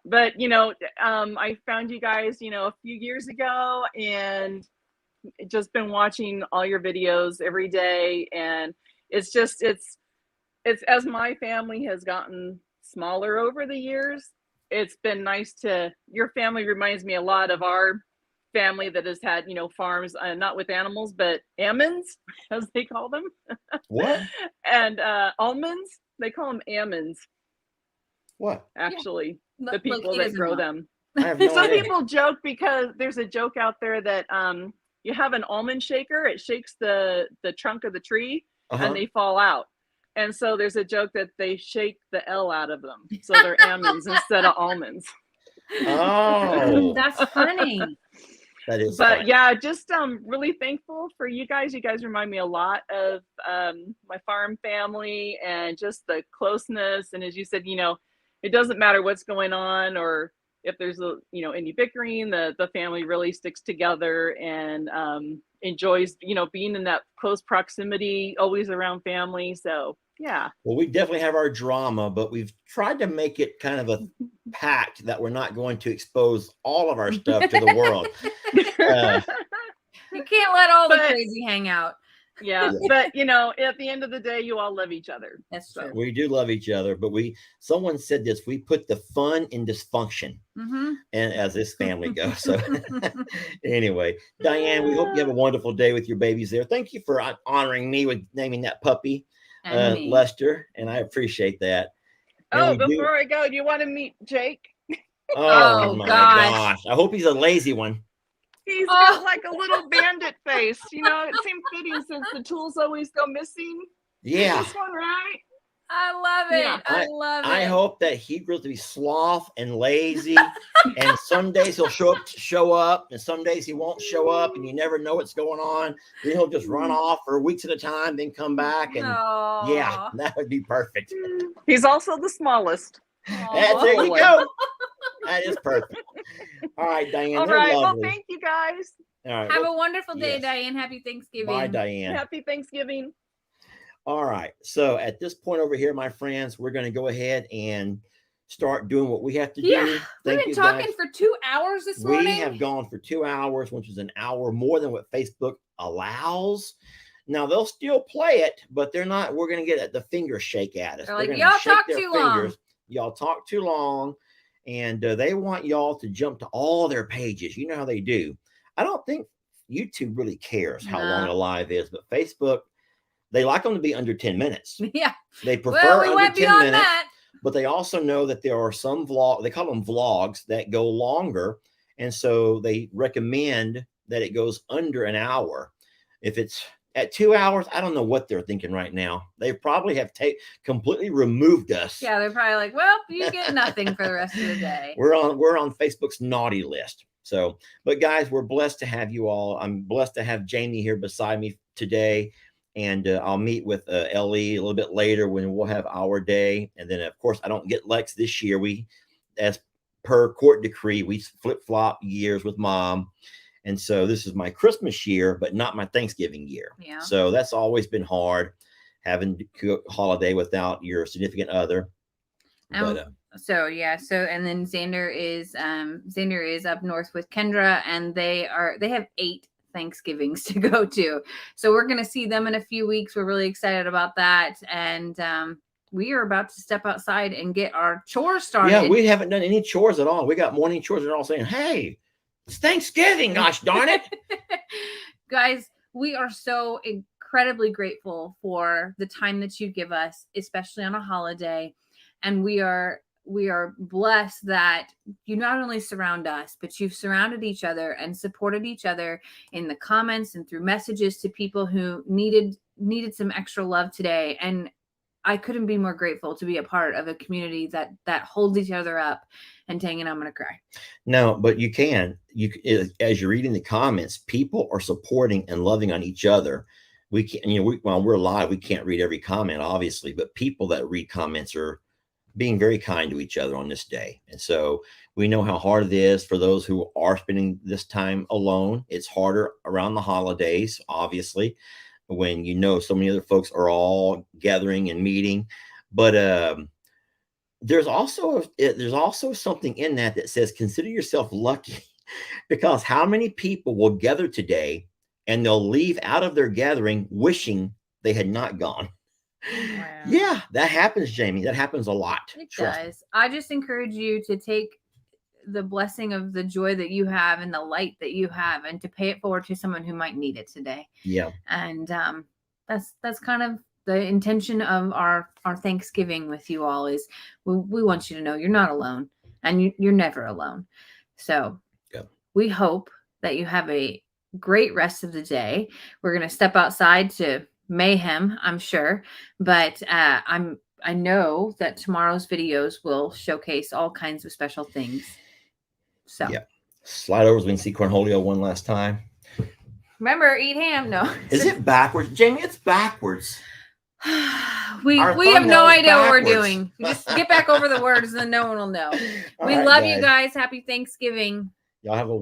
But you know, I found you guys, you know, a few years ago and just been watching all your videos every day. And it's just, it's as my family has gotten smaller over the years, it's been nice your family reminds me a lot of our family that has had, you know, farms, not with animals, but almonds, as they call them. What? And almonds, they call them almonds. What? Actually, yeah. The people that grow them. I have no Some idea. people joke because there's a joke out there that you have an almond shaker, it shakes the trunk of the tree and they fall out. And so there's a joke that they shake the L out of them. So they're almonds instead of almonds. Oh. That's funny. That is But funny. yeah, just really thankful for you guys. You guys remind me a lot of my farm family and just the closeness. And as you said, you know, it doesn't matter what's going on or if there's any bickering, the family really sticks together and enjoys, you know, being in that close proximity, always around family. So yeah. Well, we definitely have our drama, but we've tried to make it kind of a pact that we're not going to expose all of our stuff to the world. You can't let all the crazy hang out. Yeah, but you know, at the end of the day, you all love each other. That's true. We do love each other, but someone said this, we put the fun in dysfunction. Mm-hmm. And as this family goes. So anyway, Diane, we hope you have a wonderful day with your babies there. Thank you for honoring me with naming that puppy, Lester, and I appreciate that. And before I go, do you want to meet Jake? Oh my gosh. I hope he's a lazy one. He's got like a little bandit face. You know, it seemed fitting since the tools always go missing. Yeah. This one, right? I love it. Yeah. I love it. I hope that he grows to be sloth and lazy. And some days he'll show up, and some days he won't show up, and you never know what's going on. Then he'll just run off for weeks at a time, then come back. And yeah, that would be perfect. He's also the smallest. There you go. That is perfect. All right, Diane. All right. Well, thank you guys. All right. Have a wonderful day, yes. Diane. Happy Thanksgiving. Bye, Diane. Happy Thanksgiving. All right. So at this point over here, my friends, we're going to go ahead and start doing what we have to do. Yeah, we've been talking for 2 hours this morning. We have gone for 2 hours, which is an hour more than what Facebook allows. Now they'll still play it, but they're not. We're going to get the finger shake at us. They're like, y'all talk too long. Y'all talk too long, and they want y'all to jump to all their pages. You know how they do. I don't think YouTube really cares how long a live is, but Facebook, they like them to be under 10 minutes. Yeah. They prefer under 10 minutes. That. But they also know that there are some they call them vlogs that go longer. And so they recommend that it goes under an hour. If it's at 2 hours, I don't know what they're thinking right now. They probably have completely removed us. Yeah, they're probably like, well, you get nothing for the rest of the day. We're on Facebook's naughty list. So, but guys, we're blessed to have you all. I'm blessed to have Jamie here beside me today. And I'll meet with Ellie a little bit later when we'll have our day. And then, of course, I don't get Lex this year. As per court decree, we flip-flop years with Mom. And so this is my Christmas year, but not my Thanksgiving year. Yeah. So that's always been hard, having to cook a holiday without your significant other. But, and then Xander is up north with Kendra, and they have 8 Thanksgivings to go to. So we're going to see them in a few weeks. We're really excited about that. And we are about to step outside and get our chores started. Yeah, we haven't done any chores at all. We got morning chores. They're all saying, hey, it's Thanksgiving. Gosh darn it. Guys, we are so incredibly grateful for the time that you give us, especially on a holiday. And we are blessed that you not only surround us, but you've surrounded each other and supported each other in the comments and through messages to people who needed some extra love today. And I couldn't be more grateful to be a part of a community that holds each other up. And dang it, I'm going to cry. No, but you as you're reading the comments, people are supporting and loving on each other. We can, while we're live, we can't read every comment, obviously, but people that read comments are being very kind to each other on this day. And so we know how hard it is for those who are spending this time alone. It's harder around the holidays, obviously, when so many other folks are all gathering and meeting. But there's also something in that says, consider yourself lucky, because how many people will gather today and they'll leave out of their gathering wishing they had not gone. Wow. Yeah, that happens, Jamie. That happens a lot. It does. I just encourage you to take the blessing of the joy that you have and the light that you have, and to pay it forward to someone who might need it today. Yeah. And that's kind of the intention of our Thanksgiving with you all, is we want you to know you're not alone, and you're never alone. So we hope that you have a great rest of the day. We're going to step outside to mayhem, I'm sure, but I know that tomorrow's videos will showcase all kinds of special things. So yeah, slide over so we can see Cornholio one last time. Remember, eat ham. No, is it backwards, Jamie? It's backwards. we have no idea what we're doing. Just get back over the words, and then no one will know. We love you guys. Happy Thanksgiving. Y'all have a